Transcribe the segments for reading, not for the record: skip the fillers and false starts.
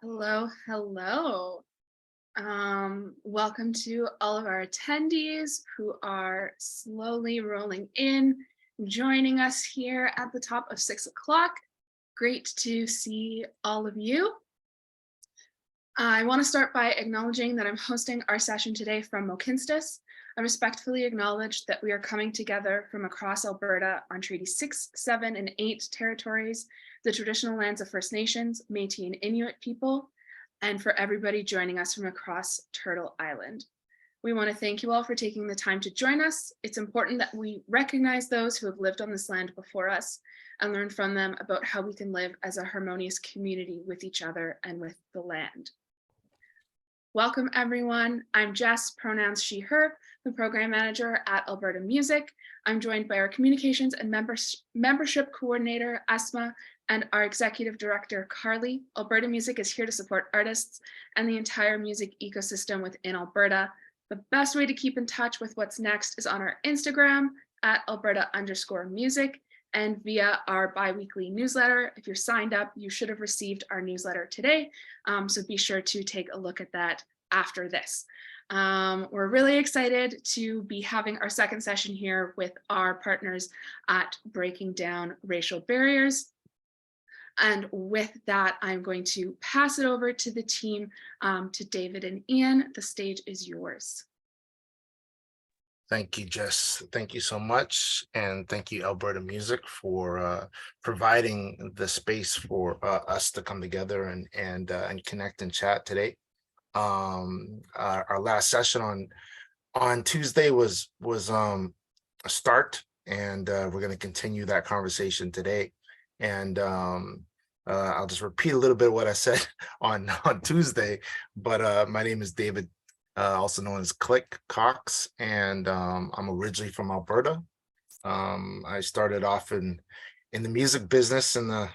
Hello, hello. Welcome to all of our attendees who are slowly rolling in, joining us here at the top of 6 o'clock. Great to see all of you. I want to start by acknowledging that I'm hosting our session today from Mohkinstsis. I respectfully acknowledge that we are coming together from across Alberta on Treaty 6, 7, and 8 territories, the traditional lands of First Nations, Métis, and Inuit people, and for everybody joining us from across Turtle Island. We want to thank you all for taking the time to join us. It's important that we recognize those who have lived on this land before us and learn from them about how we can live as a harmonious community with each other and with the land. Welcome everyone. I'm Jess, pronouns she, her, the program manager at Alberta Music. I'm joined by our communications and membership coordinator, Asma, and our executive director, Carly. Alberta Music is here to support artists and the entire music ecosystem within Alberta. The best way to keep in touch with what's next is on our Instagram at Alberta_music and via our bi-weekly newsletter. If you're signed up, you should have received our newsletter today. So be sure to take a look at that after this. We're really excited to be having our second session here with our partners at Breaking Down Racial Barriers. And with that, I'm going to pass it over to the team, to David and Ian. The stage is yours. Thank you, Jess. Thank you so much. And thank you, Alberta Music, for providing the space for us to come together and connect and chat today. Our last session on Tuesday was a start, and we're going to continue that conversation today. And I'll just repeat a little bit of what I said on Tuesday, but my name is David, also known as Click Cox, and I'm originally from Alberta. I started off in the music business in the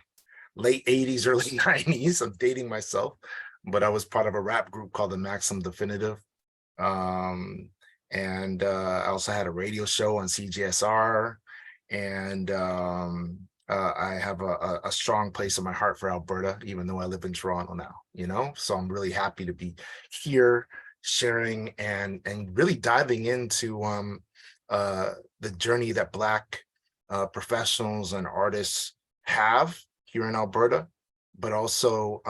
late 80s, early 90s. I'm dating myself, but I was part of a rap group called the Maxim Definitive. And I also had a radio show on CJSR, and I have a strong place in my heart for Alberta, even though I live in Toronto now, so I'm really happy to be here sharing and really diving into the journey that Black professionals and artists have here in Alberta, but also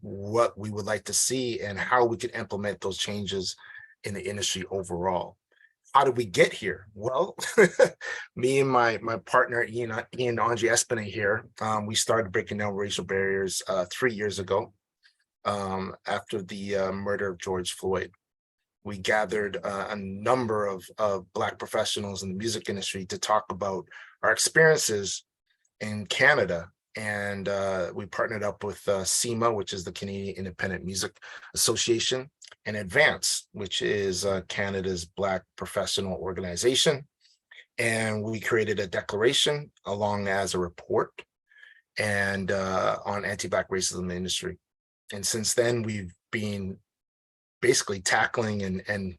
what we would like to see and how we could implement those changes in the industry overall. How did we get here? Well, me and my partner, Ian Andre Espinay here, we started Breaking Down Racial Barriers 3 years ago after the murder of George Floyd. We gathered a number of Black professionals in the music industry to talk about our experiences in Canada. And we partnered up with CIMA, which is the Canadian Independent Music Association, and Advance, which is Canada's Black professional organization. And we created a declaration along as a report and on anti-Black racism in the industry. And since then, we've been basically tackling and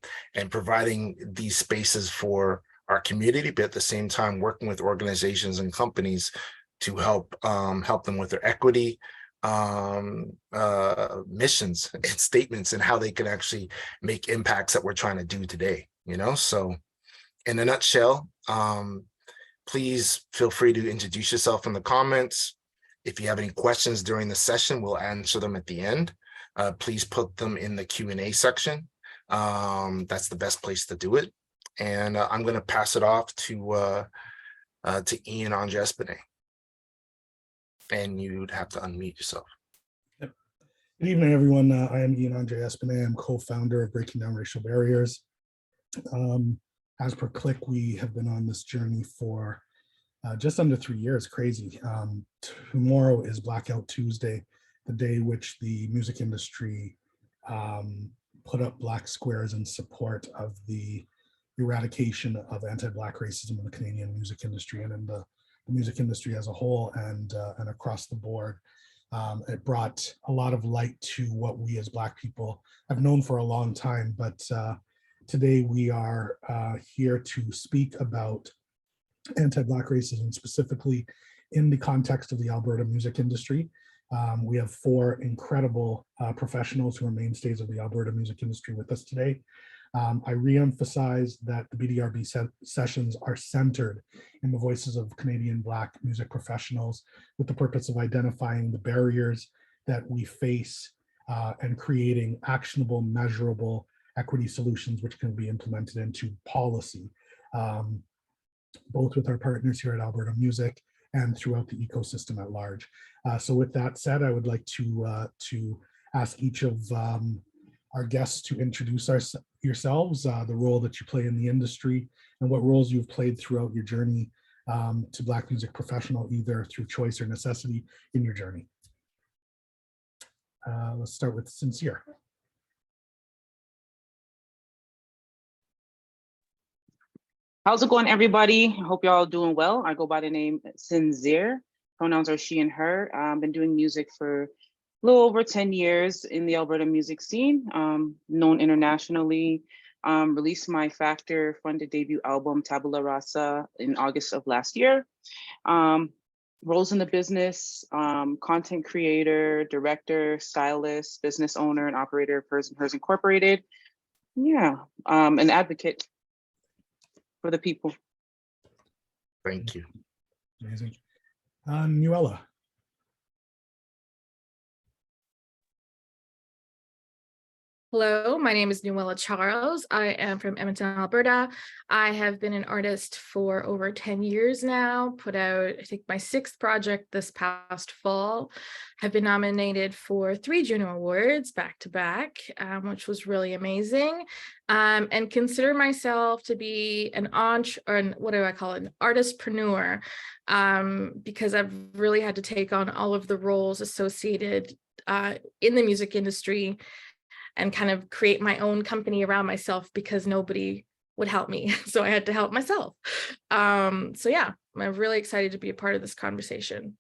providing these spaces for our community, but at the same time working with organizations and companies to help them with their equity missions and statements and how they can actually make impacts that we're trying to do today. So in a nutshell, please feel free to introduce yourself in the comments. If you have any questions during the session, we'll answer them at the end. Please put them in the Q&A section. That's the best place to do it. And I'm going to pass it off to Ian Andre Espinay. And you'd have to unmute yourself. Yep. Good evening, everyone. I am Ian Andre Espinay. I'm co-founder of Breaking Down Racial Barriers. As per Click, we have been on this journey for just under 3 years. Crazy. Tomorrow is Blackout Tuesday, the day which the music industry put up black squares in support of the eradication of anti-Black racism in the Canadian music industry and in the music industry as a whole and across the board. It brought a lot of light to what we as Black people have known for a long time, but today we are here to speak about anti-Black racism, specifically in the context of the Alberta music industry. We have four incredible professionals who are mainstays of the Alberta music industry with us today. I reemphasize that the BDRB sessions are centered in the voices of Canadian Black music professionals with the purpose of identifying the barriers that we face and creating actionable, measurable equity solutions which can be implemented into policy, both with our partners here at Alberta Music and throughout the ecosystem at large. So with that said, I would like to ask each of our guests to introduce yourselves, the role that you play in the industry, and what roles you've played throughout your journey to Black music professional, either through choice or necessity in your journey. Let's start with Sincere. How's it going, everybody? I hope y'all all doing well. I go by the name Sincere. Pronouns are she and her. I've been doing music for a little over 10 years in the Alberta music scene, known internationally. Released my Factor-funded debut album, Tabula Rasa, in August of last year. Roles in the business, content creator, director, stylist, business owner, and operator of Hers Incorporated. Yeah, an advocate for the people. Thank you. Amazing. Nuella. Hello, my name is Nuella Charles. I am from Edmonton, Alberta. I have been an artist for over 10 years now, put out, I think, my 6th project this past fall. Have been nominated for 3 Juno Awards back to back, which was really amazing. And consider myself to be an what do I call it, an artistpreneur, because I've really had to take on all of the roles associated in the music industry and kind of create my own company around myself because nobody would help me. So I had to help myself. So yeah, I'm really excited to be a part of this conversation.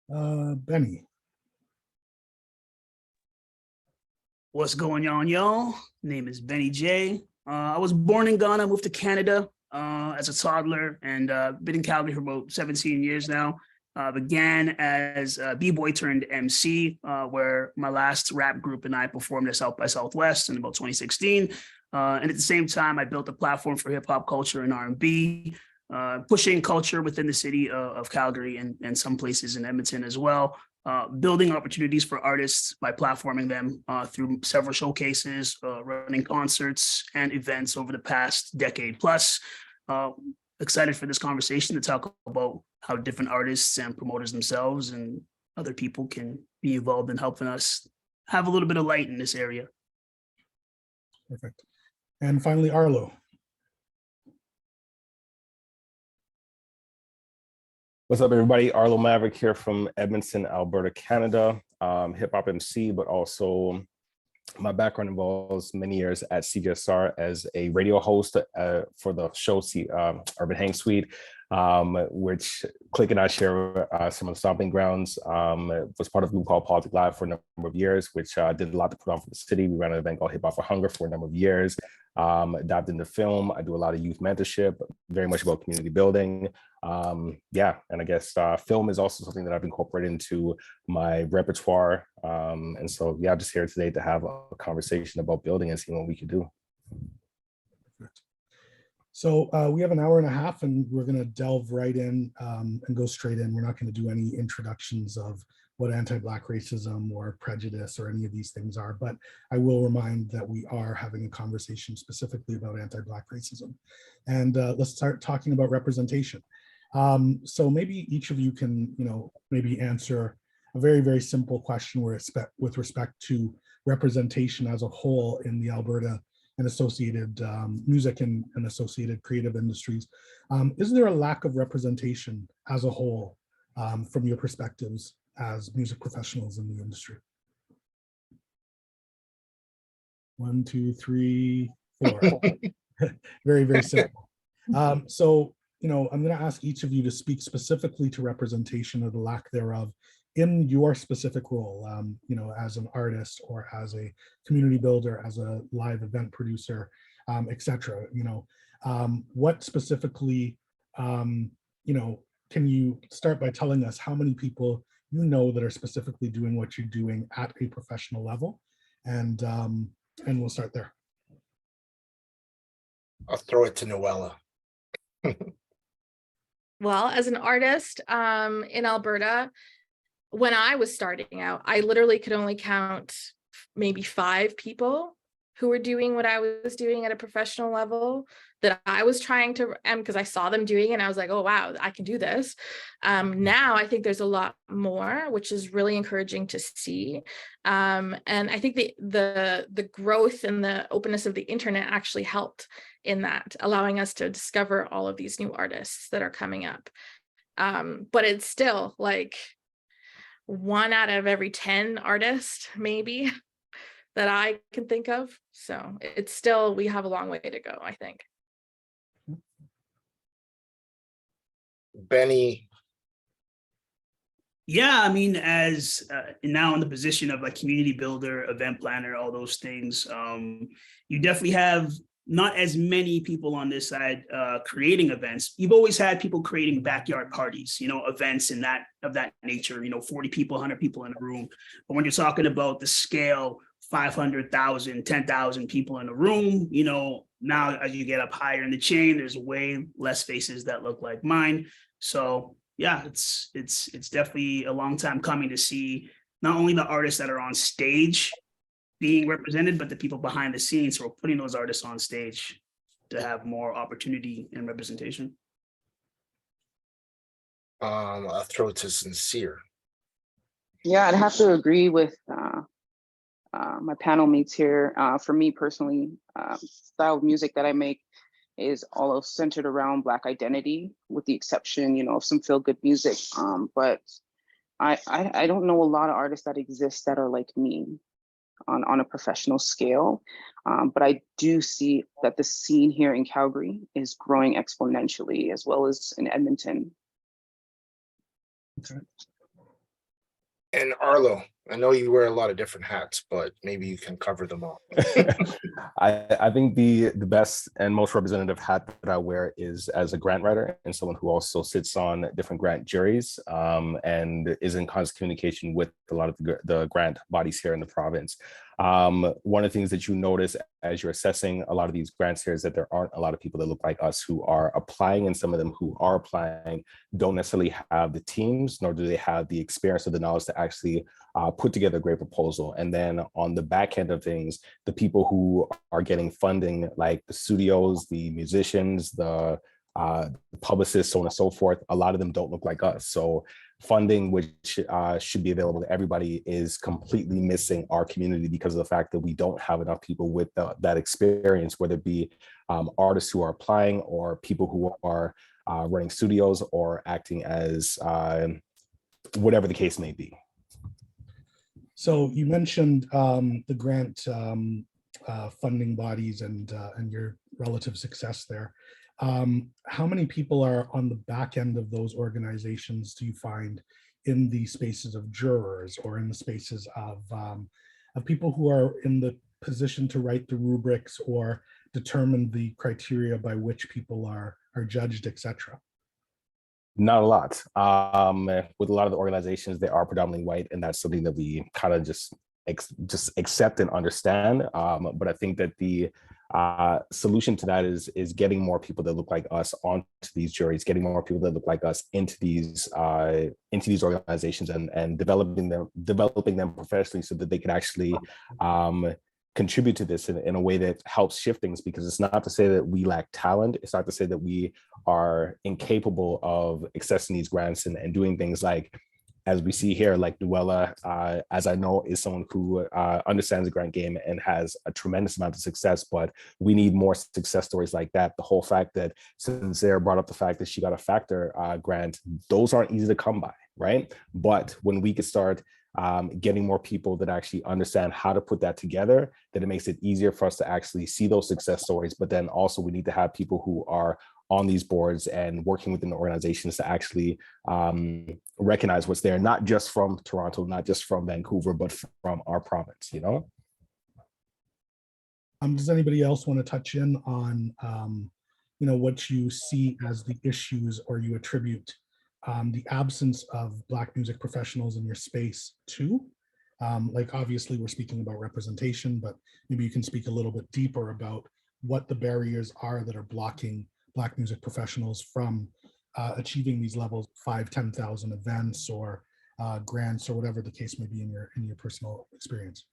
Benny. What's going on, y'all? Name is Benny J. I was born in Ghana, moved to Canada as a toddler, and been in Calgary for about 17 years now. Began as a b-boy turned MC, where my last rap group and I performed at South by Southwest in about 2016. And at the same time, I built a platform for hip hop culture and R&B, pushing culture within the city of Calgary and some places in Edmonton as well. Building opportunities for artists by platforming them through several showcases, running concerts and events over the past decade plus. Excited for this conversation to talk about how different artists and promoters themselves and other people can be involved in helping us have a little bit of light in this area. Perfect. And finally, Arlo. What's up, everybody? Arlo Maverick here from Edmonton, Alberta, Canada. Hip hop MC, but also my background involves many years at CJSR as a radio host for the show Urban Hang Suite, which Click and I share some of the stomping grounds. Was part of a group called Politics Live for a number of years, which did a lot to put on for the city. We ran an event called Hip Hop for Hunger for a number of years. Adapted into film. I do a lot of youth mentorship, very much about community building. Yeah, and I guess film is also something that I've incorporated into my repertoire. And so, yeah, I'm just here today to have a conversation about building and seeing what we can do. So we have an hour and a half and we're going to delve right in and go straight in. We're not going to do any introductions of what anti-Black racism or prejudice or any of these things are, but I will remind that we are having a conversation specifically about anti-Black racism. And let's start talking about representation. So maybe each of you can, maybe answer a very, very simple question with respect to representation as a whole in the Alberta and associated music and associated creative industries. Is there a lack of representation as a whole from your perspectives as music professionals in the industry? 1, 2, 3, 4. Very, very simple. So, I'm going to ask each of you to speak specifically to representation or the lack thereof in your specific role, as an artist or as a community builder, as a live event producer, etc. What specifically, can you start by telling us how many people you know that are specifically doing what you're doing at a professional level, and we'll start there. I'll throw it to Noella. Well, as an artist in Alberta, when I was starting out, I literally could only count maybe 5 people who were doing what I was doing at a professional level that I was trying to, and because I saw them doing it, and I was like, oh, wow, I can do this. Now I think there's a lot more, which is really encouraging to see. And I think the growth and the openness of the internet actually helped in that, allowing us to discover all of these new artists that are coming up. But it's still like 1 out of every 10 artists, maybe, that I can think of. So it's still, we have a long way to go, I think. Benny. Yeah, I mean, as now in the position of a community builder, event planner, all those things, you definitely have not as many people on this side creating events. You've always had people creating backyard parties, events in that of that nature, 40 people, 100 people in a room. But when you're talking about the scale, 500,000, 10,000 people in a room, now as you get up higher in the chain, there's way less faces that look like mine. So yeah, it's definitely a long time coming to see not only the artists that are on stage being represented, but the people behind the scenes. So we're putting those artists on stage to have more opportunity and representation. I'll throw it to Sincere. Yeah, I'd have to agree with my panel mates here. For me personally, style of music that I make is all centered around Black identity, with the exception, of some feel-good music. But I don't know a lot of artists that exist that are like me on a professional scale. But I do see that the scene here in Calgary is growing exponentially, as well as in Edmonton. Okay. And Arlo, I know you wear a lot of different hats, but maybe you can cover them all. I think the best and most representative hat that I wear is as a grant writer and someone who also sits on different grant juries and is in constant communication with a lot of the grant bodies here in the province. One of the things that you notice as you're assessing a lot of these grants here is that there aren't a lot of people that look like us who are applying, and some of them who are applying don't necessarily have the teams, nor do they have the experience or the knowledge to actually put together a great proposal. And then on the back end of things, the people who are getting funding, like the studios, the musicians, the publicists, so on and so forth, a lot of them don't look like us. So funding, which should be available to everybody, is completely missing our community because of the fact that we don't have enough people with that experience, whether it be artists who are applying or people who are running studios or acting as whatever the case may be. So you mentioned the grant funding bodies and your relative success there. How many people are on the back end of those organizations do you find in the spaces of jurors, or in the spaces of people who are in the position to write the rubrics or determine the criteria by which people are judged, etc.? Not a lot. With a lot of the organizations, they are predominantly white, and that's something that we kind of just accept and understand. But I think that the solution to that is getting more people that look like us onto these juries, getting more people that look like us into these organizations, and developing them professionally so that they can actually contribute to this in a way that helps shift things. Because it's not to say that we lack talent, it's not to say that we are incapable of accessing these grants and doing things like, as we see here, like Noella, as I know, is someone who understands the grant game and has a tremendous amount of success, but we need more success stories like that. The whole fact that Sincere brought up the fact that she got a Factor grant, those aren't easy to come by, right? But when we could start getting more people that actually understand how to put that together, then it makes it easier for us to actually see those success stories. But then also we need to have people who are on these boards and working within the organizations to actually recognize what's there, not just from Toronto, not just from Vancouver, but from our province, Does anybody else want to touch in on what you see as the issues, or you attribute the absence of Black music professionals in your space too. Like obviously we're speaking about representation, but maybe you can speak a little bit deeper about what the barriers are that are blocking Black music professionals from achieving these levels, 5,000-10,000 events or grants or whatever the case may be in your personal experience.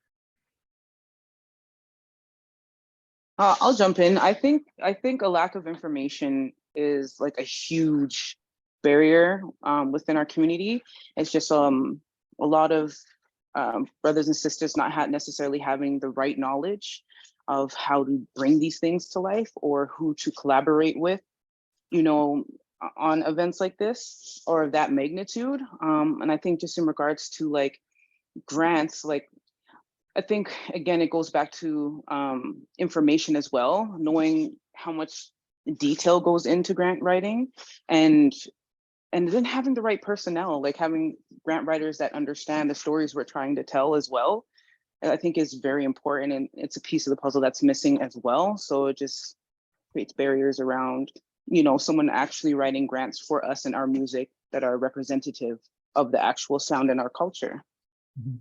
I'll jump in. I think a lack of information is like a huge barrier within our community. It's just a lot of brothers and sisters not necessarily having the right knowledge of how to bring these things to life or who to collaborate with, you know, on events like this or of that magnitude. And I think just in regards to like grants, like I think, again, it goes back to information as well, knowing how much detail goes into grant writing and then having the right personnel, like having grant writers that understand the stories we're trying to tell as well, I think is very important. And it's a piece of the puzzle that's missing as well. So it just creates barriers around, you know, someone actually writing grants for us and our music that are representative of the actual sound in our culture. Mm-hmm.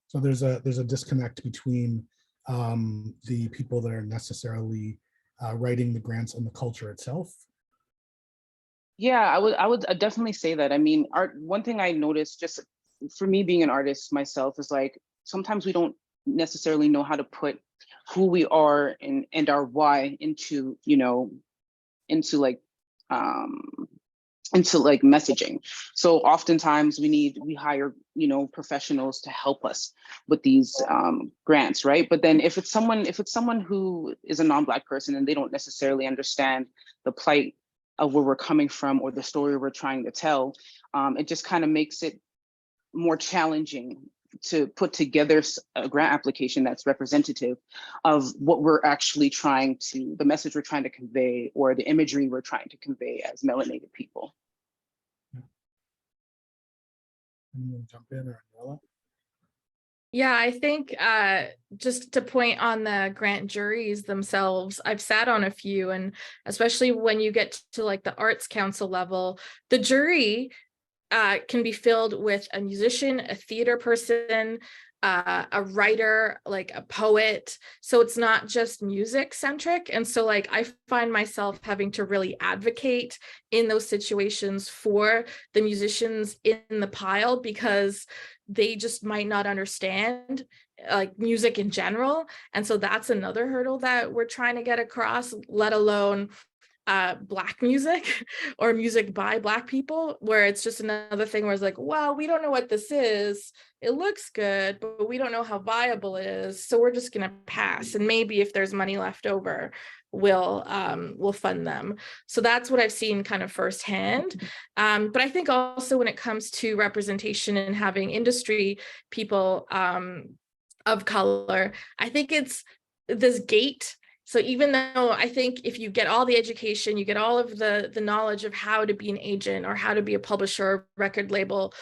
So there's a disconnect between the people that are necessarily writing the grants and the culture itself. Yeah, I would definitely say that. I mean, one thing I noticed just for me being an artist myself is like, sometimes we don't necessarily know how to put who we are and our why into, you know, into like messaging. So oftentimes we hire, you know, professionals to help us with these grants, right? But then if it's someone who is a non-Black person and they don't necessarily understand the plight of where we're coming from or the story we're trying to tell, it just kind of makes it more challenging to put together a grant application that's representative of what we're actually the message we're trying to convey or the imagery we're trying to convey as melanated people. Anyone jump in or Noella? Yeah, I think just to point on the grant juries themselves, I've sat on a few, and especially when you get to like the Arts Council level, the jury can be filled with a musician, a theater person, a writer, like a poet. So it's not just music centric. And so like I find myself having to really advocate in those situations for the musicians in the pile because they just might not understand like music in general. And so that's another hurdle that we're trying to get across, let alone Black music or music by Black people, where it's just another thing where it's like, well, we don't know what this is. It looks good, but we don't know how viable it is. So we're just gonna pass. And maybe if there's money left over, we'll fund them. So that's what I've seen kind of firsthand. But I think also when it comes to representation and having industry people of color, I think it's this gate. So even though I think if you get all the education, you get all of the knowledge of how to be an agent or how to be a publisher or record label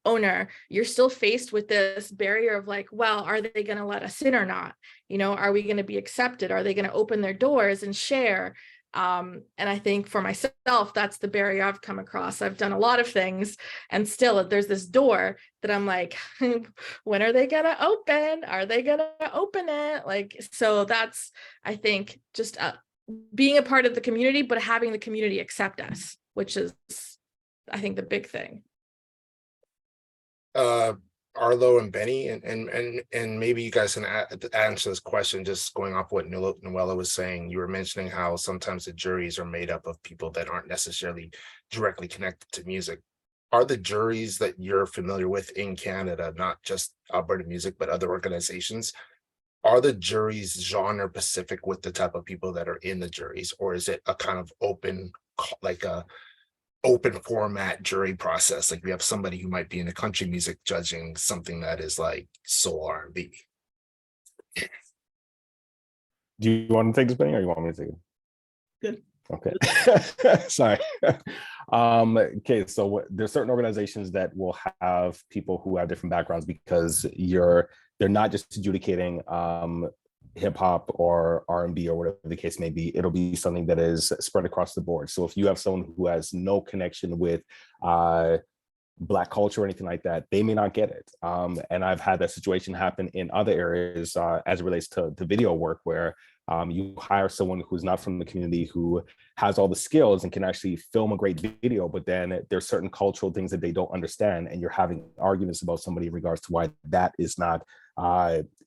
owner, you're still faced with this barrier of like, well, are they going to let us in or not? You know, are we going to be accepted? Are they going to open their doors and share? And I think for myself, that's the barrier I've come across. I've done a lot of things and still there's this door that I'm like, when are they going to open? Are they going to open it? Like, so that's, I think, just being a part of the community, but having the community accept us, which is, I think, the big thing. Arlo and Benny, and maybe you guys can answer this question just going off what Noella was saying. You were mentioning how sometimes the juries are made up of people that aren't necessarily directly connected to music. Are the juries that you're familiar with in Canada, not just Alberta Music, but other organizations, are the juries genre specific with the type of people that are in the juries, or is it a kind of open, like a open format jury process? Like we have somebody who might be in the country music judging something that is like soul R&B. Do you want to take this, Benny, or you want me to take it? Good. Okay. Sorry. Okay, so there's certain organizations that will have people who have different backgrounds because they're not just adjudicating hip hop or R&B or whatever the case may be, it'll be something that is spread across the board. So if you have someone who has no connection with Black culture or anything like that, they may not get it. And I've had that situation happen in other areas as it relates to video work, where you hire someone who's not from the community, who has all the skills and can actually film a great video, but then there's certain cultural things that they don't understand, and you're having arguments about somebody in regards to why that is not,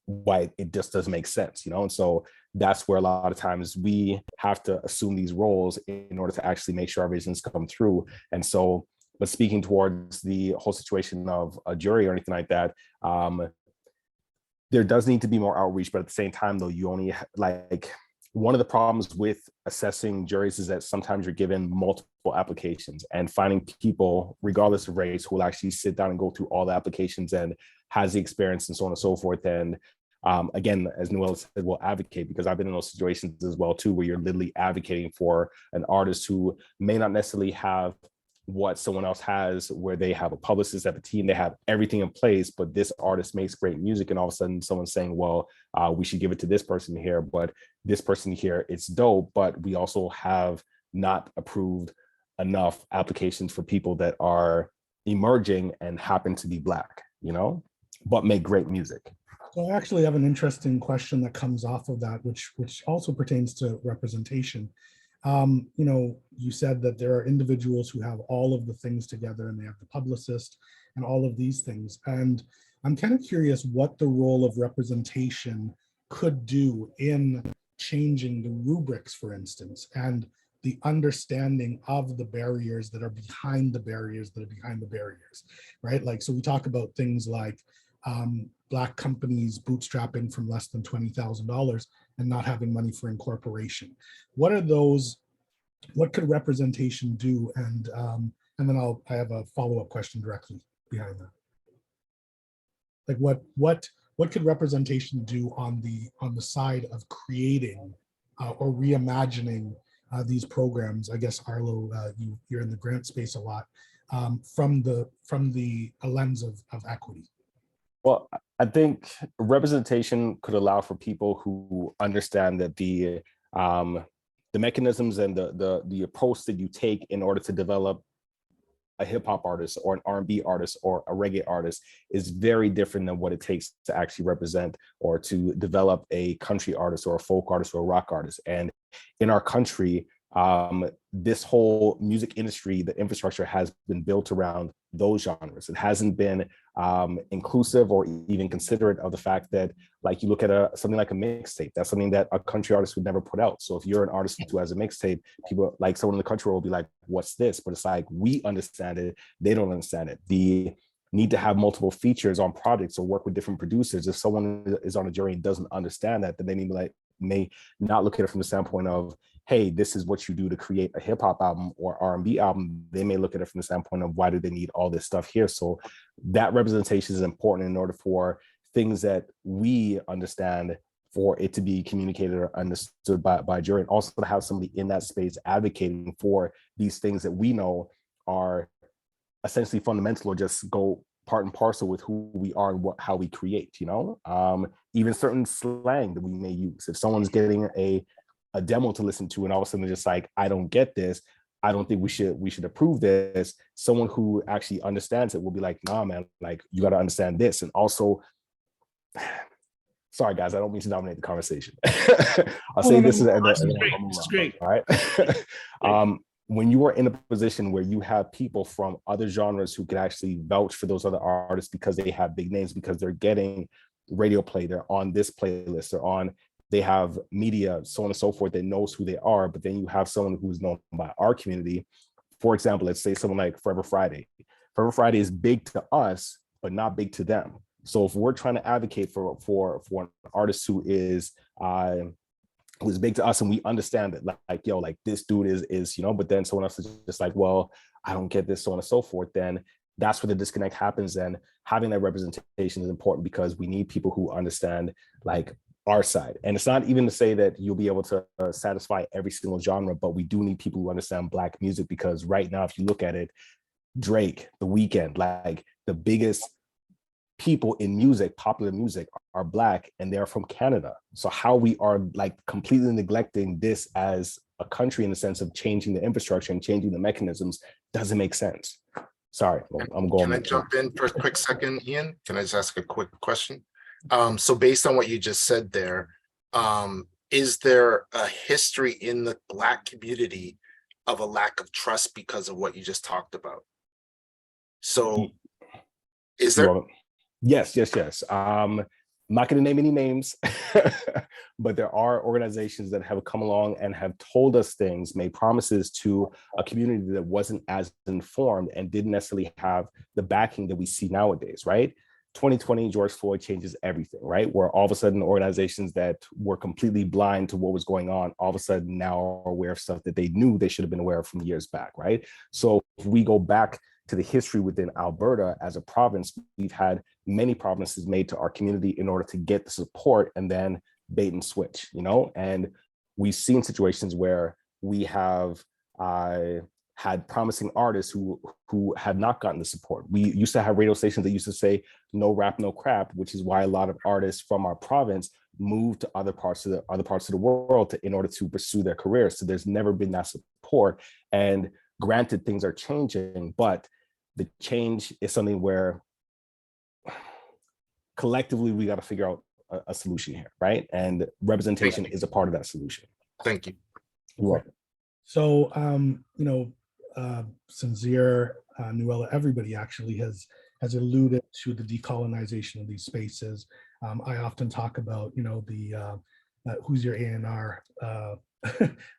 why it just doesn't make sense, you know? And so that's where a lot of times we have to assume these roles in order to actually make sure our visions come through. And so, but speaking towards the whole situation of a jury or anything like that, there does need to be more outreach, but at the same time, though, you only like, one of the problems with assessing juries is that sometimes you're given multiple applications, and finding people, regardless of race, who will actually sit down and go through all the applications and has the experience and so on and so forth. And again, as Noel said, we'll advocate, because I've been in those situations as well too, where you're literally advocating for an artist who may not necessarily have what someone else has, where they have a publicist, have a team, they have everything in place, but this artist makes great music, and all of a sudden someone's saying, well, we should give it to this person here, but this person here, it's dope, but we also have not approved enough applications for people that are emerging and happen to be Black, you know, but make great music. So I actually have an interesting question that comes off of that, which also pertains to representation. You know, you said that there are individuals who have all of the things together, and they have the publicist and all of these things. And I'm kind of curious what the role of representation could do in changing the rubrics, for instance, and the understanding of the barriers that are behind the barriers that are behind the barriers, right? Like, so we talk about things like Black companies bootstrapping from less than $20,000 and not having money for incorporation. What are those? What could representation do? And then I have a follow-up question directly behind that. Like, what could representation do on the side of creating or reimagining these programs? I guess, Arlo, you're in the grant space a lot, from the lens of equity. Well, I think representation could allow for people who understand that the mechanisms and the approach that you take in order to develop a hip hop artist or an R&B artist or a reggae artist is very different than what it takes to actually represent or to develop a country artist or a folk artist or a rock artist. And in our country, this whole music industry, the infrastructure has been built around those genres. It hasn't been inclusive or even considerate of the fact that, like, you look at something like a mixtape, that's something that a country artist would never put out. So if you're an artist who has a mixtape, people, like someone in the country will be like, what's this? But it's like, we understand it, they don't understand it. The need to have multiple features on projects or work with different producers. If someone is on a jury and doesn't understand that, then they may not look at it from the standpoint of, hey, this is what you do to create a hip hop album or R&B album. They may look at it from the standpoint of, why do they need all this stuff here? So that representation is important in order for things that we understand, for it to be communicated or understood by a jury, and also to have somebody in that space advocating for these things that we know are essentially fundamental or just go part and parcel with who we are and how we create, you know? Even certain slang that we may use. If someone's getting a demo to listen to and all of a sudden they're just like, I don't get this, I don't think we should approve this, someone who actually understands it will be like, nah, man, like, you got to understand this. And also, sorry guys, I don't mean to dominate the conversation. I'll say this is great. All right. When you are in a position where you have people from other genres who can actually vouch for those other artists because they have big names, because they're getting radio play, they're on this playlist, they have media, so on and so forth, that knows who they are. But then you have someone who's known by our community. For example, let's say someone like Forever Friday. Forever Friday is big to us, but not big to them. So if we're trying to advocate for an artist who is big to us, and we understand that, like, yo, like, this dude is, you know, but then someone else is just like, well, I don't get this, so on and so forth, then that's where the disconnect happens. And having that representation is important, because we need people who understand, like, our side. And it's not even to say that you'll be able to satisfy every single genre, but we do need people who understand Black music, because right now, if you look at it, Drake, The Weeknd, like, the biggest people in music, popular music, are Black and they're from Canada. So how we are like completely neglecting this as a country in the sense of changing the infrastructure and changing the mechanisms doesn't make sense. Sorry, I'm going. Can I jump in for a quick second, Ian? Can I just ask a quick question? So based on what you just said there, is there a history in the Black community of a lack of trust because of what you just talked about? So is there? Yes. I'm not going to name any names, but there are organizations that have come along and have told us things, made promises to a community that wasn't as informed and didn't necessarily have the backing that we see nowadays, right? 2020, George Floyd changes everything, right? Where all of a sudden organizations that were completely blind to what was going on, all of a sudden now are aware of stuff that they knew they should have been aware of from years back, right? So if we go back to the history within Alberta as a province, we've had many promises made to our community in order to get the support and then bait and switch, you know? And we've seen situations where we have had promising artists who have not gotten the support. We used to have radio stations that used to say no rap, no crap, which is why a lot of artists from our province moved to other parts of the world in order to pursue their careers. So there's never been that support. And granted, things are changing, but the change is something where collectively we got to figure out a solution here, right? And representation is a part of that solution. Thank you. You're welcome. So, Sincere, Nuella, everybody actually has alluded to the decolonization of these spaces. I often talk about, the who's your A&R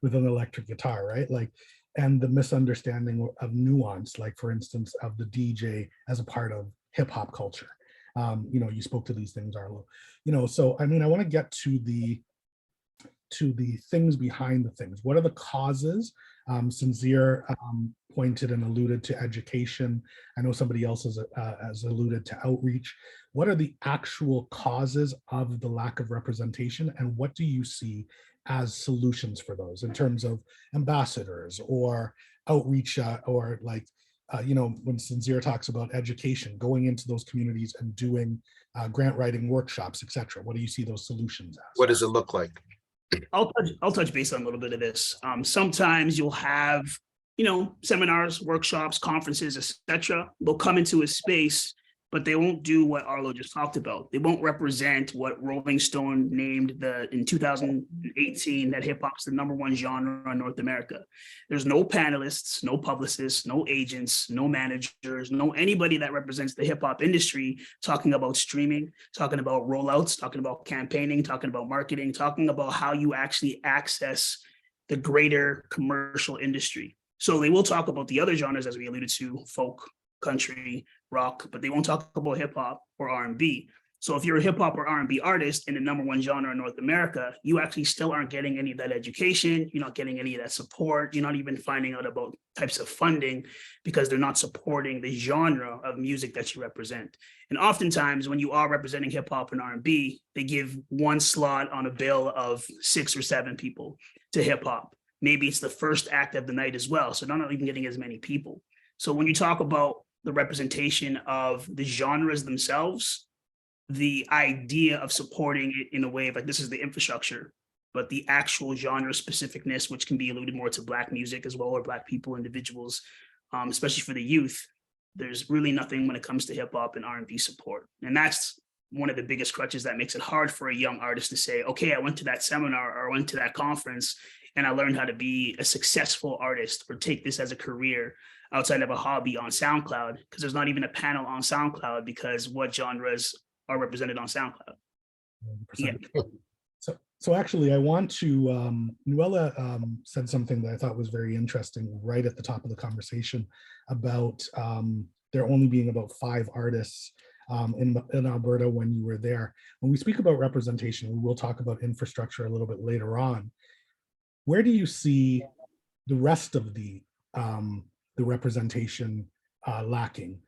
with an electric guitar, right? Like, and the misunderstanding of nuance, like for instance, of the DJ as a part of hip hop culture. You spoke to these things, Arlo. So I mean, I want to get to the things behind the things. What are the causes? Sincere pointed and alluded to education. I know somebody else has alluded to outreach. What are the actual causes of the lack of representation, and what do you see as solutions for those in terms of ambassadors or outreach or like, when Sincere talks about education, going into those communities and doing grant writing workshops, etc. What do you see those solutions as? What does it look like? I'll touch base on a little bit of this. Sometimes you'll have, seminars, workshops, conferences, etc. They'll come into a space, but they won't do what Arlo just talked about. They won't represent what Rolling Stone named in 2018 that hip hop's the #1 genre in North America. There's no panelists, no publicists, no agents, no managers, no anybody that represents the hip hop industry talking about streaming, talking about rollouts, talking about campaigning, talking about marketing, talking about how you actually access the greater commercial industry. So they will talk about the other genres, as we alluded to, folk, country, rock, but they won't talk about hip hop or R&B. So if you're a hip hop or R&B artist in the #1 genre in North America, you actually still aren't getting any of that education. You're not getting any of that support. You're not even finding out about types of funding because they're not supporting the genre of music that you represent. And oftentimes when you are representing hip hop and R&B, they give one slot on a bill of 6 or 7 people to hip hop. Maybe it's the first act of the night as well. So they're not even getting as many people. So when you talk about the representation of the genres themselves, the idea of supporting it in a way of like, this is the infrastructure, but the actual genre specificness, which can be alluded more to Black music as well, or Black people, individuals, especially for the youth, there's really nothing when it comes to hip hop and R&B support. And that's one of the biggest crutches that makes it hard for a young artist to say, okay, I went to that seminar or I went to that conference and I learned how to be a successful artist or take this as a career outside of a hobby on SoundCloud, because there's not even a panel on SoundCloud because what genres are represented on SoundCloud. Yeah. So actually, I want to, Nuella said something that I thought was very interesting right at the top of the conversation about there only being about 5 artists in Alberta when you were there. When we speak about representation, we will talk about infrastructure a little bit later on. Where do you see the rest of the representation lacking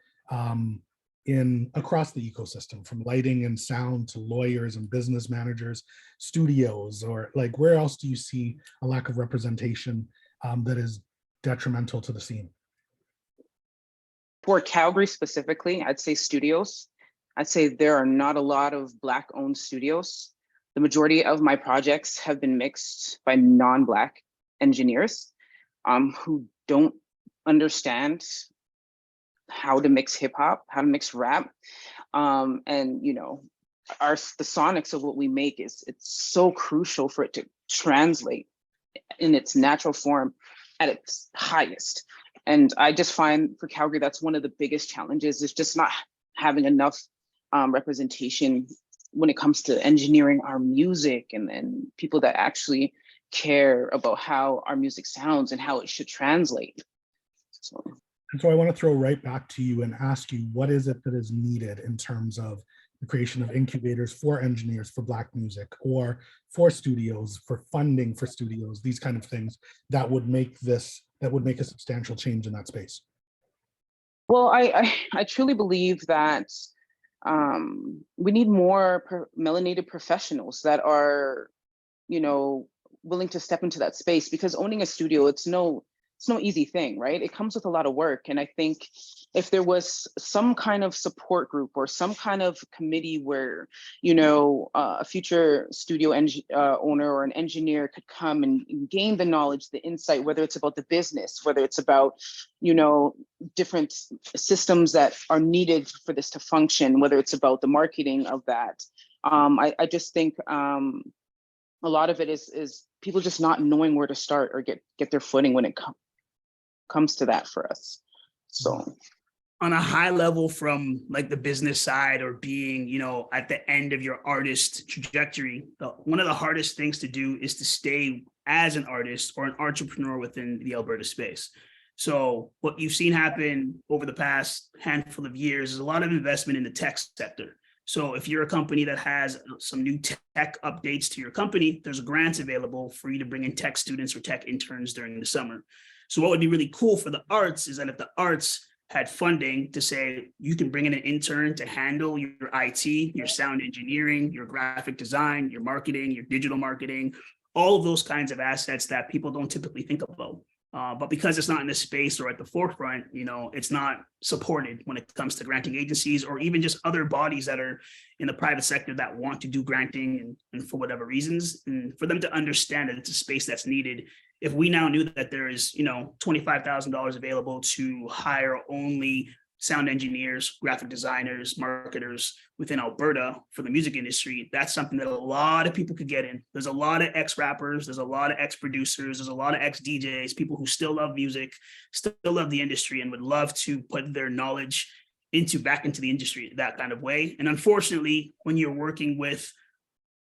across the ecosystem, from lighting and sound to lawyers and business managers, studios, or like where else do you see a lack of representation that is detrimental to the scene? For Calgary specifically, I'd say studios. I'd say there are not a lot of Black-owned studios. The majority of my projects have been mixed by non-Black engineers who don't understand how to mix hip hop, how to mix rap. And you know, the sonics of what we make it's so crucial for it to translate in its natural form at its highest. And I just find for Calgary, that's one of the biggest challenges, is just not having enough representation when it comes to engineering our music, and people that actually care about how our music sounds and how it should translate. So. And so I want to throw right back to you and ask you, what is it that is needed in terms of the creation of incubators for engineers for Black music, or for studios, for funding for studios, these kind of things that would make a substantial change in that space? Well, I truly believe that we need more melanated professionals that are, you know, willing to step into that space, because owning a studio, it's no easy thing, right? It comes with a lot of work. And I think if there was some kind of support group or some kind of committee where, you know, a future studio owner or an engineer could come and gain the knowledge, the insight, whether it's about the business, whether it's about, you know, different systems that are needed for this to function, whether it's about the marketing of that. I just think a lot of it is people just not knowing where to start or get their footing when it comes to that for us. So on a high level, from like the business side, or being, you know, at the end of your artist trajectory, one of the hardest things to do is to stay as an artist or an entrepreneur within the Alberta space. So what you've seen happen over the past handful of years is a lot of investment in the tech sector. So if you're a company that has some new tech updates to your company, there's grants available for you to bring in tech students or tech interns during the summer. So what would be really cool for the arts is that if the arts had funding to say, you can bring in an intern to handle your IT, your sound engineering, your graphic design, your marketing, your digital marketing, all of those kinds of assets that people don't typically think about. But because it's not in the space or at the forefront, you know, it's not supported when it comes to granting agencies or even just other bodies that are in the private sector that want to do granting and for whatever reasons, and for them to understand that it's a space that's needed. If we now knew that there is, you know, $25,000 available to hire only sound engineers, graphic designers, marketers within Alberta for the music industry, that's something that a lot of people could get in. There's a lot of ex-rappers, there's a lot of ex-producers, there's a lot of ex-DJs, people who still love music, still love the industry, and would love to put their knowledge back into the industry that kind of way. And unfortunately, when you're working with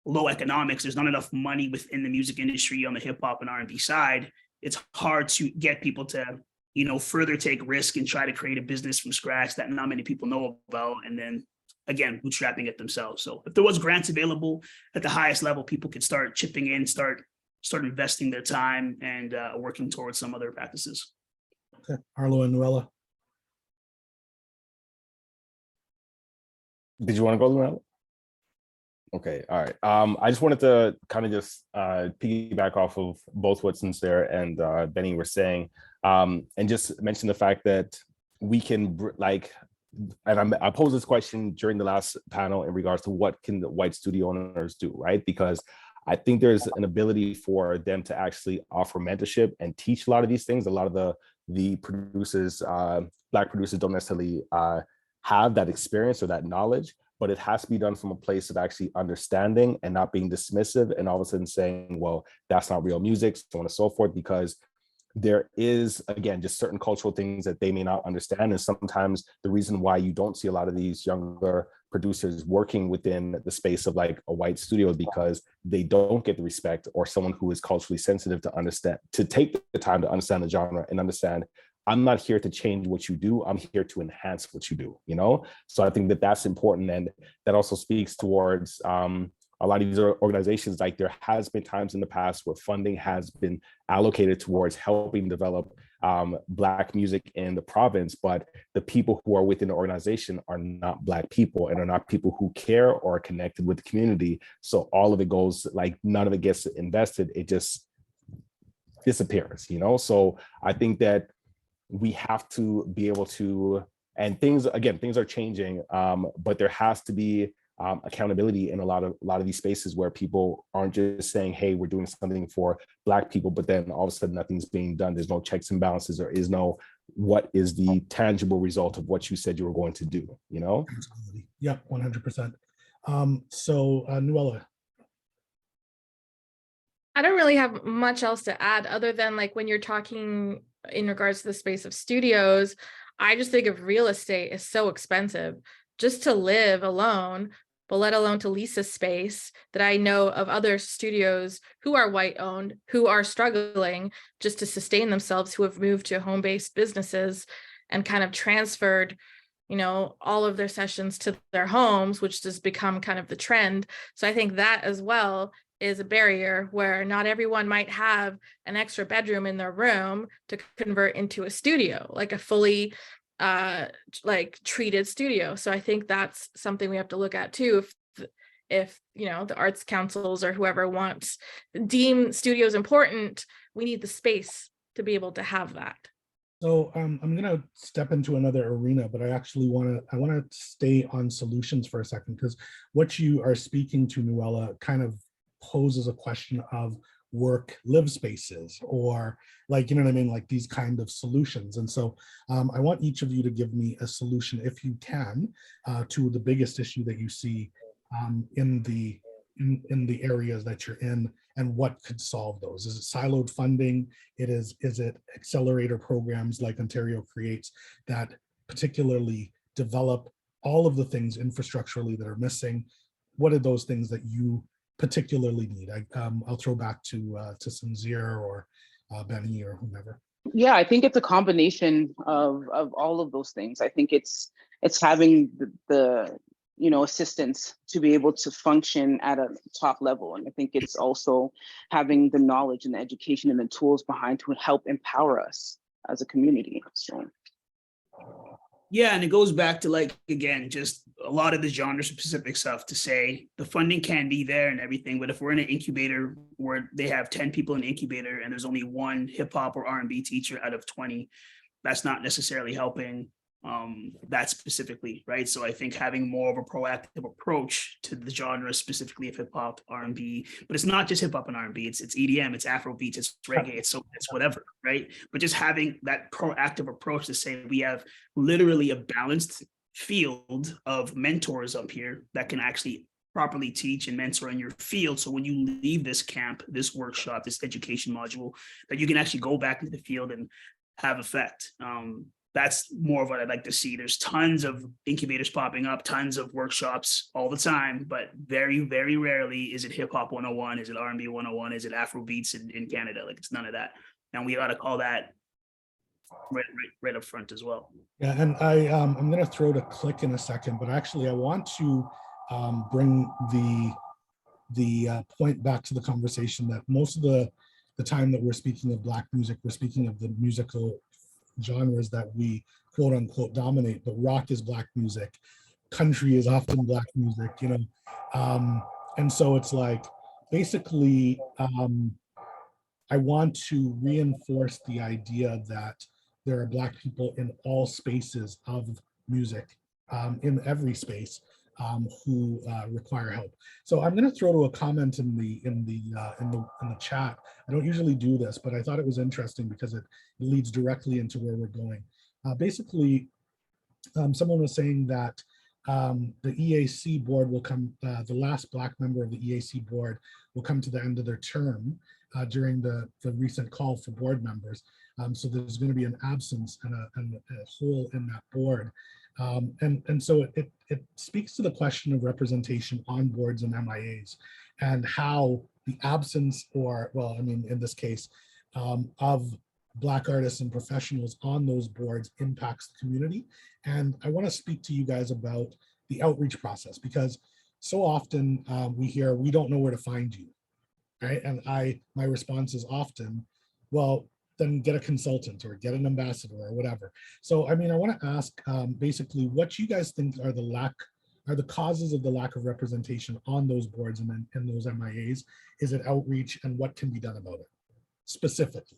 low economics, there's not enough money within the music industry on the hip hop and R&B side. It's hard to get people to, you know, further take risk and try to create a business from scratch that not many people know about, and then again bootstrapping it themselves. So if there was grants available at the highest level, people could start chipping in, start investing their time and working towards some other practices. Okay, Arlo and Noella. Did you want to go, Noella? Okay, all right. I just wanted to kind of just piggyback off of both what Sincere and Benny were saying, and just mention the fact that we can I posed this question during the last panel in regards to what can the white studio owners do, right? Because I think there's an ability for them to actually offer mentorship and teach a lot of these things. A lot of the producers, Black producers, don't necessarily have that experience or that knowledge, but it has to be done from a place of actually understanding and not being dismissive and all of a sudden saying, well, that's not real music, so on and so forth, because there is, again, just certain cultural things that they may not understand. And sometimes the reason why you don't see a lot of these younger producers working within the space of like a white studio is because they don't get the respect, or someone who is culturally sensitive to understand, to take the time to understand the genre and understand, I'm not here to change what you do, I'm here to enhance what you do, you know? So I think that that's important. And that also speaks towards a lot of these organizations. Like, there has been times in the past where funding has been allocated towards helping develop Black music in the province, but the people who are within the organization are not Black people and are not people who care or are connected with the community. So all of it goes, like, none of it gets invested, it just disappears, you know? So I think that we have to be able to And things are changing, but there has to be accountability in a lot of these spaces where people aren't just saying, hey, we're doing something for Black people, but then all of a sudden nothing's being done. There's no checks and balances. There is no, what is the tangible result of what you said you were going to do, you know? Absolutely. Yep, 100%. So Nuala. I don't really have much else to add other than like when you're talking in regards to the space of studios, I just think of real estate is so expensive just to live alone, but let alone to lease a space. That I know of other studios who are white owned, who are struggling just to sustain themselves, who have moved to home-based businesses and kind of transferred, you know, all of their sessions to their homes, which has become kind of the trend. So I think that as well is a barrier where not everyone might have an extra bedroom in their room to convert into a studio, like a fully like treated studio. So I think that's something we have to look at too. If you know, the arts councils or whoever wants deem studios important, we need the space to be able to have that. So I'm going to step into another arena, but I actually want to stay on solutions for a second, because what you are speaking to, Nuala, kind of poses a question of work live spaces, or like, you know what I mean, like these kind of solutions. And so I want each of you to give me a solution, if you can, to the biggest issue that you see in the areas that you're in, and what could solve those. Is it siloed funding? Is it accelerator programs like Ontario Creates that particularly develop all of the things infrastructurally that are missing? What are those things that you particularly need? I'll throw back to Sincere or Benny or whomever. Yeah, I think it's a combination of all of those things. I think it's having the you know, assistance to be able to function at a top level. And I think it's also having the knowledge and the education and the tools behind to help empower us as a community. So. Yeah, and it goes back to, like, again, just a lot of the genre specific stuff to say the funding can be there and everything, but if we're in an incubator where they have 10 people in the incubator and there's only one hip hop or R&B teacher out of 20, that's not necessarily helping that specifically, right? So I think having more of a proactive approach to the genre specifically of hip hop, R&B, but it's not just hip hop and R&B, it's EDM, it's Afrobeats, it's reggae, it's whatever, right? But just having that proactive approach to say we have literally a balanced field of mentors up here that can actually properly teach and mentor in your field. So when you leave this camp, this workshop, this education module, that you can actually go back into the field and have effect. That's more of what I'd like to see. There's tons of incubators popping up, tons of workshops all the time, but very, very rarely is it hip hop 101, is it R&B 101, is it Afro beats in Canada? Like, it's none of that. And we got to call that right up front as well. Yeah, and I'm going to throw to Click in a second, but actually I want to bring the point back to the conversation that most of the time that we're speaking of Black music, we're speaking of the musical genres that we quote unquote dominate, but rock is Black music, country is often Black music, you know, and so it's like basically I want to reinforce the idea that there are Black people in all spaces of music, in every space, who require help. So I'm going to throw to a comment in the chat. I don't usually do this, but I thought it was interesting because it leads directly into where we're going. Basically, someone was saying that the EAC board will come, the last Black member of the EAC board will come to the end of their term during the recent call for board members. So there's going to be an absence and a hole in that board. And so it speaks to the question of representation on boards and MIAs, and how the absence, or, well, I mean, in this case, of Black artists and professionals on those boards impacts the community. And I want to speak to you guys about the outreach process, because so often we hear, we don't know where to find you, right? And my response is often, well, then get a consultant or get an ambassador or whatever. So, I mean, I want to ask basically what you guys think are the causes of the lack of representation on those boards and in those MIAs. Is it outreach, and what can be done about it specifically?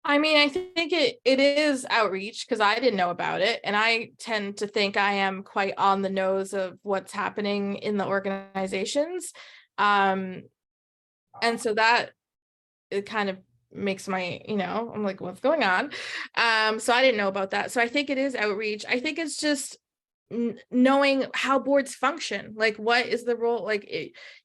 I mean, I think it is outreach because I didn't know about it. And I tend to think I am quite on the nose of what's happening in the organizations. And so that it kind of makes my, I'm like, what's going on? So I didn't know about that. So I think it is outreach. I think it's just knowing how boards function, like what is the role, like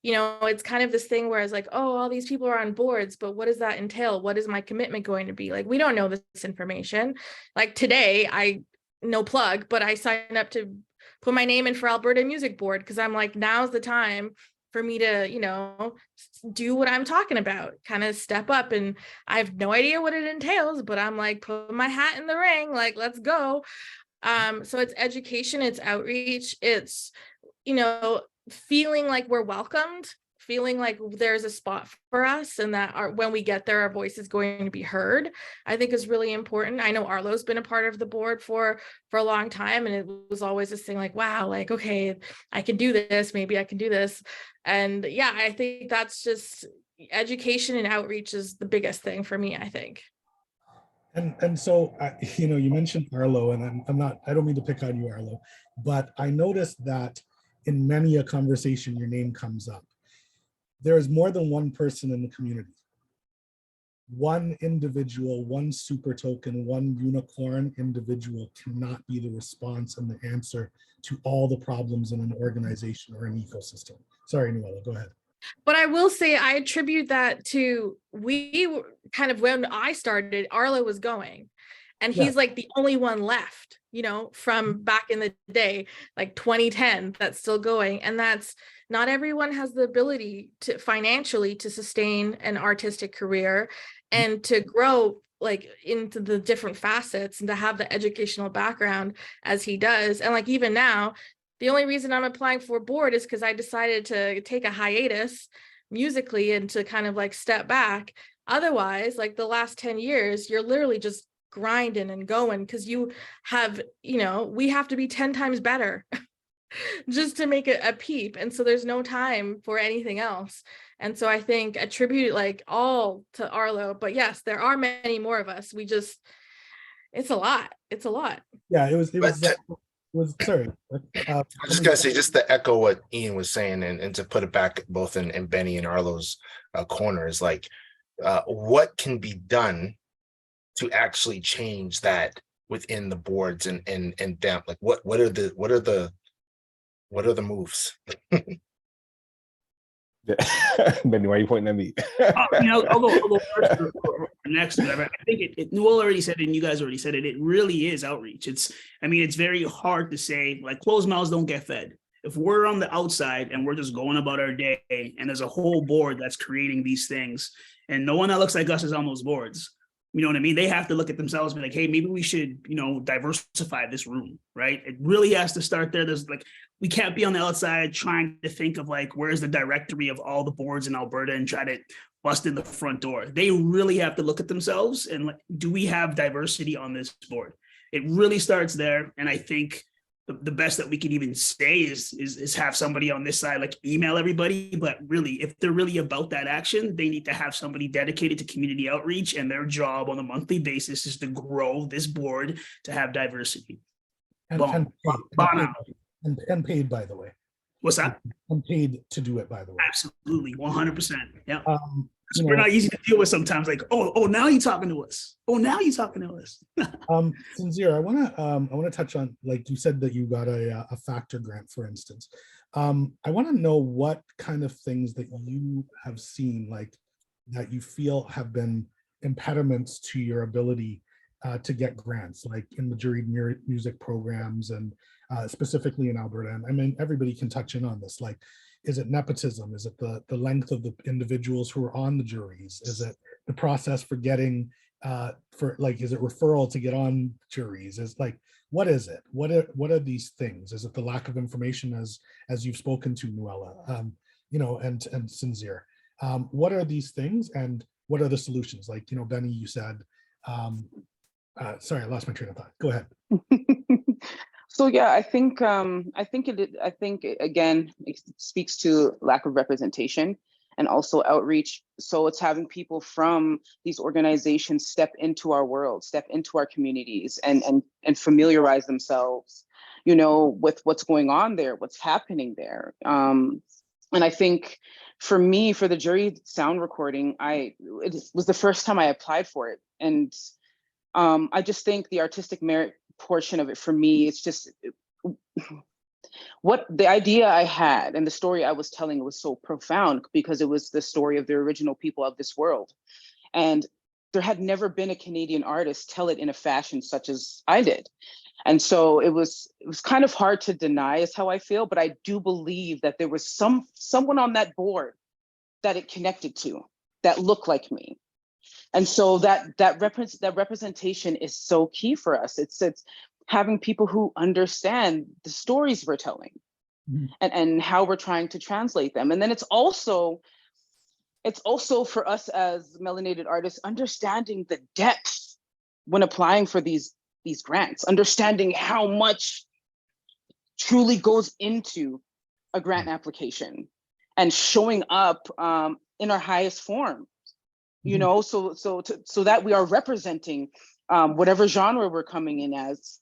it's kind of this thing where it's like, oh, all these people are on boards, but what does that entail? What is my commitment going to be? Like, we don't know this information. Like today, I no plug, but I signed up to put my name in for Alberta Music Board because I'm like, now's the time for me to do what I'm talking about, kind of step up. And I have no idea what it entails, but I'm like, put my hat in the ring, like, let's go. So it's education, it's outreach, it's, feeling like we're welcomed, feeling like there's a spot for us and that when we get there, our voice is going to be heard, I think is really important. I know Arlo's been a part of the board for a long time. And it was always this thing like, wow, like, okay, I can do this, maybe I can do this. And yeah, I think that's just education and outreach is the biggest thing for me, I think. And so, you mentioned Arlo, and I don't mean to pick on you, Arlo, but I noticed that in many a conversation, your name comes up. There is more than one person in the community. One individual, one super token, one unicorn individual cannot be the response and the answer to all the problems in an organization or an ecosystem. Sorry, Noella, go ahead. But I will say I attribute that to kind of when I started, Arlo was going and he's like the only one left, from back in the day, like 2010, that's still going. And that's not everyone has the ability to financially to sustain an artistic career and to grow like into the different facets and to have the educational background as he does. And like even now, the only reason I'm applying for a board is because I decided to take a hiatus musically and to kind of like step back. Otherwise, like the last 10 years, you're literally just grinding and going because you have, we have to be 10 times better just to make it a peep. And so there's no time for anything else. And so I think attribute like all to Arlo, but yes, there are many more of us. It's a lot. It's a lot. Yeah, it was sorry. I was just gonna say, just to echo what Ian was saying, and to put it back both in Benny and Arlo's corners, like what can be done to actually change that within the boards and them? Like what are the moves? Benny, why are you pointing at me? I'll go first or next. I think Noel already said it, and you guys already said it. It really is outreach. It's very hard to say, like, closed mouths don't get fed. If we're on the outside and we're just going about our day, and there's a whole board that's creating these things, and no one that looks like us is on those boards, you know what I mean? They have to look at themselves and be like, hey, maybe we should, diversify this room, right? It really has to start there. There's like, we can't be on the outside trying to think of like, where's the directory of all the boards in Alberta and try to bust in the front door. They really have to look at themselves and like, do we have diversity on this board? It really starts there. And I think the best that we can even say is have somebody on this side, like email everybody. But really, if they're really about that action, they need to have somebody dedicated to community outreach, and their job on a monthly basis is to grow this board to have diversity. And paid, by the way. What's that? And paid to do it, by the way. Absolutely, 100%. Yeah. We're not easy to deal with sometimes. Like, oh, now you're talking to us. Oh, now you're talking to us. Sincere, I want to touch on, like you said that you got a factor grant, for instance. I want to know what kind of things that you have seen, like that you feel have been impediments to your ability to get grants, like in the juried music programs and specifically in Alberta. And I mean, everybody can touch in on this. Like, is it nepotism? Is it the length of the individuals who are on the juries? Is it the process for getting is it referral to get on juries? Is like, what is it? What are these things? Is it the lack of information as you've spoken to, Noella, and Sincere? What are these things and what are the solutions? Like, Benny, you said, sorry, I lost my train of thought. Go ahead. So yeah, I think again, it speaks to lack of representation. and also outreach. So it's having people from these organizations step into our world, step into our communities, and familiarize themselves, you know, with what's going on there, what's happening there. And I think for me, for the jury sound recording, it was the first time I applied for it. And I just think the artistic merit portion of it for me, it's just what the idea I had and the story I was telling was so profound because it was the story of the original people of this world. And there had never been a Canadian artist tell it in a fashion such as I did. And so it was kind of hard to deny is how I feel, but I do believe that there was someone on that board that it connected to that looked like me. And so that representation is so key for us. It's having people who understand the stories we're telling and how we're trying to translate them. And then it's also for us as melanated artists, understanding the depth when applying for these grants, understanding how much truly goes into a grant application and showing up in our highest form, you know, so that we are representing whatever genre we're coming in as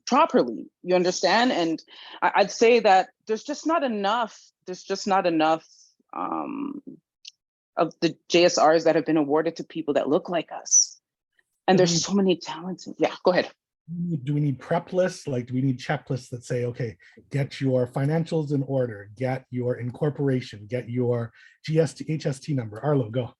properly, you understand? And I'd say that there's just not enough of the JSRs that have been awarded to people that look like us. And there's so many talented, yeah, go ahead. Do we need prep lists? Like, do we need checklists that say, okay, get your financials in order, get your incorporation, get your HST number? Arlo, go.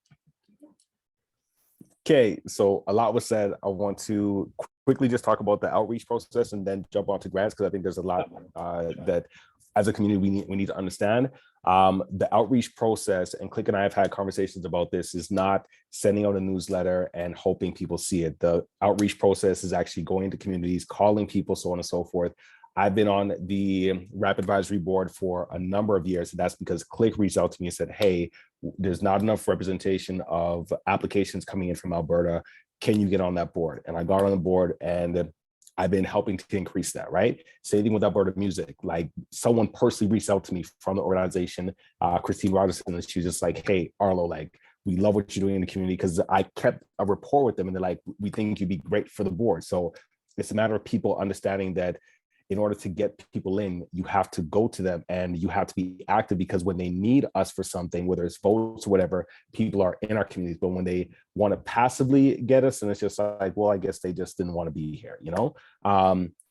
Okay, so a lot was said. I want to quickly just talk about the outreach process and then jump onto grants because I think there's a lot that as a community we need to understand. The outreach process, and Click and I have had conversations about this, is not sending out a newsletter and hoping people see it. The outreach process is actually going into communities, calling people, so on and so forth. I've been on the RAP advisory board for a number of years. And that's because Click reached out to me and said, hey, there's not enough representation of applications coming in from Alberta. Can you get on that board? And I got on the board and I've been helping to increase that, right? Same thing with Alberta Music. Like someone personally reached out to me from the organization, Christine Rogerson, and she was just like, hey, Arlo, like, we love what you're doing in the community, because I kept a rapport with them and they're like, we think you'd be great for the board. So it's a matter of people understanding that in order to get people in, you have to go to them and you have to be active, because when they need us for something, whether it's votes or whatever, people are in our communities. But when they want to passively get us, and it's just like, well, I guess they just didn't want to be here, you know?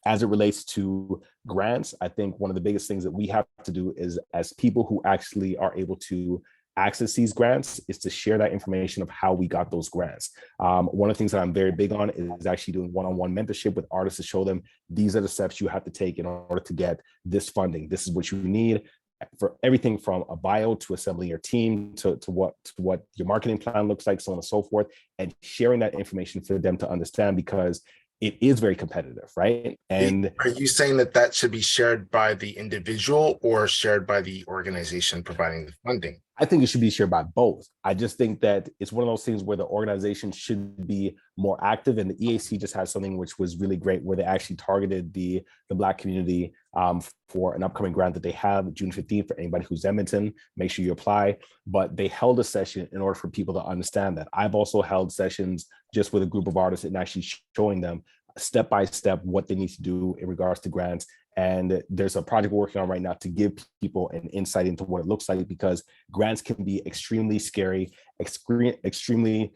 As it relates to grants, I think one of the biggest things that we have to do is, as people who actually are able to access these grants, is to share that information of how we got those grants. One of the things that I'm very big on is actually doing one-on-one mentorship with artists to show them these are the steps you have to take in order to get this funding. This is what you need for everything from a bio to assembling your team to what your marketing plan looks like, so on and so forth, and sharing that information for them to understand, because it is very competitive, right? And are you saying that that should be shared by the individual or shared by the organization providing the funding? I think it should be shared by both. I just think that it's one of those things where the organization should be more active, and the EAC just has something which was really great, where they actually targeted the Black community for an upcoming grant that they have June 15th for anybody who's Edmonton. Make sure you apply. But they held a session in order for people to understand that. I've also held sessions just with a group of artists and actually showing them step by step what they need to do in regards to grants. And there's a project we're working on right now to give people an insight into what it looks like, because grants can be extremely scary, extremely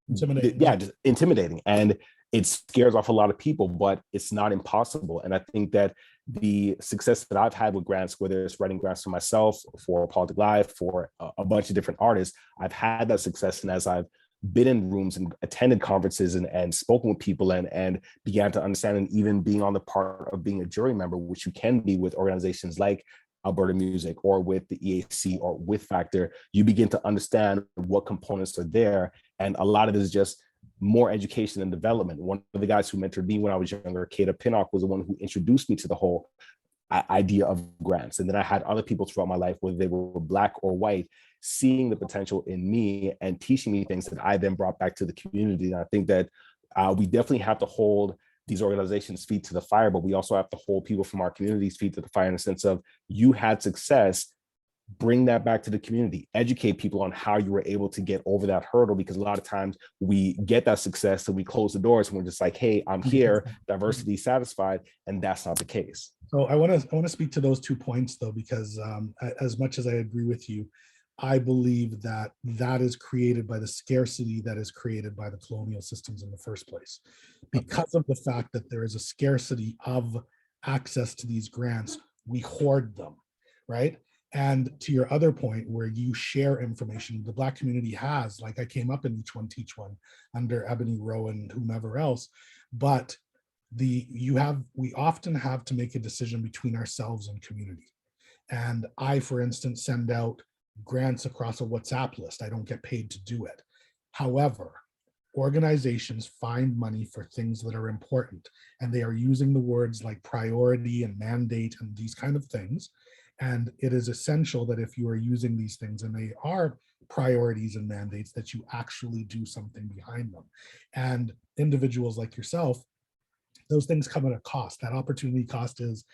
intimidating. Yeah, just intimidating. And it scares off a lot of people, but it's not impossible. And I think that the success that I've had with grants, whether it's writing grants for myself, for Politics Live, for a bunch of different artists, I've had that success. And as I've been in rooms and attended conferences and spoken with people and began to understand, and even being on the part of being a jury member, which you can be with organizations like Alberta Music or with the EAC or with Factor, you begin to understand what components are there. And a lot of it is just more education and development. One of the guys who mentored me when I was younger, Kata Pinnock, was the one who introduced me to the whole idea of grants. And then I had other people throughout my life, whether they were Black or white, seeing the potential in me and teaching me things that I then brought back to the community. And I think that we definitely have to hold these organizations' feet to the fire, but we also have to hold people from our communities' feet to the fire, in the sense of, you had success, bring that back to the community, educate people on how you were able to get over that hurdle, because a lot of times we get that success and we close the doors and we're just like, hey, I'm here, diversity satisfied, and that's not the case. So I want to speak to those 2 points though, because as much as I agree with you, I believe that that is created by the scarcity that is created by the colonial systems in the first place. Because of the fact that there is a scarcity of access to these grants, we hoard them, right? And to your other point, where you share information, the Black community has, like I came up in Each One Teach One under Ebony Rowe and whomever else, but we often have to make a decision between ourselves and community. And I, for instance, send out grants across a WhatsApp list. I don't get paid to do it. However, organizations find money for things that are important, and they are using the words like priority and mandate and these kind of things. And it is essential that if you are using these things and they are priorities and mandates, that you actually do something behind them. And individuals like yourself, those things come at a cost. That opportunity cost is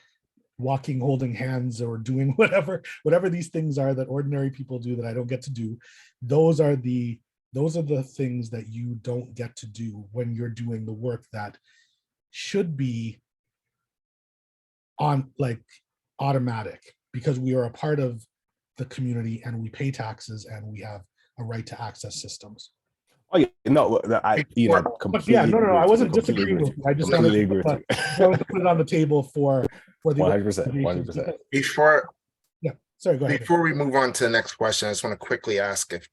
walking, holding hands, or doing whatever these things are that ordinary people do that I don't get to do. Those are the things that you don't get to do when you're doing the work that should be on like automatic, because we are a part of the community and we pay taxes and we have a right to access systems. Oh yeah, no, But yeah, no, I wasn't disagreeing with you. I just wanted completely to agree with you. put it on the table for the 100%, 100%. Before Sorry, go ahead. Before we move on to the next question, I just want to quickly ask if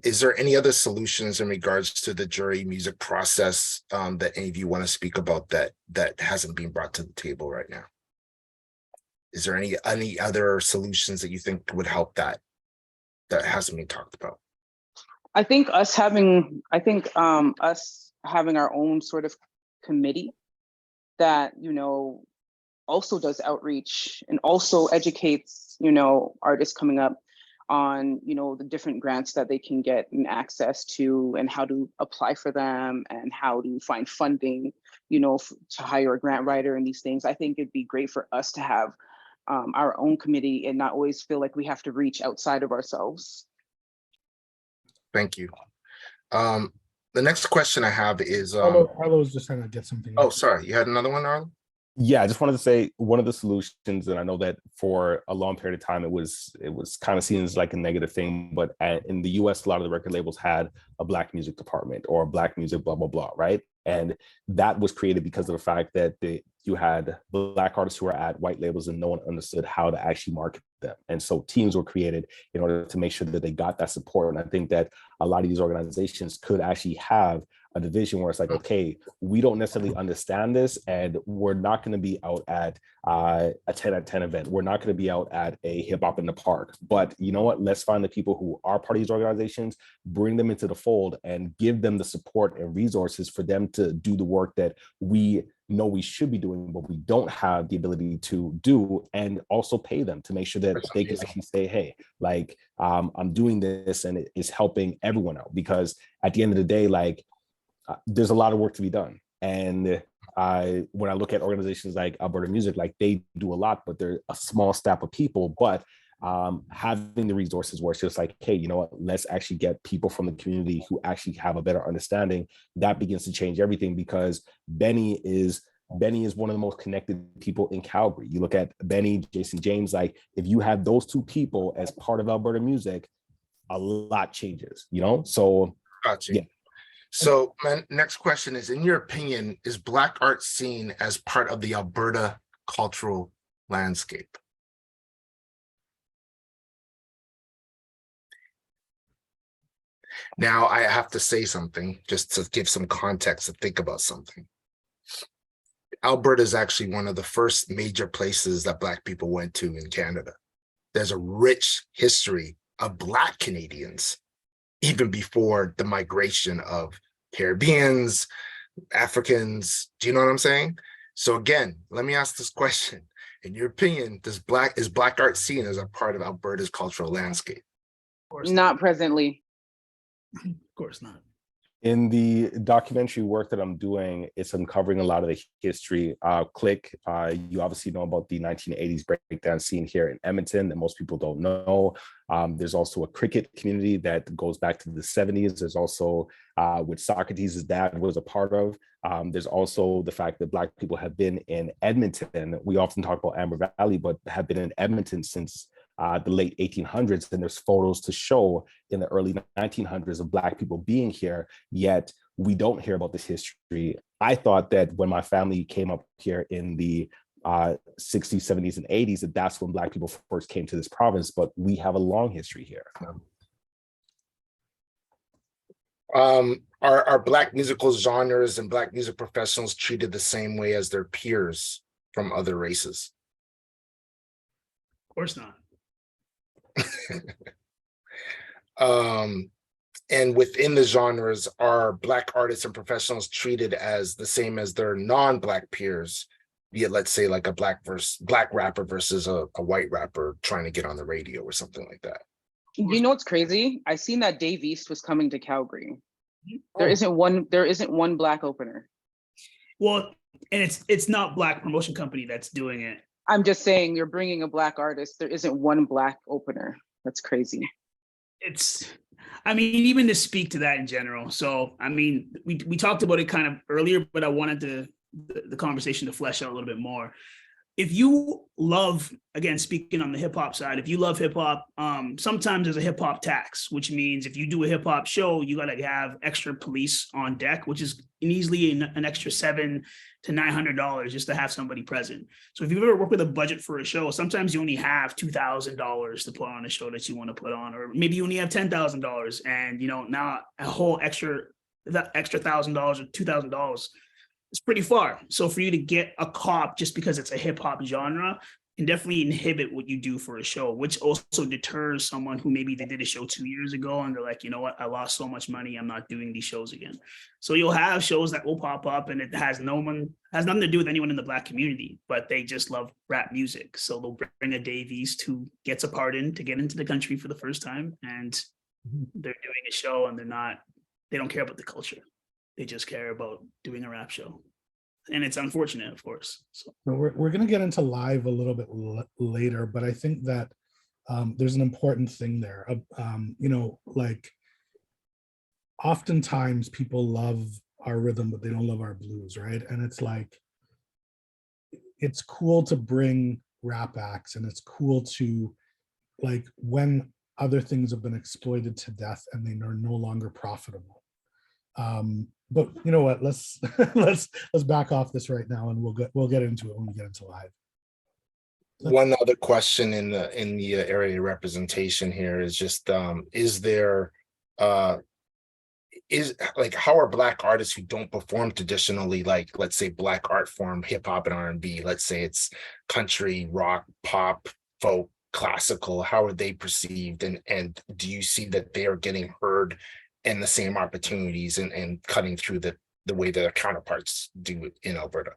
is there any other solutions in regards to the jury music process that any of you want to speak about that hasn't been brought to the table right now? Is there any other solutions that you think would help that hasn't been talked about? I think us having our own sort of committee that, also does outreach and also educates, artists coming up on, the different grants that they can get and access to and how to apply for them and how to find funding, to hire a grant writer and these things. I think it'd be great for us to have our own committee and not always feel like we have to reach outside of ourselves. Thank you. The next question I have is Arlo was just trying to get something. Oh, sorry, you had another one, Arlo? Yeah, I just wanted to say one of the solutions, and I know that for a long period of time it was kind of seen as like a negative thing, but in the US, a lot of the record labels had a Black music department or a Black music blah, blah, blah, right? And that was created because of the fact that you had Black artists who were at white labels and no one understood how to actually market them. And so teams were created in order to make sure that they got that support. And I think that a lot of these organizations could actually have a division where it's like, okay, we don't necessarily understand this, and we're not going to be out at a 10 at 10 event. We're not going to be out at a hip hop in the park. But you know what? Let's find the people who are part of these organizations, bring them into the fold, and give them the support and resources for them to do the work that we know we should be doing, but we don't have the ability to do, and also pay them to make sure that they can actually say, hey, like, I'm doing this and it is helping everyone out. Because at the end of the day, like, there's a lot of work to be done. And when I look at organizations like Alberta Music, like they do a lot, but they're a small staff of people. But having the resources where it's just like, hey, you know what, let's actually get people from the community who actually have a better understanding, that begins to change everything. Because Benny is one of the most connected people in Calgary. You look at Benny, Jason James, like if you have those two people as part of Alberta Music, a lot changes, So Gotcha. Yeah. So my next question is, in your opinion, is Black art seen as part of the Alberta cultural landscape? Now I have to say something just to give some context to think about something. Alberta is actually one of the first major places that Black people went to in Canada. There's a rich history of Black Canadians, even before the migration of Caribbeans, Africans. Do you know what I'm saying? So again, let me ask this question. In your opinion, is Black art seen as a part of Alberta's cultural landscape? Not presently. Of course not. In the documentary work that I'm doing, it's uncovering a lot of the history. Click, you obviously know about the 1980s breakdance scene here in Edmonton that most people don't know. There's also a cricket community that goes back to the 70s. There's also, which Socrates' dad was a part of. There's also the fact that Black people have been in Edmonton. We often talk about Amber Valley, but have been in Edmonton since the late 1800s, and there's photos to show in the early 1900s of Black people being here, yet we don't hear about this history. I thought that when my family came up here in the 60s, 70s, and 80s, that that's when Black people first came to this province, but we have a long history here. Are Black musical genres and Black music professionals treated the same way as their peers from other races? Of course not. And within the genres, are Black artists and professionals treated as the same as their non-Black peers? Be it, let's say, like a Black rapper versus a white rapper trying to get on the radio or something like that. You know what's crazy? I seen that Dave East was coming to Calgary. There Oh. isn't one Black opener. Well, and it's not Black promotion company that's doing it. I'm just saying, you're bringing a Black artist. There isn't one Black opener. That's crazy. I mean, even to speak to that in general. So, I mean, we talked about it kind of earlier, but I wanted the conversation to flesh out a little bit more. If you love, again, speaking on the hip hop side, if you love hip hop, sometimes there's a hip hop tax, which means if you do a hip hop show, you got to have extra police on deck, which is easily an extra $700 to $900 just to have somebody present. So if you've ever worked with a budget for a show, sometimes you only have $2,000 to put on a show that you want to put on, or maybe you only have $10,000, and now a whole extra $1,000 or $2,000. It's pretty far. So for you to get a cop just because it's a hip hop genre can definitely inhibit what you do for a show, which also deters someone who maybe they did a show 2 years ago and they're like, you know what, I lost so much money, I'm not doing these shows again. So you'll have shows that will pop up and it has nothing to do with anyone in the Black community, but they just love rap music. So they'll bring a Dave East who gets a pardon to get into the country for the first time, and they're doing a show and they don't care about the culture. They just care about doing a rap show. And it's unfortunate, of course. So we're going to get into live a little bit later, but I think that there's an important thing there. Like oftentimes people love our rhythm, but they don't love our blues, right? And it's like, it's cool to bring rap acts, and it's cool to, like, when other things have been exploited to death and they are no longer profitable. But you know what? Let's back off this right now, and we'll get into it when we get into live. One other question in the area of representation here is just is there how are Black artists who don't perform traditionally, like let's say Black art form, hip hop and R&B, let's say it's country, rock, pop, folk, classical, how are they perceived, and do you see that they are getting heard and the same opportunities and cutting through the way their counterparts do in Alberta?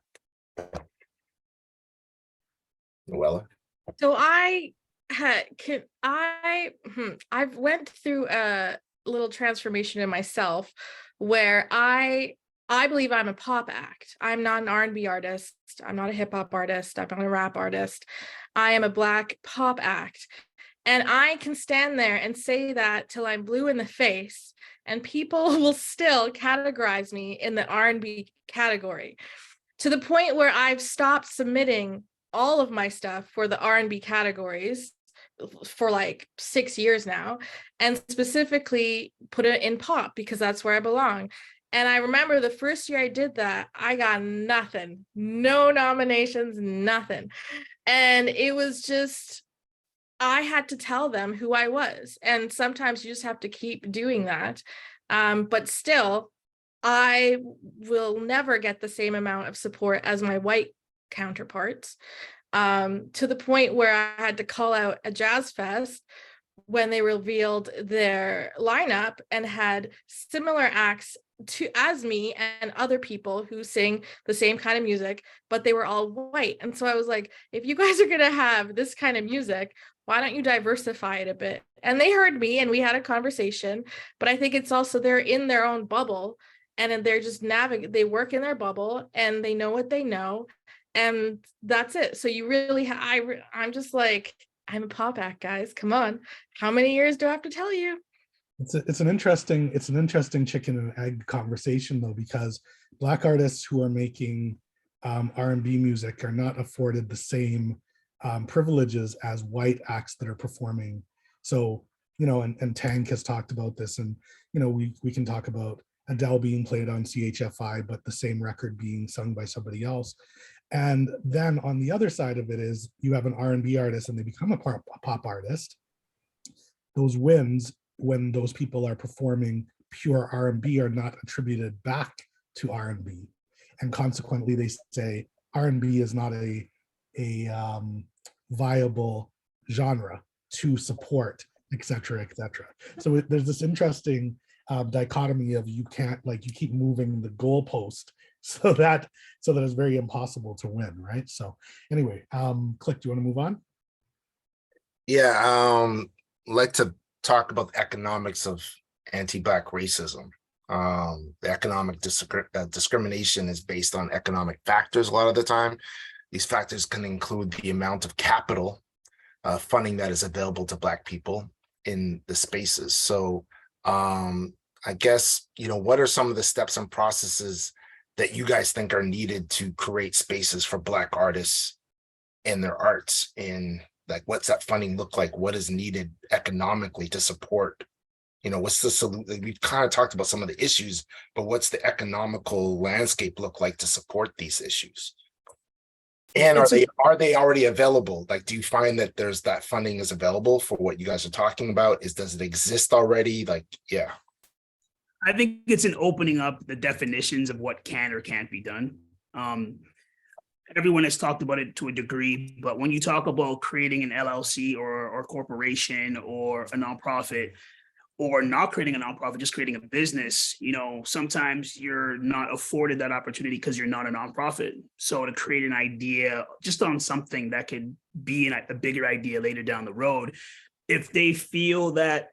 Noella? So I've went through a little transformation in myself where I believe I'm a pop act. I'm not an R&B artist. I'm not a hip hop artist. I'm not a rap artist. I am a Black pop act. And I can stand there and say that till I'm blue in the face, and people will still categorize me in the R&B category, to the point where I've stopped submitting all of my stuff for the R&B categories for like 6 years now, and specifically put it in pop because that's where I belong. And I remember the first year I did that, I got nothing, no nominations, nothing. And it was just, I had to tell them who I was. And sometimes you just have to keep doing that. But still, I will never get the same amount of support as my white counterparts, to the point where I had to call out a jazz fest when they revealed their lineup and had similar acts as me and other people who sing the same kind of music, but they were all white. And so I was like, if you guys are going to have this kind of music, why don't you diversify it a bit? And they heard me and we had a conversation, but I think it's also they're in their own bubble and then they're just they work in their bubble and they know what they know. And that's it. So you really, I'm just like, I'm a pop act, guys. Come on. How many years do I have to tell you? It's an interesting chicken and egg conversation though, because Black artists who are making R&B music are not afforded the same privileges as white acts that are performing. So, you know, and Tank has talked about this, and you know, we can talk about Adele being played on CHFI, but the same record being sung by somebody else. And then on the other side of it is you have an R&B artist and they become a pop artist. Those wins, when those people are performing pure R&B, are not attributed back to R&B. And consequently, they say R&B is not a viable genre to support, et cetera, et cetera. So there's this interesting dichotomy of you can't, like, you keep moving the goalpost so that it's very impossible to win, right? So anyway, Click, do you want to move on? Yeah, like to talk about the economics of anti-Black racism. The economic discrimination is based on economic factors a lot of the time. These factors can include the amount of capital funding that is available to Black people in the spaces. So I guess, you know, what are some of the steps and processes that you guys think are needed to create spaces for Black artists and their arts? And like, what's that funding look like? What is needed economically to support? You know, what's the solution? We've kind of talked about some of the issues, but what's the economical landscape look like to support these issues? And are they already available? Like, do you find that there's that funding is available for what you guys are talking about? Does it exist already? Like, yeah. I think it's an opening up the definitions of what can or can't be done. Everyone has talked about it to a degree, but when you talk about creating an LLC or corporation or a nonprofit, or not creating a nonprofit, just creating a business, you know, sometimes you're not afforded that opportunity because you're not a nonprofit. So to create an idea just on something that could be a bigger idea later down the road, if they feel that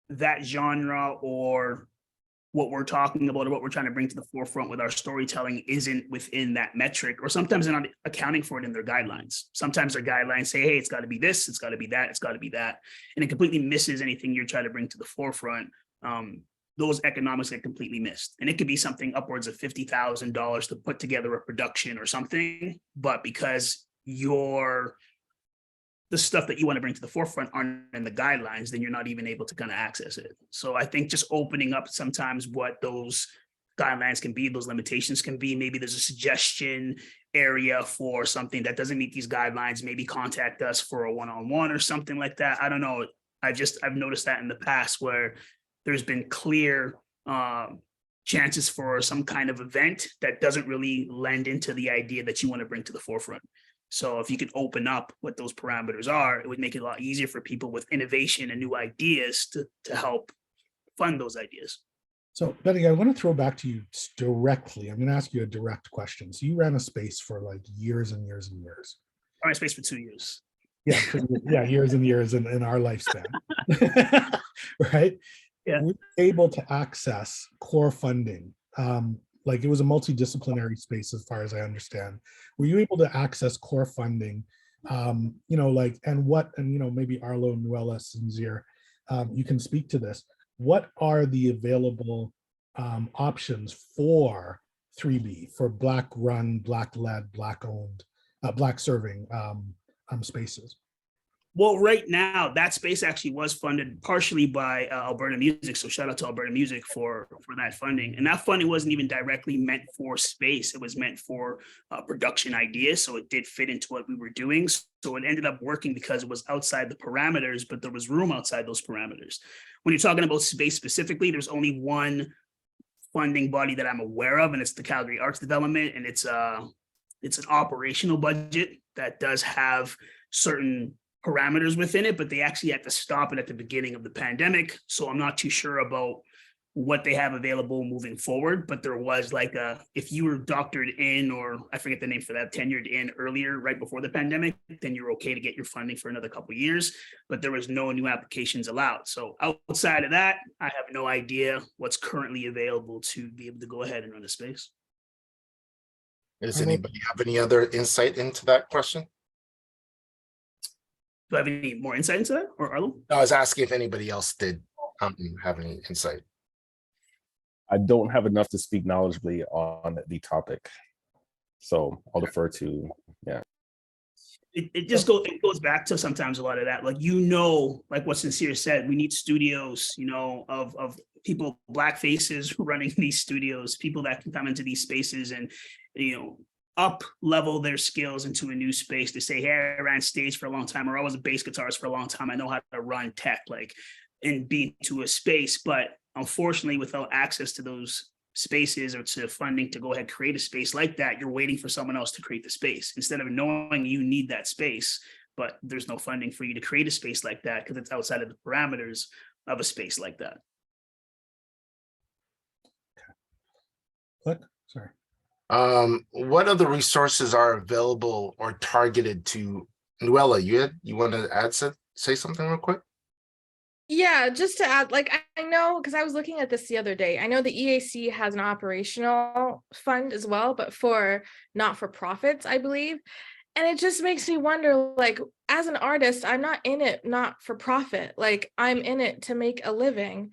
that genre or what we're talking about or what we're trying to bring to the forefront with our storytelling isn't within that metric, or sometimes they're not accounting for it in their guidelines. Sometimes their guidelines say, hey, it's got to be this, it's got to be that, it's got to be that. And it completely misses anything you're trying to bring to the forefront. Those economics get completely missed. And it could be something upwards of $50,000 to put together a production or something. But because the stuff that you want to bring to the forefront aren't in the guidelines, then you're not even able to kind of access it. So I think just opening up sometimes what those guidelines can be, those limitations can be. Maybe there's a suggestion area for something that doesn't meet these guidelines. Maybe contact us for a one-on-one or something like that. I don't know. I've noticed that in the past where there's been clear chances for some kind of event that doesn't really lend into the idea that you want to bring to the forefront. So if you could open up what those parameters are, it would make it a lot easier for people with innovation and new ideas to help fund those ideas. So Benny, I want to throw back to you directly. I'm going to ask you a direct question. So you ran a space for like years and years and years. I ran a space for 2 years. Yeah, years and years in our lifespan. Right? Yeah. We were able to access core funding. Like, it was a multidisciplinary space as far as I understand. Were you able to access core funding? You know, like, and you know, maybe Arlo, Nuella, Sinzir, you can speak to this. What are the available options for 3B, for Black run, Black led, Black owned, Black serving spaces? Well, right now, that space actually was funded partially by Alberta Music. So shout out to Alberta Music for that funding. And that funding wasn't even directly meant for space. It was meant for production ideas. So it did fit into what we were doing. So it ended up working because it was outside the parameters, but there was room outside those parameters. When you're talking about space specifically, there's only one funding body that I'm aware of, and it's the Calgary Arts Development. And it's an operational budget that does have certain parameters within it, but they actually had to stop it at the beginning of the pandemic. So I'm not too sure about what they have available moving forward, but there was like if you were doctored in, or I forget the name for that, tenured in earlier, right before the pandemic, then you're okay to get your funding for another couple of years, but there was no new applications allowed. So outside of that, I have no idea what's currently available to be able to go ahead and run a space. Does anybody have any other insight into that question? Do I have any more insight into that, or Arlo? I was asking if anybody else did have any insight. I don't have enough to speak knowledgeably on the topic, so I'll defer to, yeah. It goes back to sometimes a lot of that, like, like what Sincere said, we need studios, of people, Black faces running these studios, people that can come into these spaces and, up level their skills into a new space to say, hey, I ran stage for a long time, or I was a bass guitarist for a long time. I know how to run tech, like, and be to a space. But unfortunately, without access to those spaces or to funding to go ahead and create a space like that, you're waiting for someone else to create the space instead of knowing you need that space, but there's no funding for you to create a space like that because it's outside of the parameters of a space like that. What? Sorry. What other resources are available or targeted to Nuella? You want to say something real quick? Yeah, just to add, like, I know, because I was looking at this the other day, I know the EAC has an operational fund as well, but for not-for-profits, I believe. And it just makes me wonder, like, as an artist, I'm not in it not for profit. Like, I'm in it to make a living.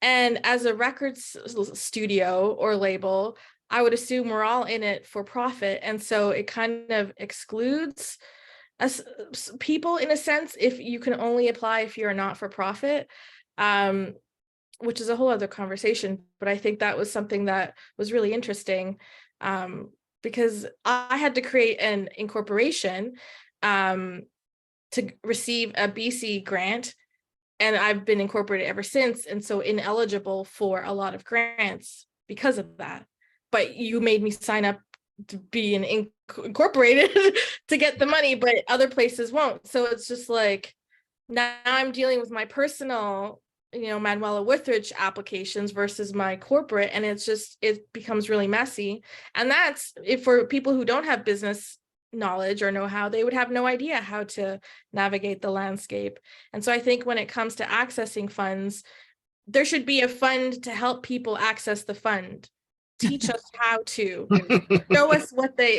And as a records studio or label, I would assume we're all in it for profit. And so it kind of excludes us people in a sense, if you can only apply if you're a not-for-profit, which is a whole other conversation. But I think that was something that was really interesting, because I had to create an incorporation to receive a BC grant, and I've been incorporated ever since, and so ineligible for a lot of grants because of that. But you made me sign up to be an incorporated to get the money, but other places won't. So it's just like, now I'm dealing with my personal, Manuela Withridge applications versus my corporate, and it becomes really messy. And that's if for people who don't have business knowledge or know-how, they would have no idea how to navigate the landscape. And so I think when it comes to accessing funds, there should be a fund to help people access the fund. Teach us how to, show us what they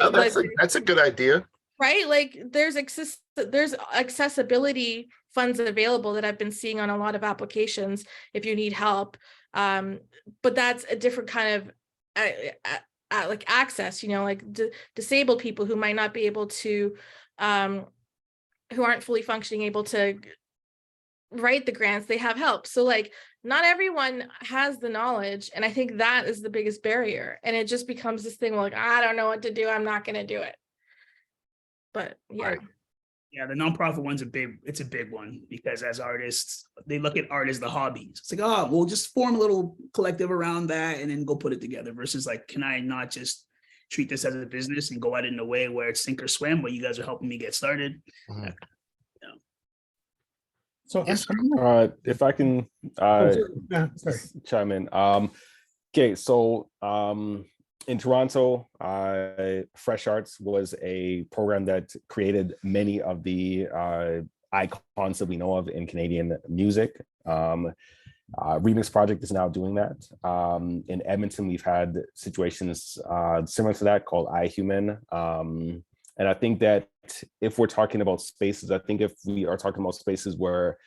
that's a good idea, right? Like, there's accessibility funds available that I've been seeing on a lot of applications if you need help, but that's a different kind of like access, like disabled people who might not be able to, who aren't fully functioning, able to write the grants, they have help. So like, not everyone has the knowledge, and I think that is the biggest barrier. And it just becomes this thing like, I don't know what to do, I'm not going to do it. But yeah. Right. Yeah, the nonprofit one's a big one, because as artists, they look at art as the hobby. It's like, oh, we'll just form a little collective around that and then go put it together, versus like, can I not just treat this as a business and go at it in a way where it's sink or swim, where you guys are helping me get started? Mhm. So Yes, If I can sorry. chime in. Okay, so in Toronto, Fresh Arts was a program that created many of the icons that we know of in Canadian music. Remix Project is now doing that. In Edmonton, we've had situations similar to that called iHuman. And I think that if we're talking about spaces, I think if we are talking about spaces where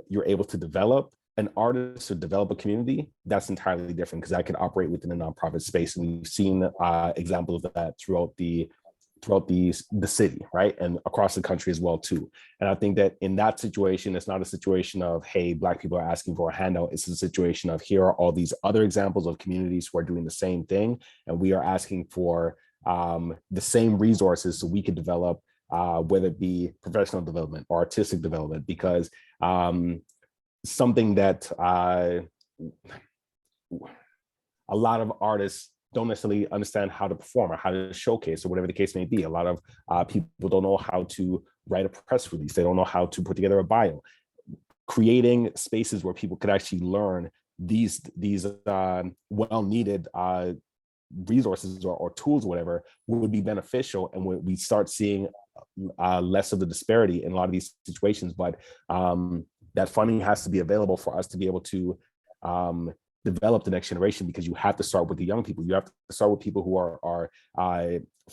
you're able to develop an artist or develop a community, that's entirely different, because that can operate within a nonprofit space. And we've seen examples of that throughout the city, right? And across the country as well too. And I think that in that situation, it's not a situation of, hey, Black people are asking for a handout. It's a situation of, here are all these other examples of communities who are doing the same thing, and we are asking for the same resources so we could develop, whether it be professional development or artistic development, because something that a lot of artists don't necessarily understand how to perform or how to showcase, or whatever the case may be. A lot of people don't know how to write a press release. They don't know how to put together a bio. Creating spaces where people could actually learn these well needed resources or tools, whatever, would be beneficial, and we start seeing less of the disparity in a lot of these situations. But that funding has to be available for us to be able to develop the next generation, because you have to start with the young people. You have to start with people who are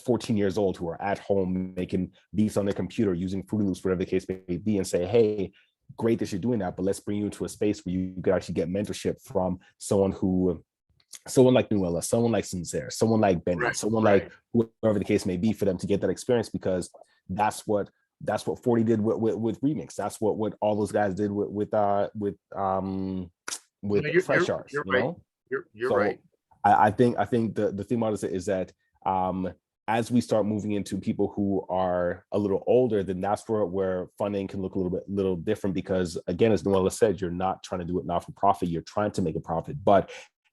14 years old, who are at home making beats on their computer, using Fruity Loops, whatever the case may be, and say, hey, great that you're doing that, but let's bring you into a space where you could actually get mentorship from someone like Nuella, someone like Sincere, someone like Benny, someone like whoever the case may be, for them to get that experience, because that's what 40 did with Remix. That's what all those guys did with Fresh Arts. You're you right. know, You're so right. I think the thing about it is that as we start moving into people who are a little older, then that's where funding can look a little different, because again, as Noella said, you're not trying to do it not for profit, you're trying to make a profit. But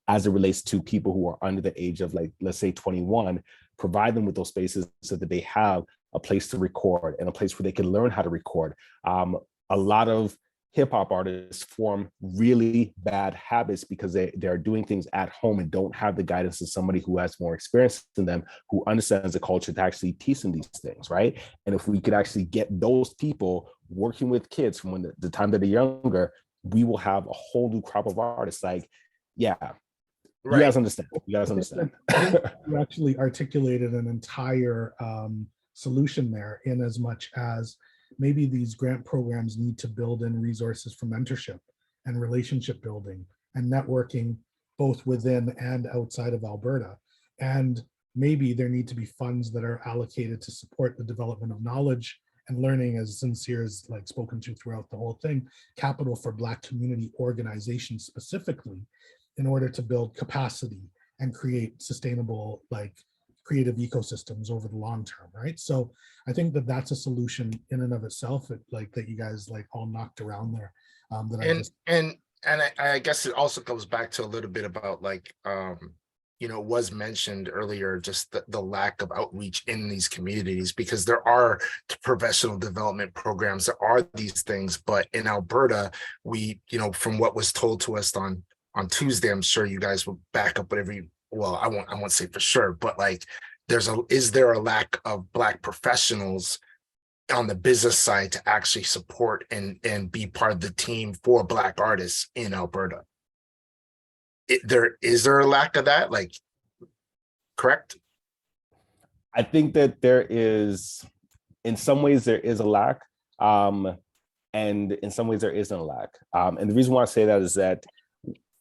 as it relates to people who are under the age of, like, let's say 21, provide them with those spaces so that they have a place to record and a place where they can learn how to record. A lot of hip hop artists form really bad habits because they're doing things at home and don't have the guidance of somebody who has more experience than them, who understands the culture, to actually teach them these things, right? And if we could actually get those people working with kids from when the time that they're younger, we will have a whole new crop of artists. Like, yeah, you guys understand. You guys understand. You actually articulated an entire solution there, in as much as maybe these grant programs need to build in resources for mentorship and relationship building and networking, both within and outside of Alberta. And maybe there need to be funds that are allocated to support the development of knowledge and learning, as Sincere is like spoken to throughout the whole thing, capital for Black community organizations specifically, in order to build capacity and create sustainable, like, creative ecosystems over the long term, right? So I think that that's a solution in and of itself, that you guys like all knocked around there. I guess it also comes back to a little bit about, like, was mentioned earlier, just the lack of outreach in these communities, because there are professional development programs, there are these things, but in Alberta, we, from what was told to us on Tuesday, I'm sure you guys will back up whatever I won't say for sure, but like, is there a lack of Black professionals on the business side to actually support and be part of the team for Black artists in Alberta? Is there a lack of that? Like, correct? I think that there is, in some ways, there is a lack, and in some ways there isn't a lack. And the reason why I say that is that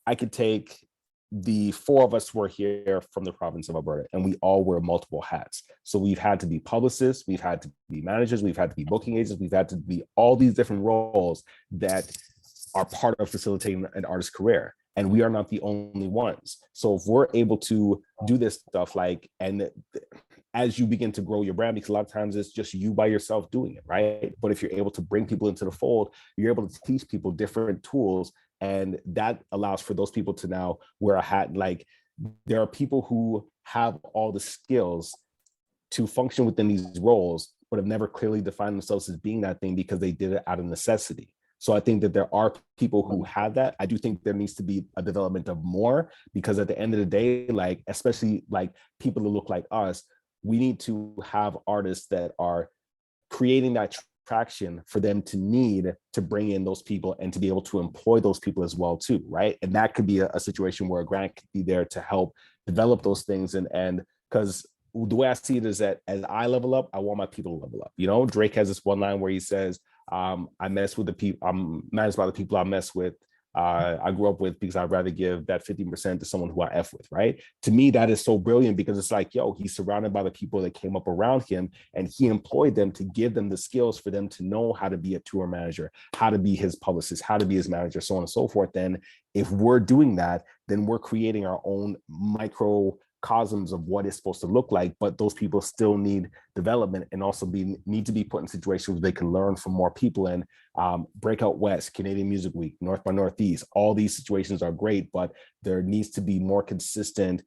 I could take the four of us were here from the province of Alberta, and we all wear multiple hats. So we've had to be publicists, we've had to be managers, we've had to be booking agents, we've had to be all these different roles that are part of facilitating an artist's career. And we are not the only ones. So if we're able to do this stuff, like, and as you begin to grow your brand, because a lot of times it's just you by yourself doing it, right? But if you're able to bring people into the fold, you're able to teach people different tools, and that allows for those people to now wear a hat. Like, there are people who have all the skills to function within these roles, but have never clearly defined themselves as being that thing because they did it out of necessity. So I think that there are people who have that. I do think there needs to be a development of more, because at the end of the day, like, especially like people who look like us, we need to have artists that are creating that traction for them to need to bring in those people and to be able to employ those people as well too, right? And that could be a situation where a grant could be there to help develop those things. And because the way I see it is that as I level up, I want my people to level up. Drake has this one line where he says, I mess with the people, I'm managed by the people I mess with. I grew up with, because I'd rather give that 50% to someone who I F with, right? To me, that is so brilliant, because it's like, he's surrounded by the people that came up around him, and he employed them to give them the skills for them to know how to be a tour manager, how to be his publicist, how to be his manager, so on and so forth. Then if we're doing that, then we're creating our own microcosms of what it's supposed to look like. But those people still need development, and also need to be put in situations where they can learn from more people. And Breakout West, Canadian Music Week, North by Northeast, all these situations are great, but there needs to be more consistent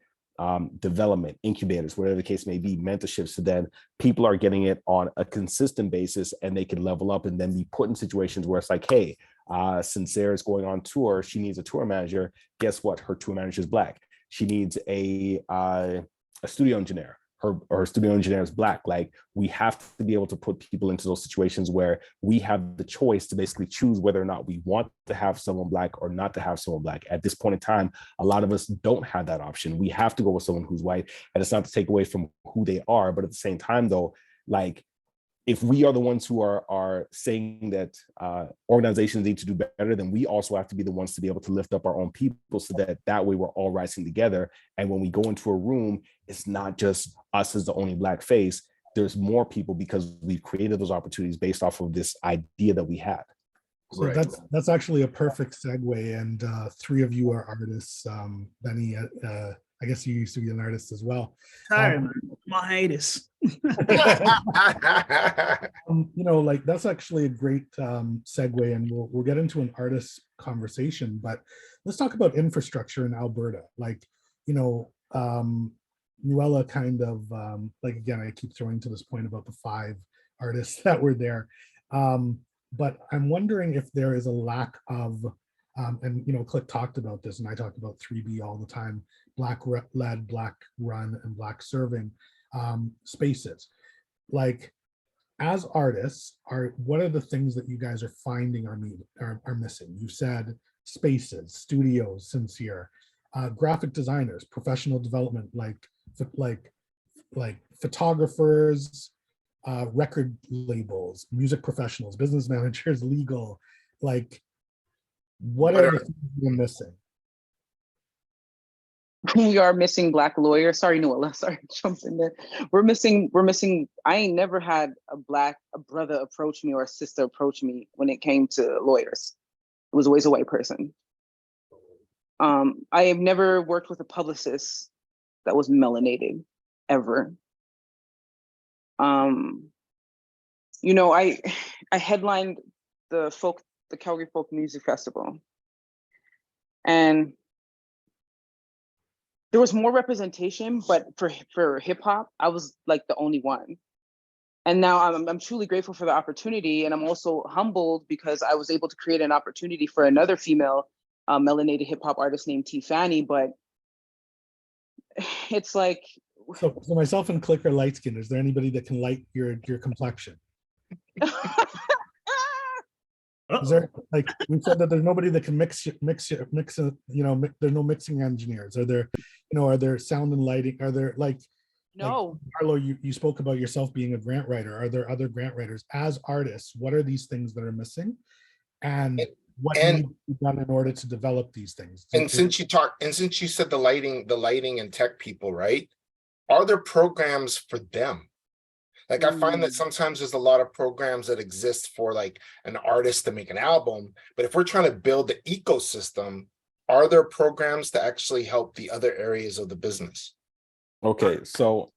development, incubators, whatever the case may be, mentorships, so then people are getting it on a consistent basis and they can level up and then be put in situations where it's like, hey, Sincere is going on tour. She needs a tour manager. Guess what? Her tour manager is Black. She needs a studio engineer. Her studio engineer is Black. Like, we have to be able to put people into those situations where we have the choice to basically choose whether or not we want to have someone Black or not to have someone Black. At this point in time, a lot of us don't have that option. We have to go with someone who's white, and it's not to take away from who they are, but at the same time, though, like, if we are the ones who are saying that organizations need to do better, then we also have to be the ones to be able to lift up our own people, so that way we're all rising together. And when we go into a room, it's not just us as the only Black face. There's more people, because we've created those opportunities based off of this idea that we had. So that's actually a perfect segue. And three of you are artists. Benny, I guess you used to be an artist as well. Tired, man. My hiatus. Like, that's actually a great segue, and we'll get into an artist conversation. But let's talk about infrastructure in Alberta. Like, Nuella kind of like, again, I keep throwing to this point about the 5 artists that were there. But I'm wondering if there is a lack of, and Click talked about this, and I talk about 3B all the time, Black led, Black run, and Black serving spaces. Like, as artists, what are the things that you guys are finding are missing? You said spaces, studios, Sincere, graphic designers, professional development, like photographers, record labels, music professionals, business managers, legal. Like, what are the things you're missing? We are missing Black lawyers. Sorry, Nuella. Sorry, jump in there. We're missing. I ain't never had a brother approach me or a sister approach me when it came to lawyers. It was always a white person. I have never worked with a publicist that was melanated, ever. I headlined the Calgary Folk Music Festival, and there was more representation, but for hip hop, I was like the only one. And now I'm truly grateful for the opportunity, and I'm also humbled because I was able to create an opportunity for another female melanated hip hop artist named T. Fanny. But it's like, so myself and Click are light skinned. Is there anybody that can light your complexion? Is there, like, we said that there's nobody that can mix, there's no mixing engineers. Are there sound and lighting? Are there, like, no. Like, Arlo, you spoke about yourself being a grant writer. Are there other grant writers? As artists, what are these things that are missing? And what needs to be done in order to develop these things? And since you said the lighting and tech people, right? Are there programs for them? Like, I find that sometimes there's a lot of programs that exist for like an artist to make an album, but if we're trying to build the ecosystem, are there programs to actually help the other areas of the business? Okay, so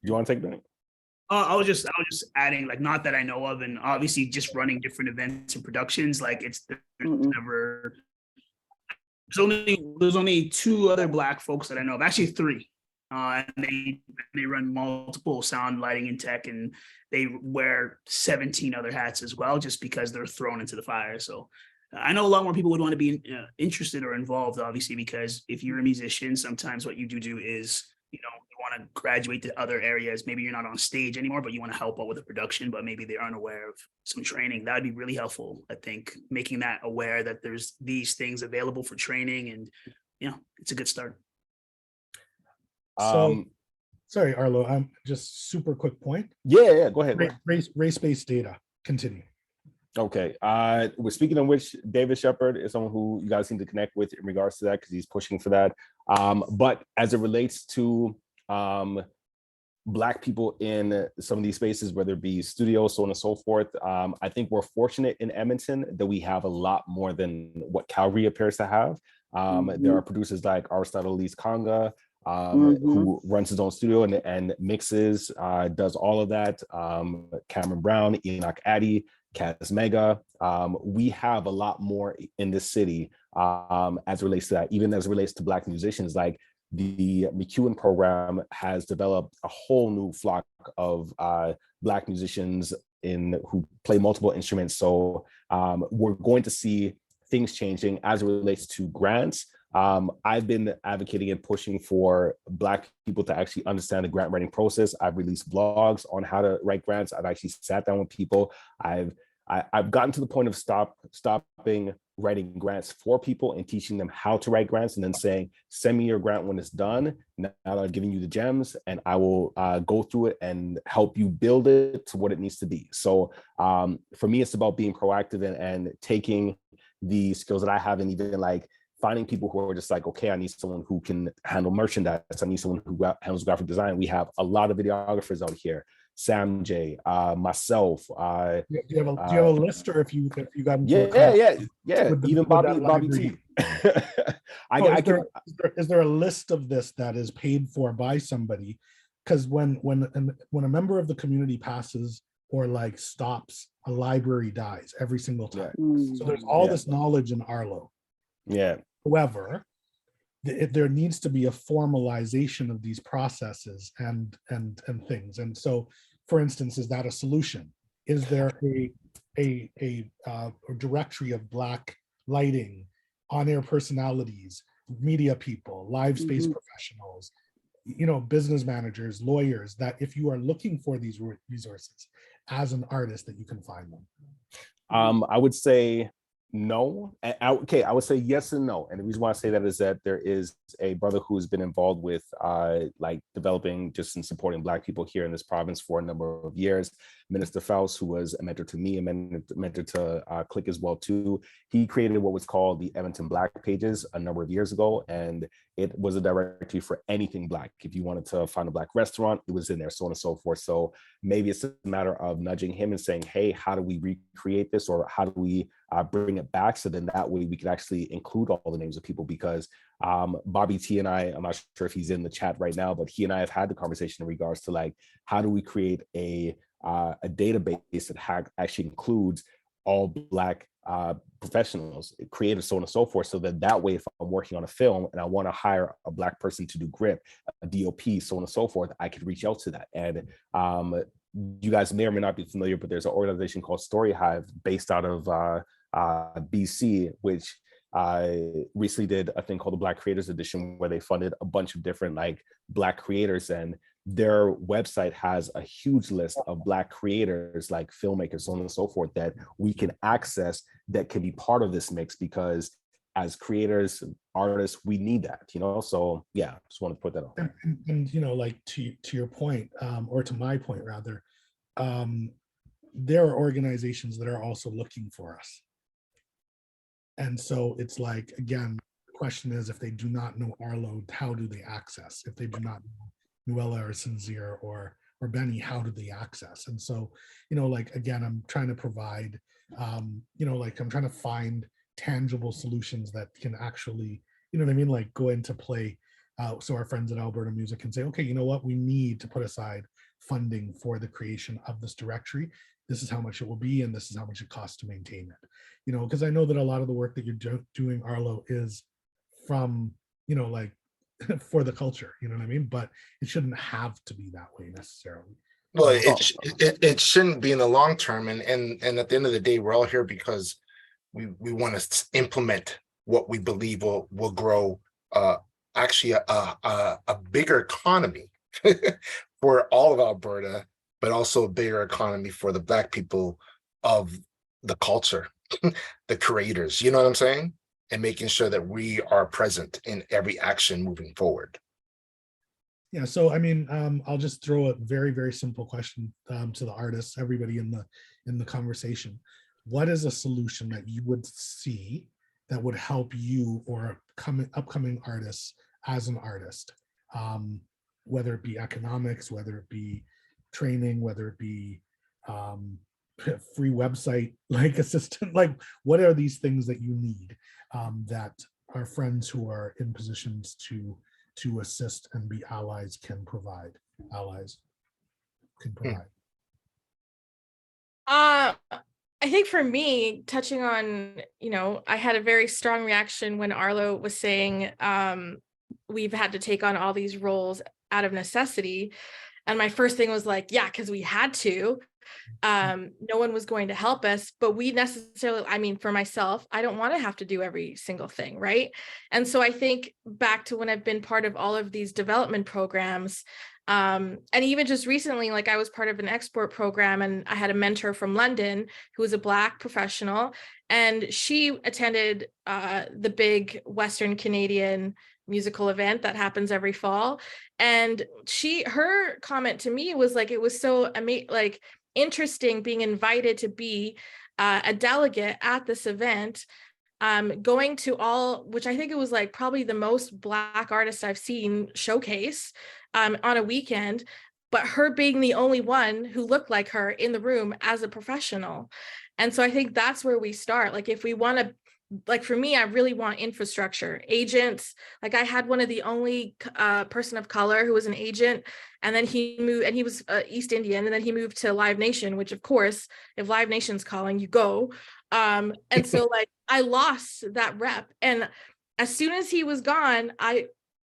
you want to take that? I was just adding, like, not that I know of, and obviously just running different events and productions, like, there's only 2 other Black folks that I know of, actually 3. And they run multiple sound, lighting, and tech, and they wear 17 other hats as well, just because they're thrown into the fire. So I know a lot more people would want to be interested or involved, obviously, because if you're a musician, sometimes what you do is, you want to graduate to other areas. Maybe you're not on stage anymore, but you want to help out with the production, but maybe they aren't aware of some training. That would be really helpful, I think, making that aware that there's these things available for training, and it's a good start. So, sorry, Arlo, I'm just super quick point. Yeah, go ahead. Race-based data, continue. Okay, we're speaking of which, David Shepard is someone who you guys need to connect with in regards to that, because he's pushing for that. But as it relates to Black people in some of these spaces, whether it be studios, so on and so forth, I think we're fortunate in Edmonton that we have a lot more than what Calgary appears to have. There are producers like Aristotle Elise Kanga, who runs his own studio and mixes, does all of that. Cameron Brown, Enoch Addy, Kaz Mega. We have a lot more in this city as it relates to that, even as it relates to Black musicians. Like, the McEwen program has developed a whole new flock of Black musicians who play multiple instruments. So we're going to see things changing as it relates to grants. I've been advocating and pushing for Black people to actually understand the grant writing process. I've released blogs on how to write grants. I've actually sat down with people. I've gotten to the point of stopping writing grants for people and teaching them how to write grants, and then saying, send me your grant when it's done. Now that I'm giving you the gems, and I will go through it and help you build it to what it needs to be. So for me, it's about being proactive and taking the skills that I have, and even like finding people who are just like, okay, I need someone who can handle merchandise. I need someone who handles graphic design. We have a lot of videographers out here. Sam J, myself. Do you have a list, or if you got into yeah. Even Bobby T. Is there a list of this that is paid for by somebody? Because when a member of the community passes or like stops, a library dies every single time. So there's all this knowledge in Arlo. Yeah. However, there needs to be a formalization of these processes and things. And so, for instance, is that a solution? Is there a directory of Black lighting, on-air personalities, media people, live space professionals, business managers, lawyers, that if you are looking for these resources as an artist, that you can find them? I would say no. Okay, I would say yes and no. And the reason why I say that is that there is a brother who's been involved with like developing just and supporting Black people here in this province for a number of years. Minister Faust, who was a mentor to me, a mentor to Click as well too. He created what was called the Edmonton Black Pages a number of years ago, and it was a directory for anything Black. If you wanted to find a Black restaurant, it was in there, so on and so forth. So maybe it's a matter of nudging him and saying, hey, how do we recreate this, or how do we bring it back, so then that way we can actually include all the names of people? Because Bobby T and I'm not sure if he's in the chat right now, but he and I have had the conversation in regards to like, how do we create a database that actually includes all Black professionals, creators, so on and so forth, so that way if I'm working on a film and I want to hire a Black person to do grip, a DOP, so on and so forth, I could reach out to that. And you guys may or may not be familiar, but there's an organization called Story Hive based out of BC, which recently did a thing called the Black Creators Edition, where they funded a bunch of different like Black creators, and their website has a huge list of Black creators, like filmmakers, so on and so forth, that we can access, that can be part of this mix, because as creators, artists, we need that, so yeah, just want to put that on. And like to your point, or to my point rather, there are organizations that are also looking for us. And so it's like, again, the question is, if they do not know Arlo, how do they access? If they do not know Nuella or Sincere or Benny, how do they access? And so, like, again, I'm trying to provide, like I'm trying to find tangible solutions that can actually, like go into play. So our friends at Alberta Music can say, okay, you know what, we need to put aside funding for the creation of this directory. This is how much it will be, and this is how much it costs to maintain it. Because I know that a lot of the work that you're doing, Arlo, is from, like for the culture, you know what I mean? But it shouldn't have to be that way necessarily. Well, it shouldn't be in the long term, and at the end of the day, we're all here because we want to implement what we believe will grow actually a bigger economy for all of Alberta, but also a bigger economy for the Black people of the culture, the creators, you know what I'm saying? And making sure that we are present in every action moving forward. Yeah, so I mean, I'll just throw a very, very simple question to the artists, everybody in the conversation. What is a solution that you would see that would help you or upcoming artists as an artist? Whether it be economics, whether it be training, whether it be free website like assistant, like what are these things that you need that our friends who are in positions to assist and be allies can provide? I think for me, touching on, I had a very strong reaction when Arlo was saying we've had to take on all these roles out of necessity. And my first thing was like, yeah, because we had to. No one was going to help us, but we necessarily, I mean, for myself, I don't want to have to do every single thing, right? And so I think back to when I've been part of all of these development programs, and even just recently, like I was part of an export program and I had a mentor from London who was a Black professional, and she attended the big Western Canadian musical event that happens every fall. And her comment to me was like, it was so like interesting being invited to be a delegate at this event, going to all, which I think it was like probably the most Black artists I've seen showcase on a weekend, but her being the only one who looked like her in the room as a professional. And so I think that's where we start. Like if we want to, like for me, I really want infrastructure, agents. Like I had one of the only person of color who was an agent, and then he moved, and he was East Indian, and then he moved to Live Nation, which of course, if Live Nation's calling, you go. And so like I lost that rep, and as soon as he was gone,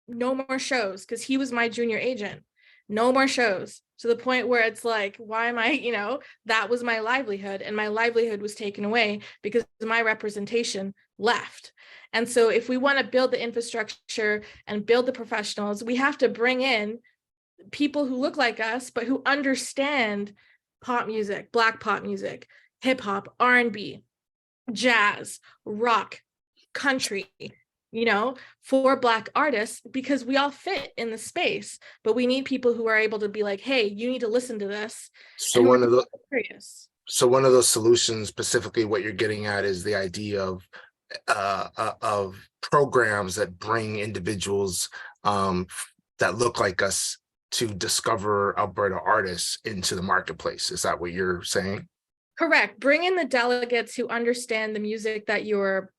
no more shows, because he was my junior agent. No more shows, to the point where it's like, why am I, that was my livelihood, and my livelihood was taken away because my representation left. And so if we want to build the infrastructure and build the professionals, we have to bring in people who look like us, but who understand pop music, Black pop music, hip hop, R&B, jazz, rock, country, for Black artists, because we all fit in the space, but we need people who are able to be like, hey, you need to listen to this. So one of those solutions, specifically what you're getting at, is the idea of programs that bring individuals that look like us to discover Alberta artists into the marketplace. Is that what you're saying? Correct. Bring in the delegates who understand the music that you're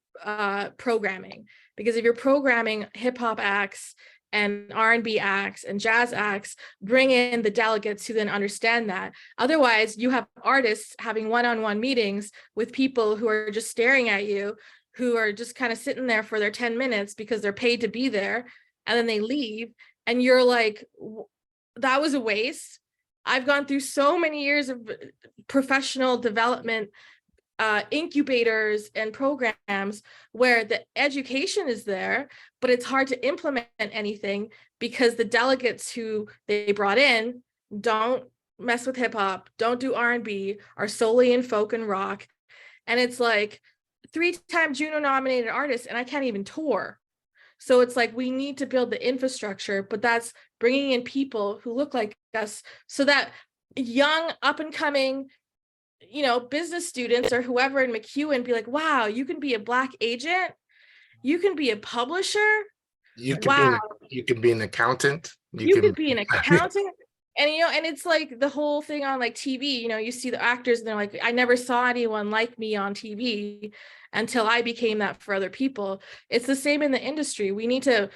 programming. Because if you're programming hip hop acts and R&B acts and jazz acts, bring in the delegates who then understand that. Otherwise, you have artists having one-on-one meetings with people who are just staring at you, who are just kind of sitting there for their 10 minutes because they're paid to be there, and then they leave. And you're like, that was a waste. I've gone through so many years of professional development incubators and programs where the education is there, but it's hard to implement anything because the delegates who they brought in don't mess with hip hop, don't do R&B, are solely in folk and rock. And it's like 3-time Juno nominated artists, and I can't even tour. So it's like, we need to build the infrastructure, but that's bringing in people who look like us so that young up and coming business students or whoever in McEwen be like, wow, you can be a Black agent, you can be a publisher, you can be an accountant, you could be an accountant. And and it's like the whole thing on like TV, you see the actors and they're like, I never saw anyone like me on TV until I became that for other people. It's the same in the industry. We need to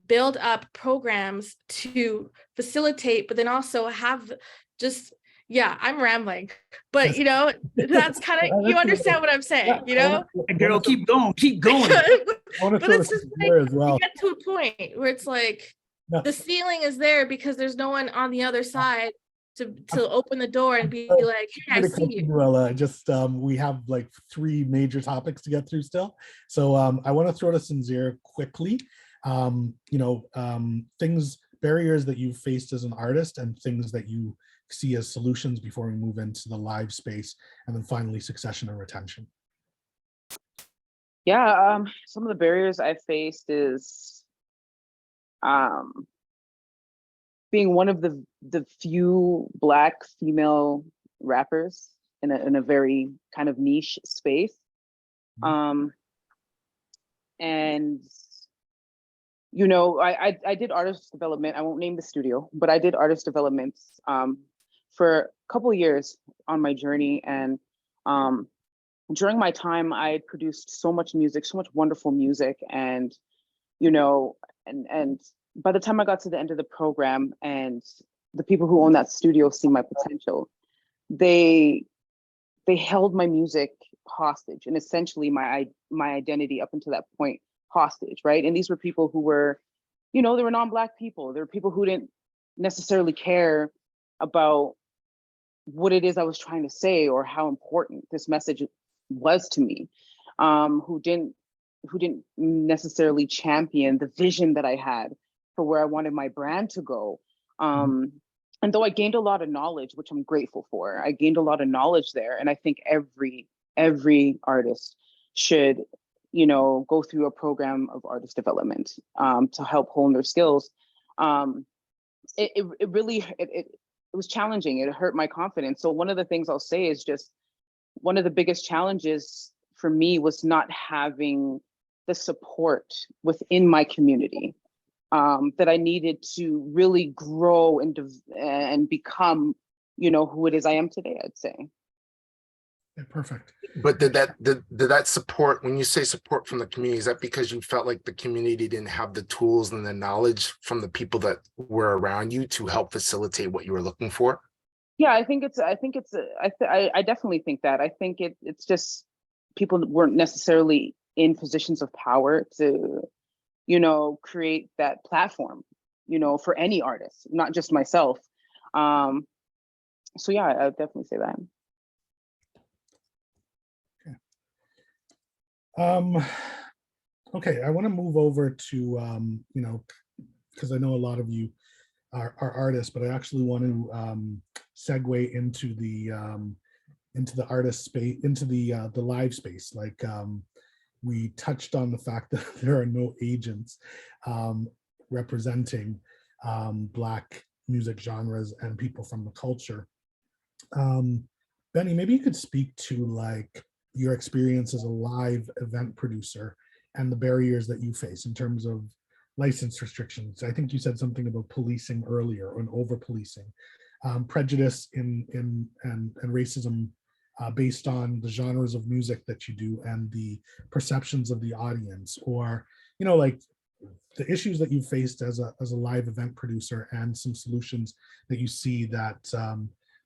build up programs to facilitate, but then also have just, yeah, I'm rambling, but that's kind of, you understand what I'm saying, Girl, keep going. But it's just like, as well. you get to a point where it's like, the ceiling is there because there's no one on the other side to open the door and be like, hey, I see you. Noella, just we have like 3 major topics to get through still. So I want to throw to Sinzir quickly. Barriers that you've faced as an artist and things that you see as solutions before we move into the live space, and then finally succession and retention. Yeah, some of the barriers I faced is being one of the few Black female rappers in a very kind of niche space. And I did artist development. I won't name the studio, but I did artist development for a couple of years on my journey. And during my time, I produced so much music, so much wonderful music. And, and by the time I got to the end of the program and the people who own that studio see my potential, they held my music hostage and essentially my identity up until that point hostage, right? And these were people who were, they were non-Black people. There were people who didn't necessarily care about what it is I was trying to say or how important this message was to me, who didn't necessarily champion the vision that I had for where I wanted my brand to go. And though I gained a lot of knowledge, which I'm grateful for, I gained a lot of knowledge there. And I think every artist should, go through a program of artist development to help hone their skills. It really was challenging. It hurt my confidence. So one of the things I'll say is just one of the biggest challenges for me was not having the support within my community that I needed to really grow and become, who it is I am today, I'd say. Yeah, perfect. But did that support, when you say support from the community, is that because you felt like the community didn't have the tools and the knowledge from the people that were around you to help facilitate what you were looking for? Yeah, I definitely think that. I think it's just people weren't necessarily in positions of power to, create that platform, for any artist, not just myself. So yeah, I would definitely say that. Okay, I want to move over to, because I know a lot of you are artists, but I actually want to segue into the artist space, into the live space. Like we touched on the fact that there are no agents representing Black music genres and people from the culture. Benny, maybe you could speak to like your experience as a live event producer and the barriers that you face in terms of license restrictions. I think you said something about policing earlier and over policing, prejudice and racism based on the genres of music that you do and the perceptions of the audience, or like the issues that you faced as a live event producer and some solutions that you see that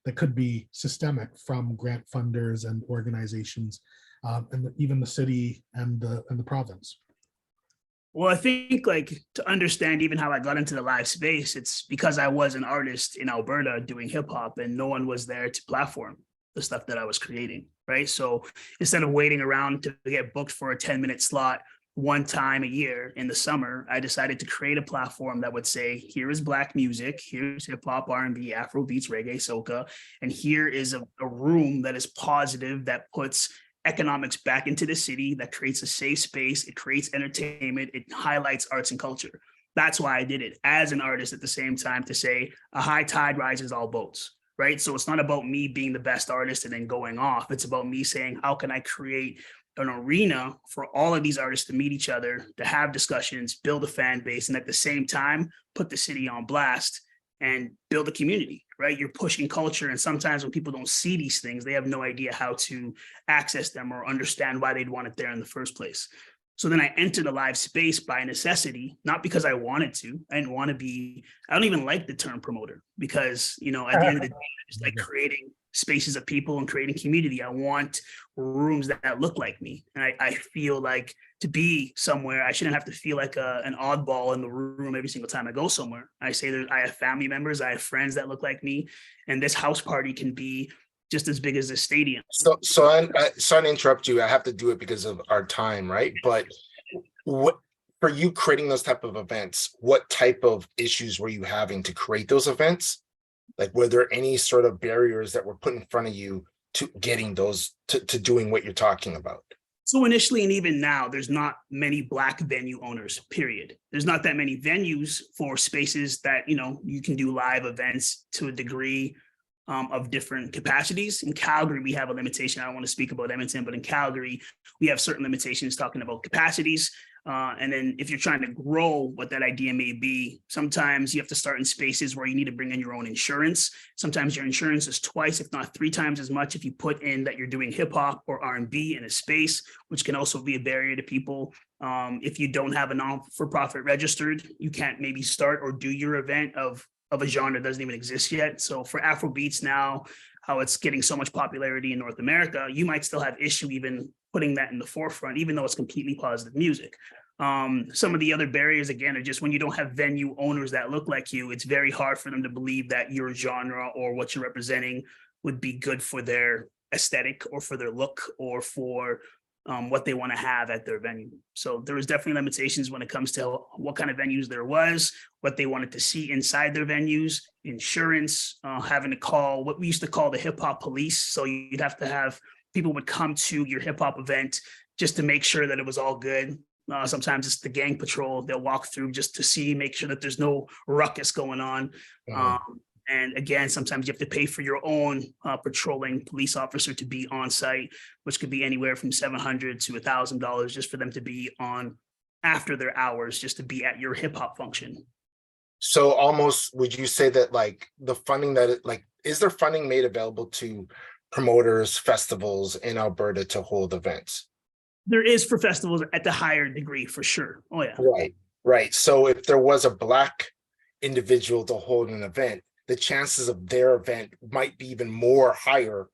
that could be systemic from grant funders and organizations, and even the city and the province. Well, I think like to understand even how I got into the live space, it's because I was an artist in Alberta doing hip hop and no one was there to platform the stuff that I was creating, right? So instead of waiting around to get booked for a 10-minute slot one time a year in the summer, I decided to create a platform that would say, here is Black music, here's hip hop, R&B, Afro beats, reggae, soca, and here is a room that is positive, that puts economics back into the city, that creates a safe space, it creates entertainment, it highlights arts and culture. That's why I did it as an artist at the same time, to say a high tide rises all boats, right? So it's not about me being the best artist and then going off. It's about me saying, how can I create an arena for all of these artists to meet each other, to have discussions, build a fan base, and at the same time, put the city on blast and build a community, right? You're pushing culture. And sometimes when people don't see these things, they have no idea how to access them or understand why they'd want it there in the first place. So then I entered a live space by necessity, not because I wanted to. I didn't want to be, I don't even like the term promoter, because, at the end of the day, I just like creating spaces of people and creating community. I want rooms that look like me. And I feel like to be somewhere, I shouldn't have to feel like an oddball in the room every single time I go somewhere. I say that I have family members, I have friends that look like me, and this house party can be just as big as a stadium. So sorry to interrupt you. I have to do it because of our time, right? But what, for you creating those type of events, what type of issues were you having to create those events? Like, were there any sort of barriers that were put in front of you to getting those, to doing what you're talking about? So initially, and even now, there's not many Black venue owners, period. There's not that many venues for spaces that, you can do live events to a degree of different capacities. In Calgary, we have a limitation. I don't want to speak about Edmonton, but in Calgary, we have certain limitations talking about capacities. And then if you're trying to grow what that idea may be, sometimes you have to start in spaces where you need to bring in your own insurance. Sometimes your insurance is twice, if not 3 times as much if you put in that you're doing hip hop or R&B in a space, which can also be a barrier to people. If you don't have a non-for-profit registered, you can't maybe start or do your event of a genre that doesn't even exist yet. So for Afro beats now, how it's getting so much popularity in North America, you might still have issue even putting that in the forefront, even though it's completely positive music. Some of the other barriers, again, are just when you don't have venue owners that look like you, it's very hard for them to believe that your genre or what you're representing would be good for their aesthetic or for their look or for what they want to have at their venue. So there was definitely limitations when it comes to what kind of venues there was, what they wanted to see inside their venues, insurance, having to call what we used to call the hip hop police. So you'd have to have people would come to your hip hop event just to make sure that it was all good. Sometimes it's the gang patrol. They'll walk through just to see, make sure that there's no ruckus going on. And again, sometimes you have to pay for your own patrolling police officer to be on site, which could be anywhere from $700 to $1,000 just for them to be on after their hours, just to be at your hip hop function. So almost, would you say that like the funding is there funding made available to promoters, festivals in Alberta to hold events? There is for festivals at the higher degree, for sure. Oh yeah. Right. So if there was a Black individual to hold an event, the chances of their event might be even more higher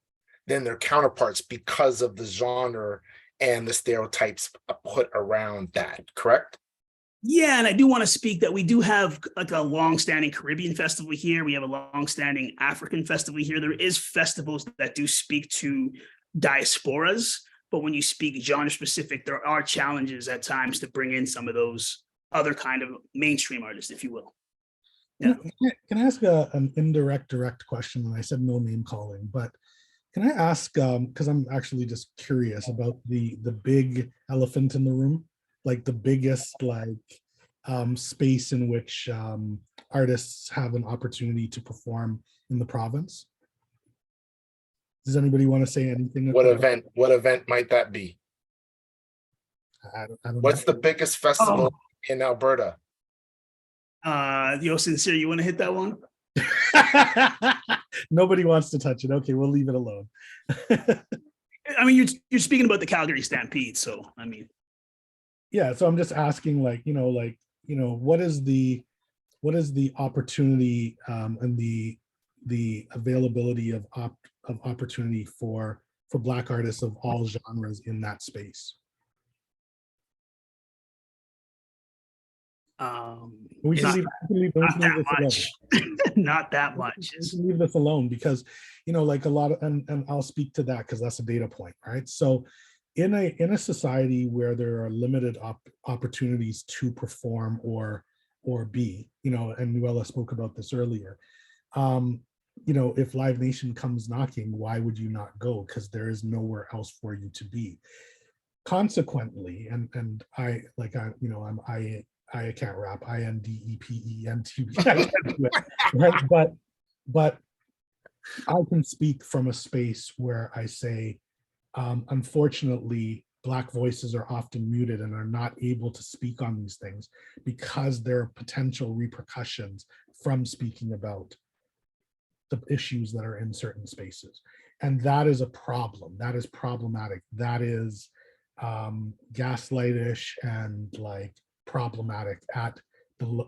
than their counterparts because of the genre and the stereotypes put around that, correct? Yeah, and I do want to speak that we do have like a long-standing Caribbean festival here. We have a long-standing African festival here. There is festivals that do speak to diasporas, but when you speak genre specific, there are challenges at times to bring in some of those other kind of mainstream artists, if you will. Yeah. Can I ask an indirect, direct question? And I said no name calling, but can I ask, because I'm actually just curious about the big elephant in the room, like the biggest space in which artists have an opportunity to perform in the province? Does anybody want to say anything? What event might that be? I don't What's know. the biggest festival in Alberta? Sincere, you want to hit that one? Nobody wants to touch it. Okay, we'll leave it alone. I mean, you're speaking about the Calgary Stampede, so I mean, yeah. So I'm just asking, what is the opportunity and the availability of opportunity for Black artists of all genres in that space? We can leave not that much. We can leave this alone because, like a lot of, and I'll speak to that because that's a data point, right? So in a society where there are limited opportunities to perform or be, and Nuella spoke about this earlier, if Live Nation comes knocking, why would you not go? Because there is nowhere else for you to be. Consequently, and I can't rap. INDEPENT. Right? But I can speak from a space where I say, unfortunately, Black voices are often muted and are not able to speak on these things because there are potential repercussions from speaking about the issues that are in certain spaces. And that is a problem. That is problematic. That is gaslightish and problematic at the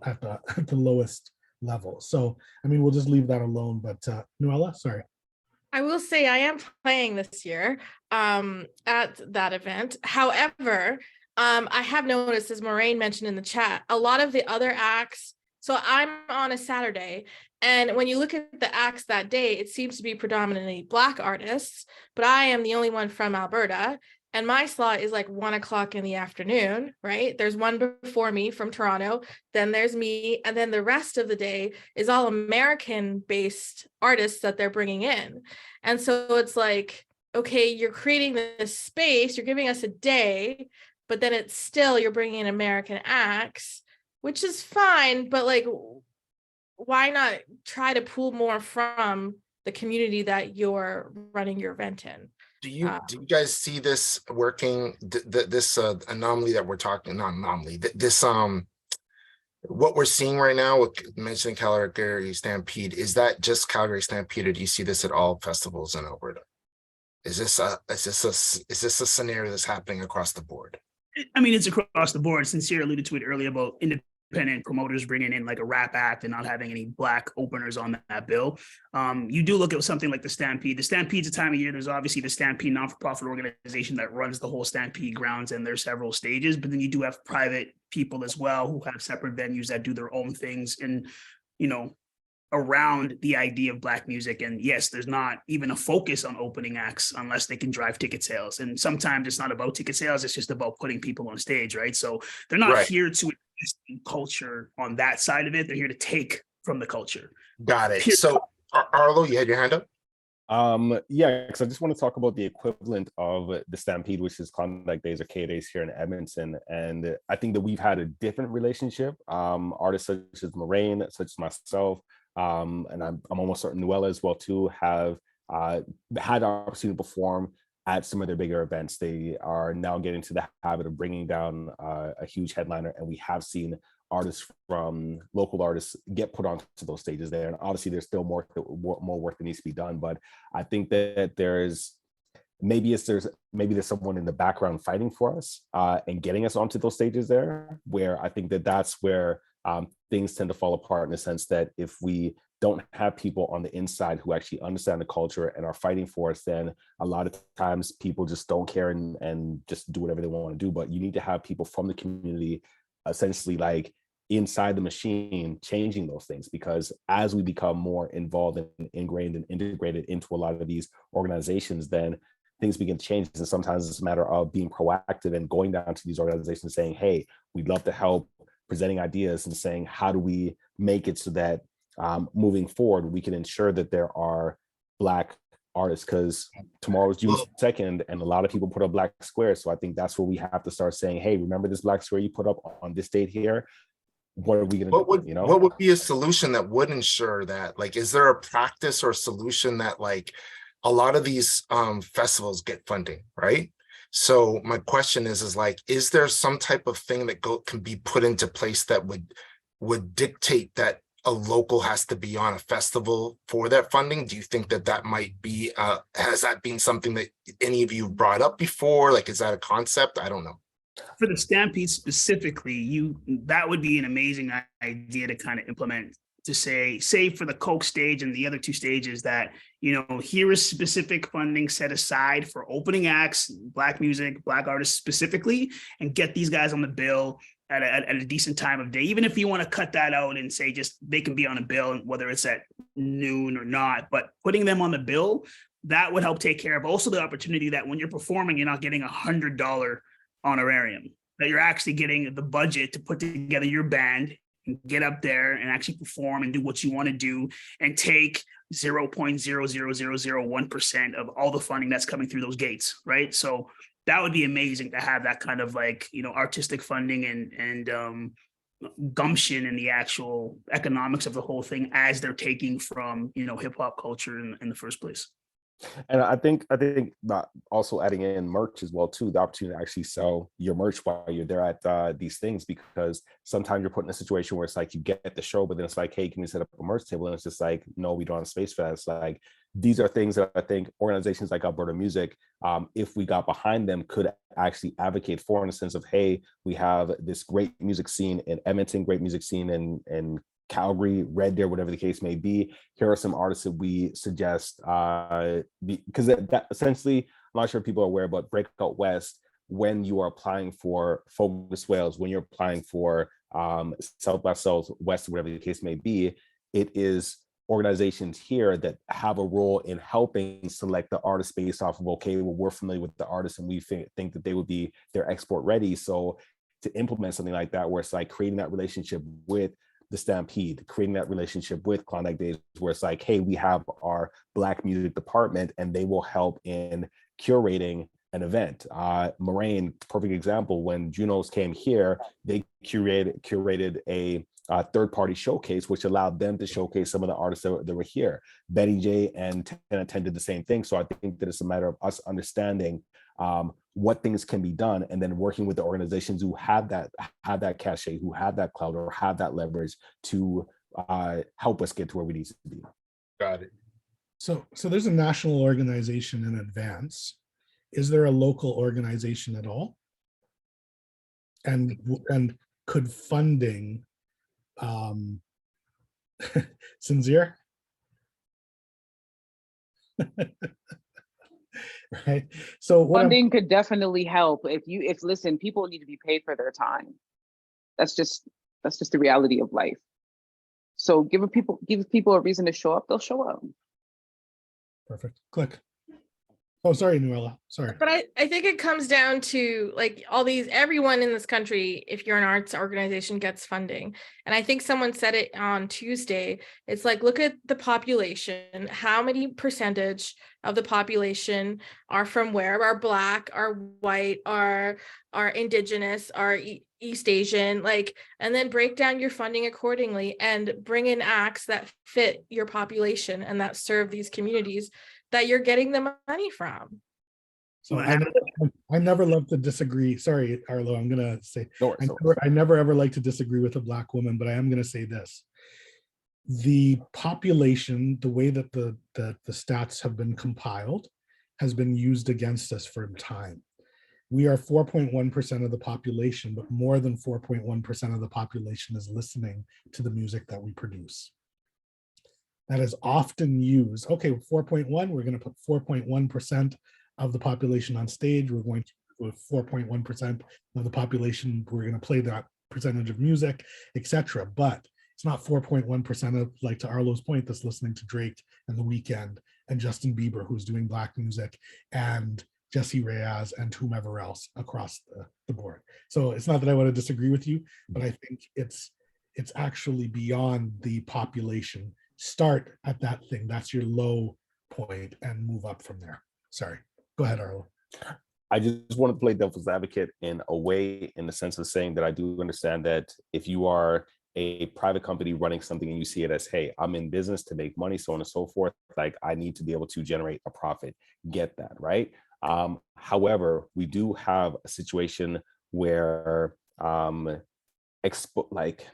lowest level. So, I mean, we'll just leave that alone. But Nuella, sorry. I will say I am playing this year at that event. However, I have noticed, as Maureen mentioned in the chat, a lot of the other acts, so I'm on a Saturday, and when you look at the acts that day, it seems to be predominantly Black artists, but I am the only one from Alberta. And my slot is 1 o'clock in the afternoon, right? There's one before me from Toronto, then there's me, and then the rest of the day is all American-based artists that they're bringing in. And so it's okay, you're creating this space, you're giving us a day, but then it's still, you're bringing in American acts, which is fine, but why not try to pull more from the community that you're running your event in? Do you guys see this working? This anomaly that we're talking, not anomaly. This what we're seeing right now with mentioning Calgary Stampede, is that just Calgary Stampede, or do you see this at all festivals in Alberta? Is this a scenario that's happening across the board? I mean, it's across the board. Sincere alluded to it earlier about independent promoters bringing in a rap act and not having any Black openers on that bill. You do look at something like the Stampede. The Stampede's a time of year. There's obviously the Stampede non-for-profit organization that runs the whole Stampede grounds, and there's several stages, but then you do have private people as well who have separate venues that do their own things. And, around the idea of Black music. And yes, there's not even a focus on opening acts unless they can drive ticket sales. And sometimes it's not about ticket sales, it's just about putting people on stage, right? So they're not Right. here to invest in culture on that side of it. They're here to take from the culture. Got it. Period. So Arlo, you had your hand up? Yeah, because I just want to talk about the equivalent of the Stampede, which is Klondike Days or K Days here in Edmonton. And I think that we've had a different relationship. Artists such as Moraine, such as myself, and I'm almost certain Noella as well too, have had the opportunity to perform at some of their bigger events. They are now getting to the habit of bringing down a huge headliner, and we have seen artists from local artists get put onto those stages there. And obviously there's still more work that needs to be done, but I think that there's someone in the background fighting for us and getting us onto those stages there, where I think that that's where things tend to fall apart, in the sense that if we don't have people on the inside who actually understand the culture and are fighting for us, then a lot of times people just don't care and just do whatever they want to do. But you need to have people from the community essentially like inside the machine changing those things, because as we become more involved and ingrained and integrated into a lot of these organizations, then things begin to change. And sometimes it's a matter of being proactive and going down to these organizations saying, hey, we'd love to help, presenting ideas and saying, how do we make it so that moving forward we can ensure that there are Black artists, because tomorrow is June 2nd and a lot of people put up Black squares. So I think that's where we have to start saying, hey, remember this Black square you put up on this date here? What are we going to do? You know, what would be a solution that would ensure that? Like, is there a practice or solution that, like, a lot of these festivals get funding, right? So my question is like, is there some type of thing that can be put into place that would dictate that a local has to be on a festival for that funding? Do you think that that might be, has that been something that any of you brought up before? Like, is that a concept? I don't know. For the Stampede specifically, that would be an amazing idea to kind of implement, to say for the Coke stage and the other two stages that, you know, here is specific funding set aside for opening acts, Black music, Black artists specifically, and get these guys on the bill at a decent time of day. Even if you want to cut that out and say just they can be on a bill, whether it's at noon or not, but putting them on the bill, that would help take care of also the opportunity that when you're performing, you're not getting $100 honorarium, that you're actually getting the budget to put together your band and get up there and actually perform and do what you want to do, and take 0.00001% of all the funding that's coming through those gates, right? So that would be amazing to have that kind of, like, you know, artistic funding and gumption in the actual economics of the whole thing as they're taking from, you know, hip hop culture in the first place. And I think that also adding in merch as well too, the opportunity to actually sell your merch while you're there at these things, because sometimes you're put in a situation where it's like you get the show, but then it's like, hey, can we set up a merch table? And it's just like, no, we don't have space for that. It's like, these are things that I think organizations like Alberta Music, if we got behind them, could actually advocate for, in the sense of, hey, we have this great music scene in Edmonton, great music scene in Calgary, Red Deer, whatever the case may be. Here are some artists that we suggest, because that essentially, I'm not sure if people are aware, but Breakout West, when you are applying for Focus Wales, when you're applying for South by Southwest, whatever the case may be, it is organizations here that have a role in helping select the artist based off of, okay, well, we're familiar with the artist and we think that they would be, they're export ready. So to implement something like that, where it's like creating that relationship with the Stampede, creating that relationship with Klondike Days, where it's like, hey, we have our Black music department and they will help in curating an event. Moraine, perfect example, when Junos came here, they curated a third-party showcase, which allowed them to showcase some of the artists that were here. Betty J and Ten did the same thing. So I think that it's a matter of us understanding what things can be done, and then working with the organizations who have that cachet, who have that clout, or have that leverage to help us get to where we need to be. Got it. So there's a national organization in advance. Is there a local organization at all? And could funding sincere? Right. So funding could definitely help. If listen, people need to be paid for their time. That's just the reality of life. So give people a reason to show up, they'll show up. Perfect. Click. Oh, sorry, Nuella. Sorry. But I think it comes down to like everyone in this country, if you're an arts organization, gets funding. And I think someone said it on Tuesday. It's like, look at the population. How many percentage of the population are from where? Are Black, are white, are Indigenous, are East Asian, like, and then break down your funding accordingly and bring in acts that fit your population and that serve these communities that you're getting the money from. So I never love to disagree. Sorry, Arlo, I'm gonna say No worries. I never ever like to disagree with a Black woman, but I am gonna say this. The population, the way that the stats have been compiled has been used against us for time. We are 4.1% of the population, but more than 4.1% of the population is listening to the music that we produce. That is often used. Okay, 4.1, we're going to put 4.1% of the population on stage. We're going to, with 4.1% of the population, we're going to play that percentage of music, etc. But it's not 4.1% of, like to Arlo's point, that's listening to Drake and The Weeknd and Justin Bieber, who's doing Black music, and Jesse Reyes and whomever else across the board. So it's not that I want to disagree with you, but I think it's actually beyond the population. Start at that thing. That's your low point and move up from there. Sorry. Go ahead, Arlo. I just want to play devil's advocate in a way, in the sense of saying that I do understand that if you are a private company running something and you see it as, hey, I'm in business to make money, so on and so forth, like I need to be able to generate a profit, get that, right? However, we do have a situation where like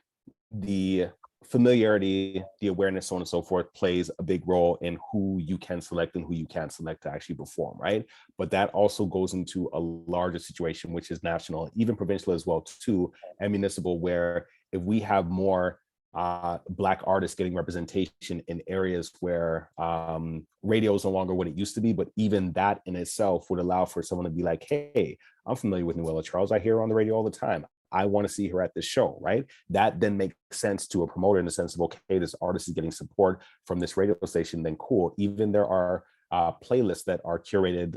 the familiarity, the awareness, so on and so forth, plays a big role in who you can select and who you can't select to actually perform, right? But that also goes into a larger situation, which is national, even provincial as well too, and municipal, where if we have more Black artists getting representation in areas where radio is no longer what it used to be, but even that in itself would allow for someone to be like, hey, I'm familiar with Nuella Charles. I hear her on the radio all the time. I want to see her at this show, right? That then makes sense to a promoter in the sense of, okay, this artist is getting support from this radio station, then cool. Even there are playlists that are curated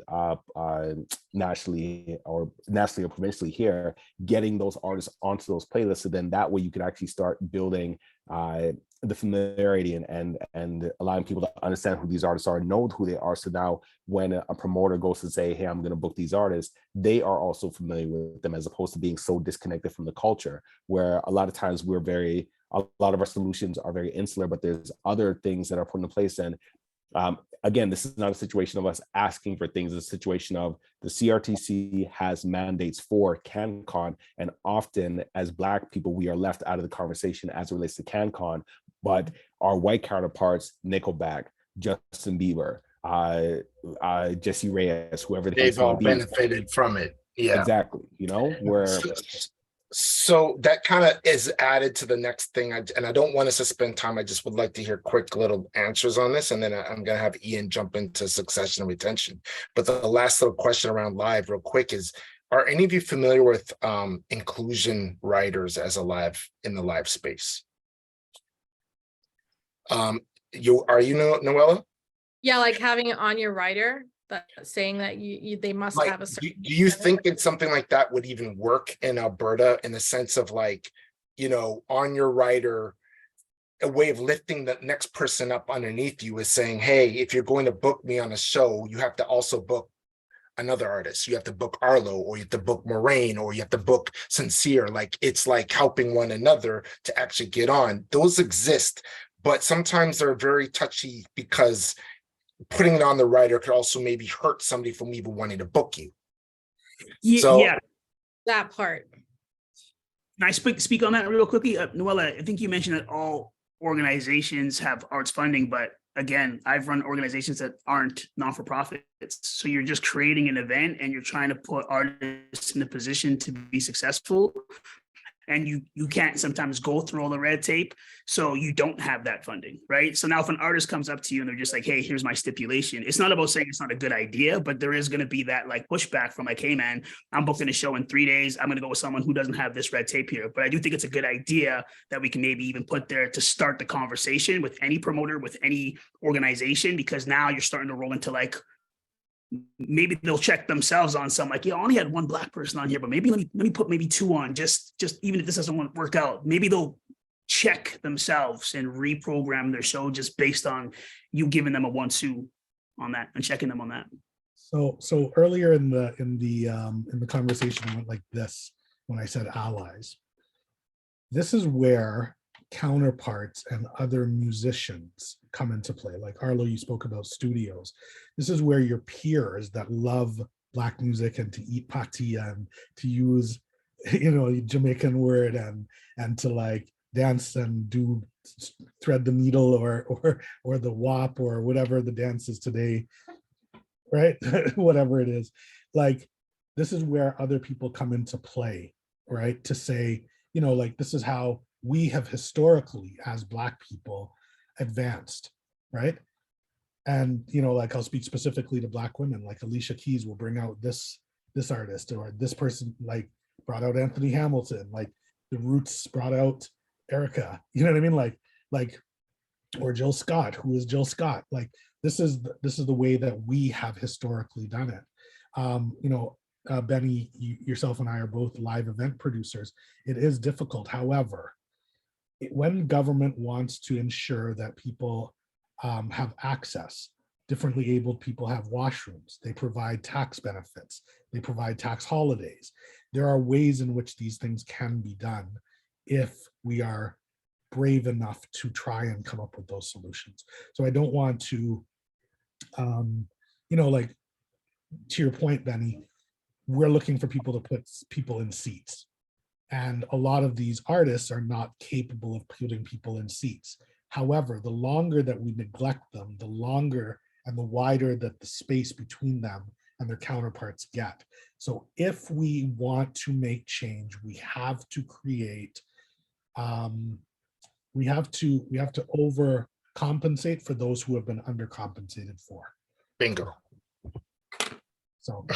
nationally or provincially here, getting those artists onto those playlists. So then that way you can actually start building the familiarity and allowing people to understand who these artists are, know who they are. So now when a promoter goes to say, hey, I'm going to book these artists, they are also familiar with them, as opposed to being so disconnected from the culture, where a lot of times a lot of our solutions are very insular, but there's other things that are put in place. And again, this is not a situation of us asking for things. It's a situation of the CRTC has mandates for CanCon, and often as Black people, we are left out of the conversation as it relates to CanCon. But our white counterparts, Nickelback, Justin Bieber, Jesse Reyes, whoever the case They've all may be, benefited from it. Yeah. exactly. Where so that kind of is added to the next thing, and I don't want us to spend time. I just would like to hear quick little answers on this, and then I'm going to have Ian jump into succession and retention. But the last little question around live real quick is, are any of you familiar with inclusion writers as in the live space? Are you Noella? Yeah, like having it on your writer, that saying that they must Like, have a certain. do you think that something like that would even work in Alberta, in the sense of, like, on your writer, a way of lifting the next person up underneath you is saying, hey, if you're going to book me on a show, you have to also book another artist. You have to book Arlo, or you have to book Moraine, or you have to book Sincere. Like, it's like helping one another to actually get on. Those exist, but sometimes they're very touchy, because putting it on the writer could also maybe hurt somebody from even wanting to book you. Yeah. That part. Can I speak on that real quickly? Noella, I think you mentioned that all organizations have arts funding, but again, I've run organizations that aren't non-for-profits. So you're just creating an event and you're trying to put artists in a position to be successful. and you can't sometimes go through all the red tape, so you don't have that funding, right? So now if an artist comes up to you and they're just like, hey, here's my stipulation, it's not about saying it's not a good idea, but there is going to be that like pushback from like, hey man, I'm booking a show in 3 days, I'm going to go with someone who doesn't have this red tape here. But I do think it's a good idea that we can maybe even put there to start the conversation with any promoter, with any organization, because now you're starting to roll into like, maybe they'll check themselves on some like, yeah, I only had one Black person on here, but maybe let me put maybe 2 on, just even if this doesn't work out, maybe they'll check themselves and reprogram their show just based on you giving them a 1-2 on that and checking them on that. So earlier in the conversation, I went like this when I said allies. This is where counterparts and other musicians come into play. Like Arlo, you spoke about studios. This is where your peers that love Black music and to eat patia and to use, Jamaican word and to like dance and do thread the needle or the WAP or whatever the dance is today, right? Whatever it is. Like, this is where other people come into play, right? To say, like, this is how we have historically as Black people advanced, right? And like, I'll speak specifically to Black women, like Alicia Keys will bring out this artist, or this person like brought out Anthony Hamilton, like the Roots brought out Erica, you know what I mean? Like or Jill Scott, who is Jill Scott. Like, this is the way that we have historically done it. Benny, yourself and I are both live event producers. It is difficult. However, when government wants to ensure that people have access, differently abled people have washrooms, they provide tax benefits, they provide tax holidays. There are ways in which these things can be done if we are brave enough to try and come up with those solutions. So I don't want to, like, to your point, Benny, we're looking for people to put people in seats. And a lot of these artists are not capable of putting people in seats. However, the longer that we neglect them, the longer and the wider that the space between them and their counterparts get. So if we want to make change, we have to create, we have to overcompensate for those who have been undercompensated for. Bingo. So,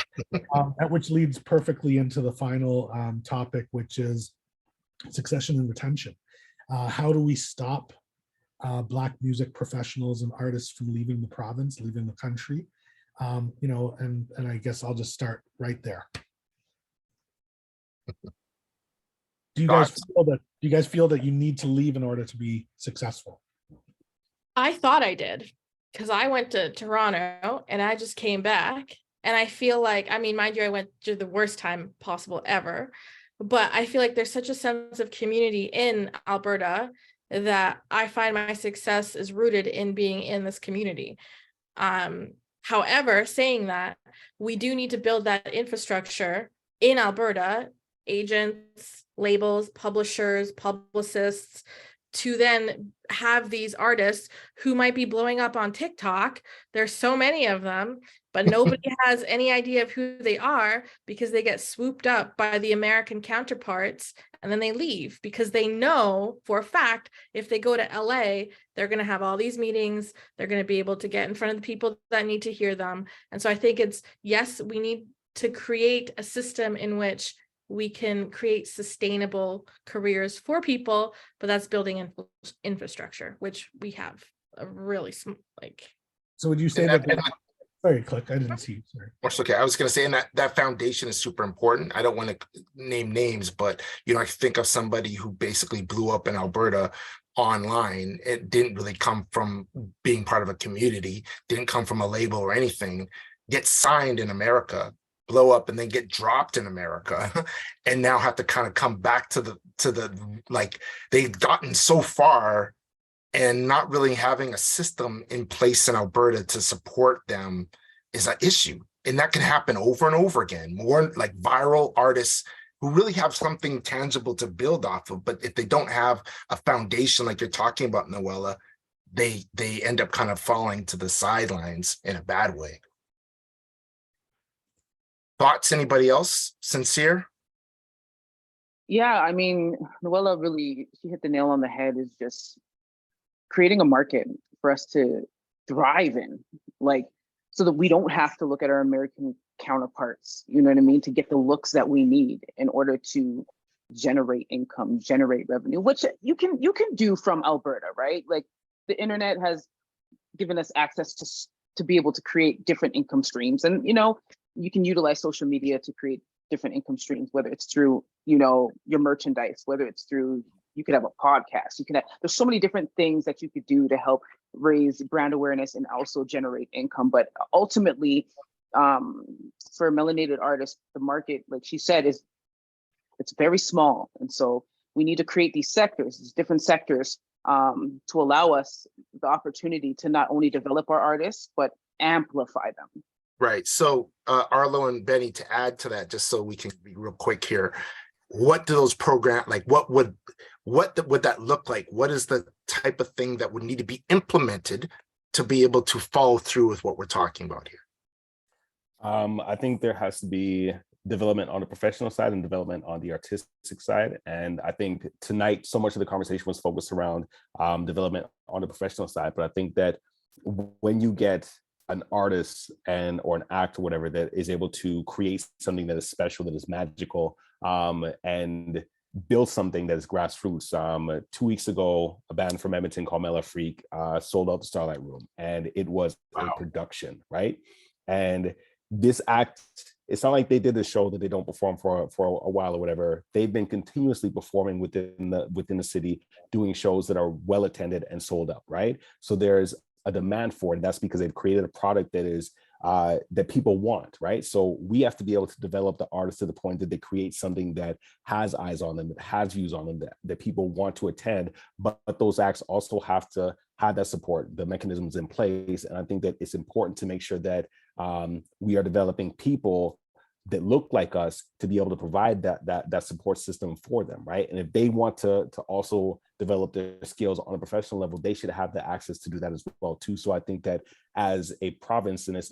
which leads perfectly into the final topic, which is succession and retention. How do we stop Black music professionals and artists from leaving the province, leaving the country? And I guess I'll just start right there. Do you guys feel that you need to leave in order to be successful? I thought I did, because I went to Toronto and I just came back. And I feel like, I mean, mind you, I went through the worst time possible ever, but I feel like there's such a sense of community in Alberta that I find my success is rooted in being in this community. However, saying that, we do need to build that infrastructure in Alberta, agents, labels, publishers, publicists, to then have these artists who might be blowing up on TikTok. There's so many of them, but nobody has any idea of who they are because they get swooped up by the American counterparts and then they leave because they know for a fact if they go to LA, they're going to have all these meetings, they're going to be able to get in front of the people that need to hear them. And so I think it's, yes, we need to create a system in which we can create sustainable careers for people, but that's building infrastructure, which we have a really like. So would you say sorry, Click, I didn't see you, sorry. That's okay. I was going to say, and that foundation is super important. I don't want to name names, but, I think of somebody who basically blew up in Alberta online. It didn't really come from being part of a community, didn't come from a label or anything, get signed in America, blow up, and then get dropped in America, and now have to kind of come back to the like, they've gotten so far and not really having a system in place in Alberta to support them is an issue. And that can happen over and over again. More like viral artists who really have something tangible to build off of, but if they don't have a foundation like you're talking about, Noella, they end up kind of falling to the sidelines in a bad way. Thoughts, anybody else? Sincere? Yeah, I mean, Noella really, she hit the nail on the head, is just creating a market for us to thrive in, like, so that we don't have to look at our American counterparts, you know what I mean, to get the looks that we need in order to generate income, generate revenue, which you can do from Alberta, right? Like, the internet has given us access to be able to create different income streams, and you can utilize social media to create different income streams, whether it's through your merchandise, whether it's through, you could have a podcast, there's so many different things that you could do to help raise brand awareness and also generate income. But ultimately, for melanated artists, the market, like she said, it's very small, and so we need to create these different sectors, to allow us the opportunity to not only develop our artists but amplify them. Right. So Arlo and Benny, to add to that, just so we can be real quick here, what do those programs, like, what would that look like? What is the type of thing that would need to be implemented to be able to follow through with what we're talking about here? I think there has to be development on the professional side and development on the artistic side. And I think tonight, so much of the conversation was focused around development on the professional side. But I think that when you get an artist or an act or whatever that is able to create something that is special, that is magical, and build something that is grassroots. 2 weeks ago, a band from Edmonton called Mela Freak sold out the Starlight Room, and it was a production, right? And this act, it's not like they did a show that they don't perform for a while or whatever. They've been continuously performing within the city, doing shows that are well attended and sold out, right? So there's a demand for it. That's because they've created a product that is that people want, right? So we have to be able to develop the artists to the point that they create something that has eyes on them, that has views on them, that people want to attend. But those acts also have to have that support, the mechanisms in place. And I think that it's important to make sure that we are developing people that look like us to be able to provide that support system for them, right? And if they want to also develop their skills on a professional level, they should have the access to do that as well too. So I think that as a province, and it's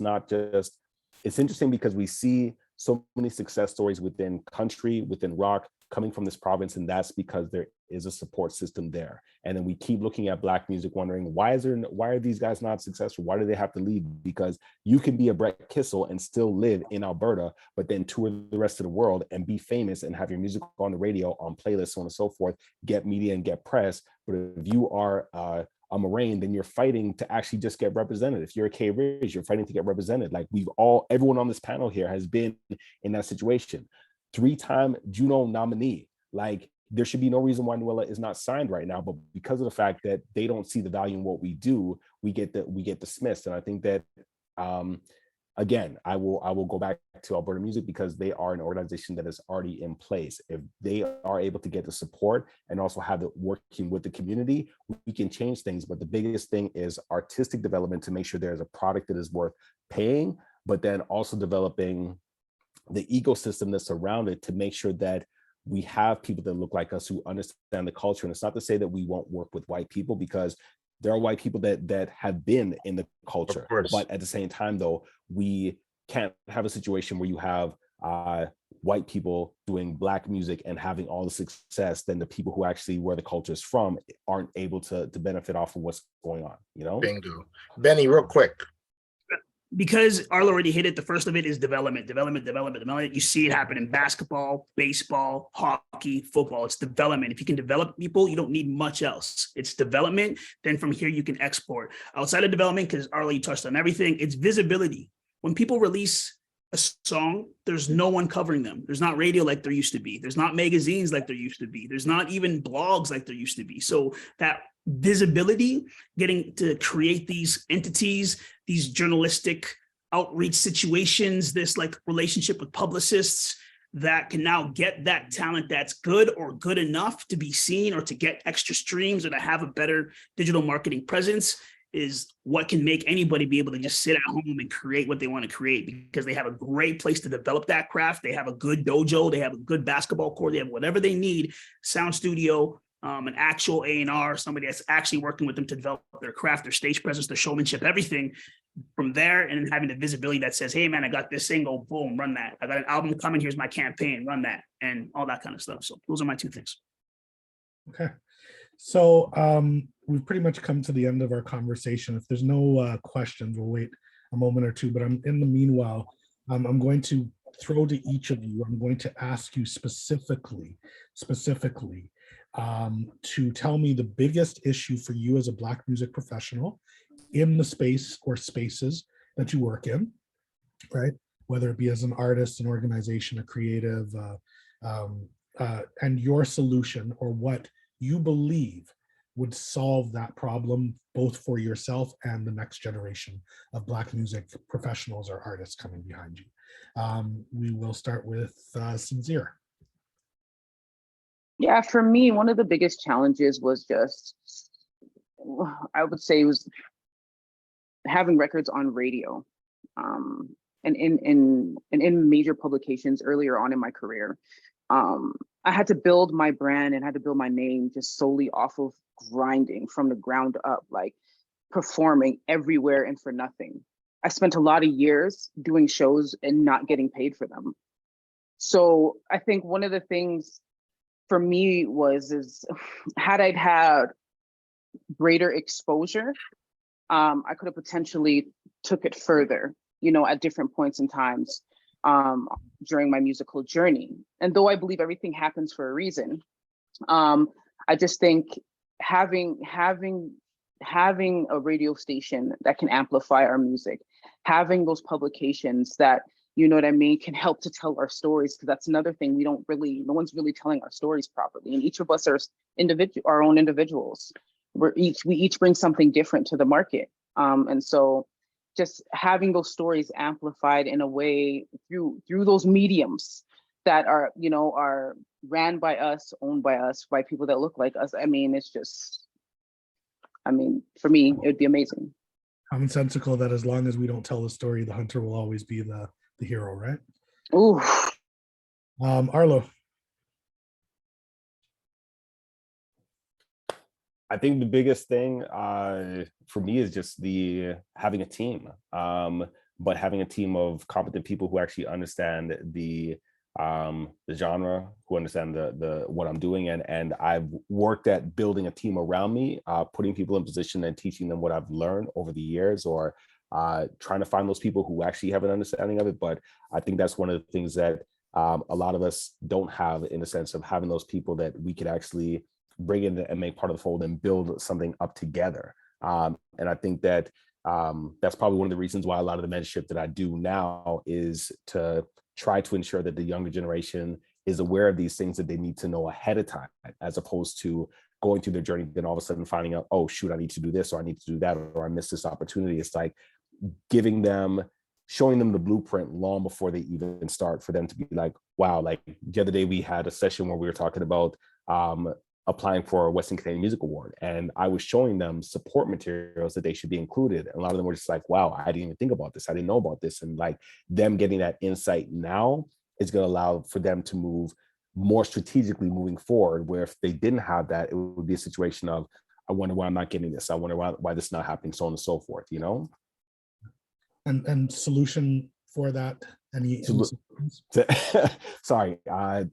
interesting because we see so many success stories within country, within rock, coming from this province, and that's because there is a support system there. And then we keep looking at Black music, wondering why are these guys not successful? Why do they have to leave? Because you can be a Brett Kissel and still live in Alberta, but then tour the rest of the world and be famous and have your music on the radio, on playlists, so on and so forth, get media and get press. But if you are a Moraine, then you're fighting to actually just get represented. If you're a K Ridge, you're fighting to get represented. Like everyone on this panel here has been in that situation. 3-time Juno nominee. Like, there should be no reason why Noella is not signed right now, but because of the fact that they don't see the value in what we do, we get dismissed. And I think that again, I will go back to Alberta Music because they are an organization that is already in place. If they are able to get the support and also have it working with the community, we can change things. But the biggest thing is artistic development to make sure there's a product that is worth paying, but then also developing the ecosystem that's around it to make sure that we have people that look like us who understand the culture. And it's not to say that we won't work with white people, because there are white people that have been in the culture. But at the same time, though, we can't have a situation where you have white people doing Black music and having all the success, then the people who actually where the culture is from aren't able to benefit off of what's going on, you know? Bingo. Benny, real quick. Because Arlo already hit it, the first of it is development. You see it happen in basketball, baseball, hockey, football. It's development. If you can develop people, you don't need much else. It's development. Then from here, you can export. Outside of development, because Arlo, you touched on everything, it's visibility. When people release a song, there's no one covering them. There's not radio like there used to be. There's not magazines like there used to be. There's not even blogs like there used to be. So that visibility, getting to create these entities, these journalistic outreach situations, this like relationship with publicists that can now get that talent that's good or good enough to be seen or to get extra streams or to have a better digital marketing presence is what can make anybody be able to just sit at home and create what they want to create, because they have a great place to develop that craft. They have a good dojo, they have a good basketball court, they have whatever they need, sound studio, an actual A&R, somebody that's actually working with them to develop their craft, their stage presence, their showmanship, everything from there, and then having the visibility that says, hey man, I got this single, boom, run that. I got an album coming, here's my campaign, run that, and all that kind of stuff. So those are my two things. Okay. So we've pretty much come to the end of our conversation. If there's no questions, we'll wait a moment or two, but in the meanwhile, I'm going to throw to each of you. I'm going to ask you specifically, to tell me the biggest issue for you as a Black music professional in the space or spaces that you work in, right? Whether it be as an artist, an organization, a creative, and your solution or what you believe would solve that problem, both for yourself and the next generation of Black music professionals or artists coming behind you. We will start with Sincere. Yeah, for me, one of the biggest challenges was just, I would say, was having records on radio, and in major publications earlier on in my career. I had to build my brand and had to build my name just solely off of grinding from the ground up, like performing everywhere and for nothing. I spent a lot of years doing shows and not getting paid for them. So I think one of the things for me is had I had greater exposure, I could have potentially took it further, at different points in times during my musical journey. And though I believe everything happens for a reason, I just think having a radio station that can amplify our music, having those publications that, can help to tell our stories, because that's another thing no one's really telling our stories properly. And each of us are our own individuals. We each bring something different to the market. And so just having those stories amplified in a way through those mediums that are ran by us, owned by us, by people that look like us. For me, it'd be amazing. Commonsensical that as long as we don't tell the story, the hunter will always be the hero, right? Ooh. Arlo. I think the biggest thing for me is just having a team, but having a team of competent people who actually understand the genre, who understand the what I'm doing, and I've worked at building a team around me, putting people in position and teaching them what I've learned over the years, or trying to find those people who actually have an understanding of it. But I think that's one of the things that a lot of us don't have, in the sense of having those people that we could actually bring in and make part of the fold and build something up together. And I think that that's probably one of the reasons why a lot of the mentorship that I do now is to try to ensure that the younger generation is aware of these things that they need to know ahead of time, as opposed to going through their journey, then all of a sudden finding out, oh shoot, I need to do this, or I need to do that, or I missed this opportunity. It's like showing them the blueprint long before they even start, for them to be like, wow, like the other day we had a session where we were talking about applying for a Western Canadian Music Award. And I was showing them support materials that they should be included. And a lot of them were just like, wow, I didn't even think about this. I didn't know about this. And like them getting that insight now is going to allow for them to move more strategically moving forward, where if they didn't have that, it would be a situation of, I wonder why I'm not getting this. I wonder why this is not happening, so on and so forth, And solution for that? Any Sorry, I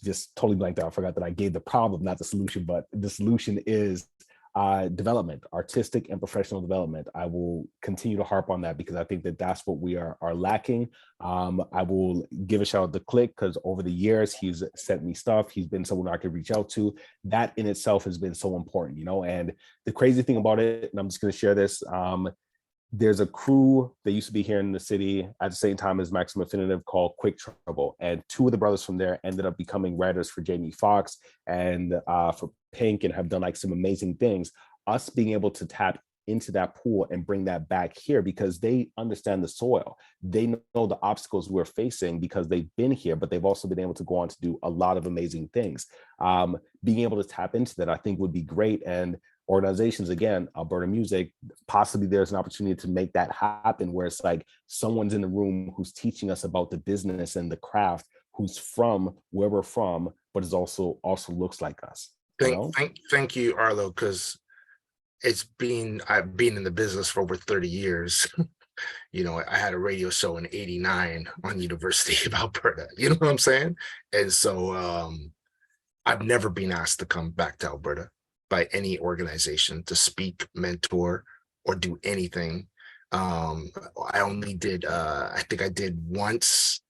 just totally blanked out. I forgot that I gave the problem, not the solution, but the solution is development, artistic and professional development. I will continue to harp on that because I think that that's what we are lacking. I will give a shout out to Click, because over the years he's sent me stuff. He's been someone I could reach out to. That in itself has been so important, and the crazy thing about it, and I'm just going to share this, there's a crew that used to be here in the city at the same time as Maximum Infinitive called Quick Trouble. And two of the brothers from there ended up becoming writers for Jamie Foxx and for Pink, and have done like some amazing things. Us being able to tap into that pool and bring that back here, because they understand the soil. They know the obstacles we're facing because they've been here, but they've also been able to go on to do a lot of amazing things. Being able to tap into that, I think, would be great. And organizations, again, Alberta Music, possibly there's an opportunity to make that happen, where it's like someone's in the room who's teaching us about the business and the craft, who's from where we're from, but is also looks like us. Thank you, Arlo, because I've been in the business for over 30 years. You know, I had a radio show in '89 on University of Alberta. You know what I'm saying? And so I've never been asked to come back to Alberta by any organization to speak, mentor, or do anything. I only did I think I did once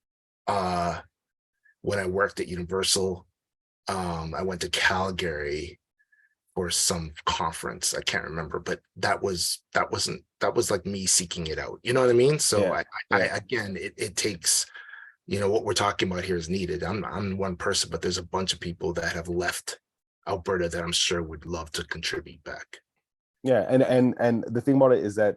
when I worked at Universal. I went to Calgary for some conference. I can't remember, but that was like me seeking it out. You know what I mean? So Yeah, I yeah. again, it takes, you know, what we're talking about here is needed. I'm one person, but there's a bunch of people that have left Alberta that I'm sure would love to contribute back. Yeah, and the thing about it is that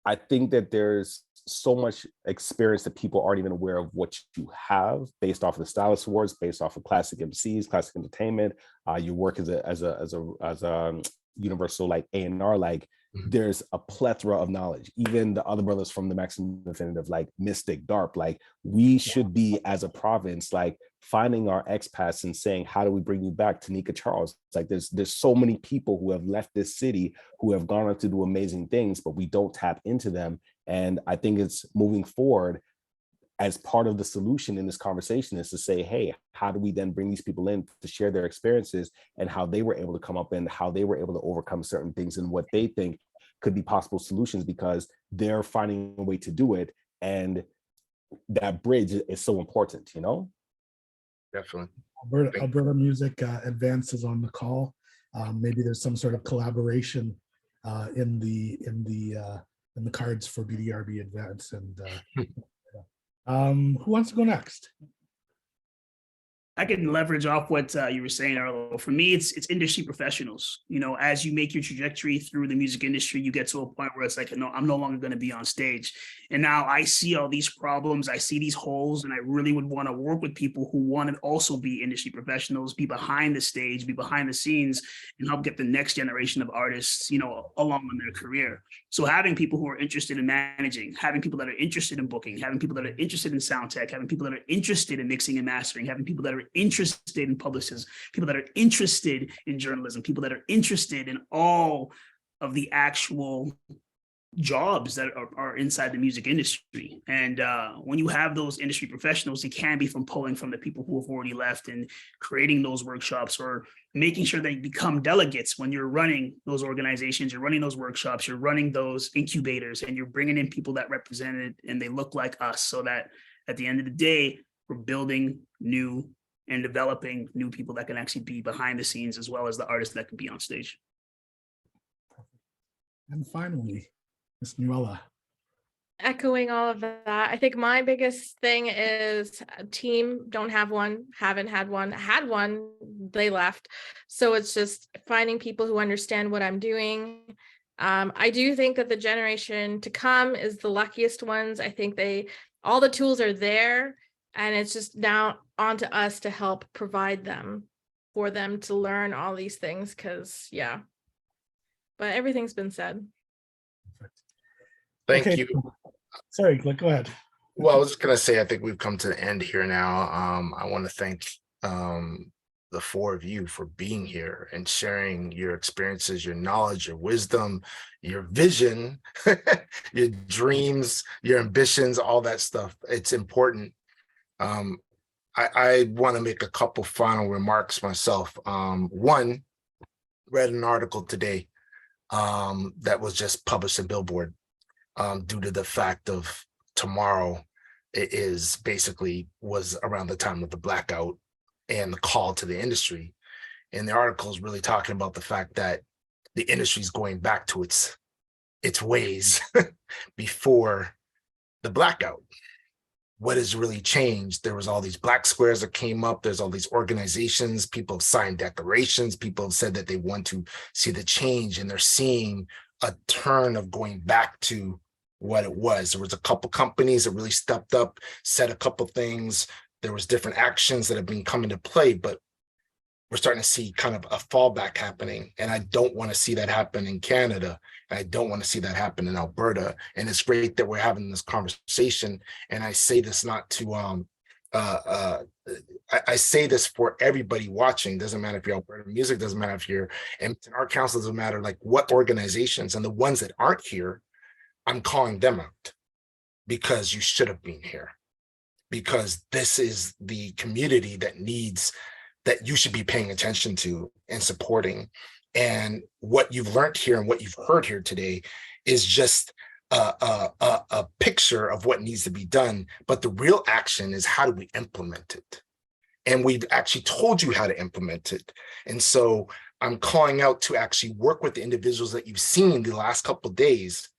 I think that there's so much experience that people aren't even aware of what you have based off of the Stylist Awards, based off of classic MCs, classic entertainment. You work as a universal like A&R, like there's a plethora of knowledge. Even the other brothers from the Maximum Definitive, like Mystic, DARP, like we should be as a province, like finding our expats and saying, how do we bring you back? Tanika Charles, it's like there's so many people who have left this city who have gone on to do amazing things, but we don't tap into them. And I think it's moving forward as part of the solution in this conversation is to say, hey, how do we then bring these people in to share their experiences and how they were able to come up and how they were able to overcome certain things and what they think could be possible solutions because they're finding a way to do it. And that bridge is so important, you know? Definitely. Alberta Music Advance is on the call. Maybe there's some sort of collaboration in the cards for BDRB Advance. And who wants to go next? I can leverage off what you were saying, Arlo. For me, it's industry professionals. You know, as you make your trajectory through the music industry, you get to a point where it's like, no, I'm no longer going to be on stage. And now I see all these problems, I see these holes, and I really would want to work with people who want to also be industry professionals, be behind the stage, be behind the scenes, and help get the next generation of artists, you know, along in their career. So having people who are interested in managing, having people that are interested in booking, having people that are interested in sound tech, having people that are interested in mixing and mastering, having people that are interested in publicists, people that are interested in journalism, people that are interested in all of the actual jobs that are inside the music industry. And when you have those industry professionals, it can be from pulling from the people who have already left and creating those workshops or making sure they become delegates when you're running those organizations, you're running those workshops, you're running those incubators, and you're bringing in people that represent it and they look like us so that at the end of the day, we're building new and developing new people that can actually be behind the scenes as well as the artists that can be on stage. And finally, Ms. Nuella. Echoing all of that, I think my biggest thing is a team. Don't have one, haven't had one, had one, they left. So it's just finding people who understand what I'm doing. I do think that the generation to come is the luckiest ones. I think all the tools are there, and it's just now onto us to help provide them for them to learn all these things. Because but everything's been said. Thank you. Sorry, go ahead. Well, I was just gonna say, I think we've come to the end here now. I want to thank the four of you for being here and sharing your experiences, your knowledge, your wisdom, your vision, your dreams, your ambitions, all that stuff. It's important. I want to make a couple final remarks myself. One, read an article today that was just published in Billboard due to the fact of tomorrow was around the time of the blackout and the call to the industry. And the article is really talking about the fact that the industry is going back to its ways before the blackout. What has really changed? There was all these black squares that came up. There's all these organizations. People have signed declarations. People have said that they want to see the change, and they're seeing a turn of going back to what it was. There was a couple companies that really stepped up, said a couple things. There was different actions that have been coming to play, but we're starting to see kind of a fallback happening. And I don't want to see that happen in Canada. And I don't want to see that happen in Alberta. And it's great that we're having this conversation. And I say this not to, I I say this for everybody watching, doesn't matter if you're Alberta Music, doesn't matter if you're in Art Council, doesn't matter like what organizations, and the ones that aren't here, I'm calling them out because you should have been here, because this is the community that you should be paying attention to and supporting. And what you've learned here and what you've heard here today is just a picture of what needs to be done. But the real action is, how do we implement it? And we've actually told you how to implement it. And so I'm calling out to actually work with the individuals that you've seen the last couple of days,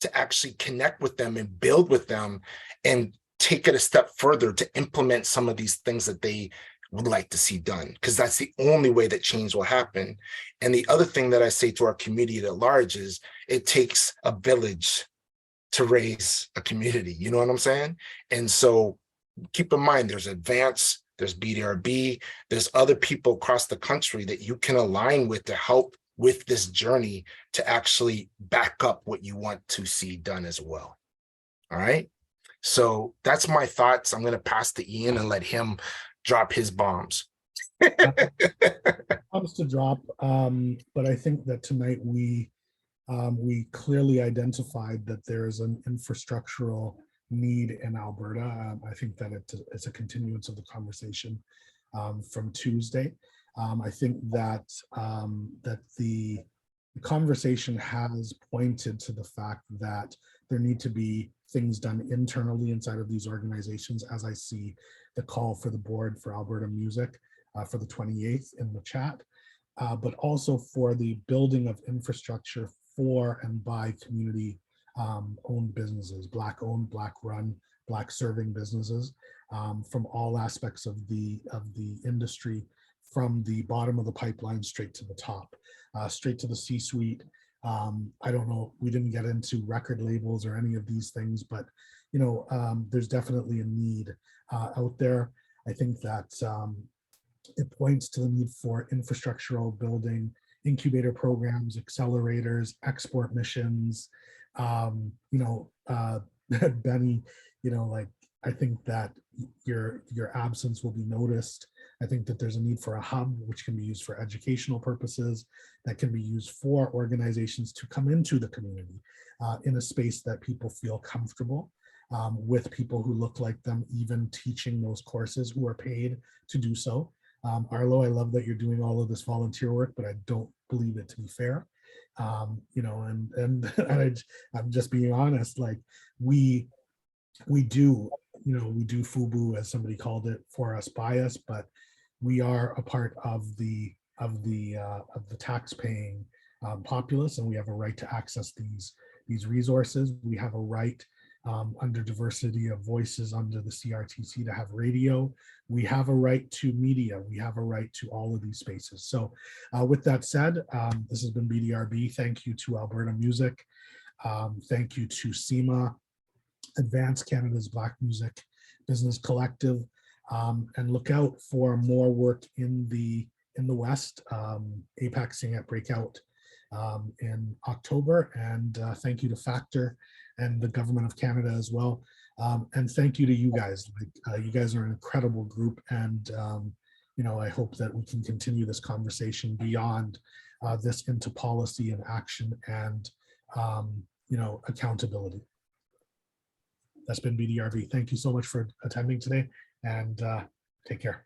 to actually connect with them and build with them and take it a step further to implement some of these things that they would like to see done, because that's the only way that change will happen. And the other thing that I say to our community at large is, it takes a village to raise a community. You know what I'm saying? And so keep in mind, there's Advance, there's BDRB, there's other people across the country that you can align with to help with this journey to actually back up what you want to see done as well. All right. So that's my thoughts. I'm going to pass to Ian and let him drop his bombs. Bombs to drop, but I think that tonight we clearly identified that there is an infrastructural need in Alberta. I think that it's a continuance of the conversation from Tuesday. I think that the conversation has pointed to the fact that there need to be things done internally inside of these organizations, as I see the call for the board for Alberta Music for the 28th in the chat, but also for the building of infrastructure for and by community owned businesses, Black owned, Black run, Black serving businesses from all aspects of the industry, from the bottom of the pipeline straight to the top, straight to the C-suite. I don't know, we didn't get into record labels or any of these things, but you know, there's definitely a need out there. I think that it points to the need for infrastructural building, incubator programs, accelerators, export missions. You know, Benny, you know, like, I think that your absence will be noticed. I think that there's a need for a hub, which can be used for educational purposes, that can be used for organizations to come into the community in a space that people feel comfortable with people who look like them, even teaching those courses, who are paid to do so. Arlo, I love that you're doing all of this volunteer work, but I don't believe it to be fair. You know, and I'm just being honest, like we do, you know, we do FUBU, as somebody called it, for us, by us, but we are a part of the tax-paying populace, and we have a right to access these resources. We have a right under diversity of voices under the CRTC to have radio. We have a right to media. We have a right to all of these spaces. So with that said, this has been BDRB. Thank you to Alberta Music. Thank you to CIMA, Advance Canada's Black Music Business Collective, and look out for more work in the West. APAC Sing at Breakout in October, and thank you to Factor and the Government of Canada as well, and thank you to you guys. Like, you guys are an incredible group, and you know, I hope that we can continue this conversation beyond this into policy and action and you know, accountability. That's been BDRV. Thank you so much for attending today, and take care.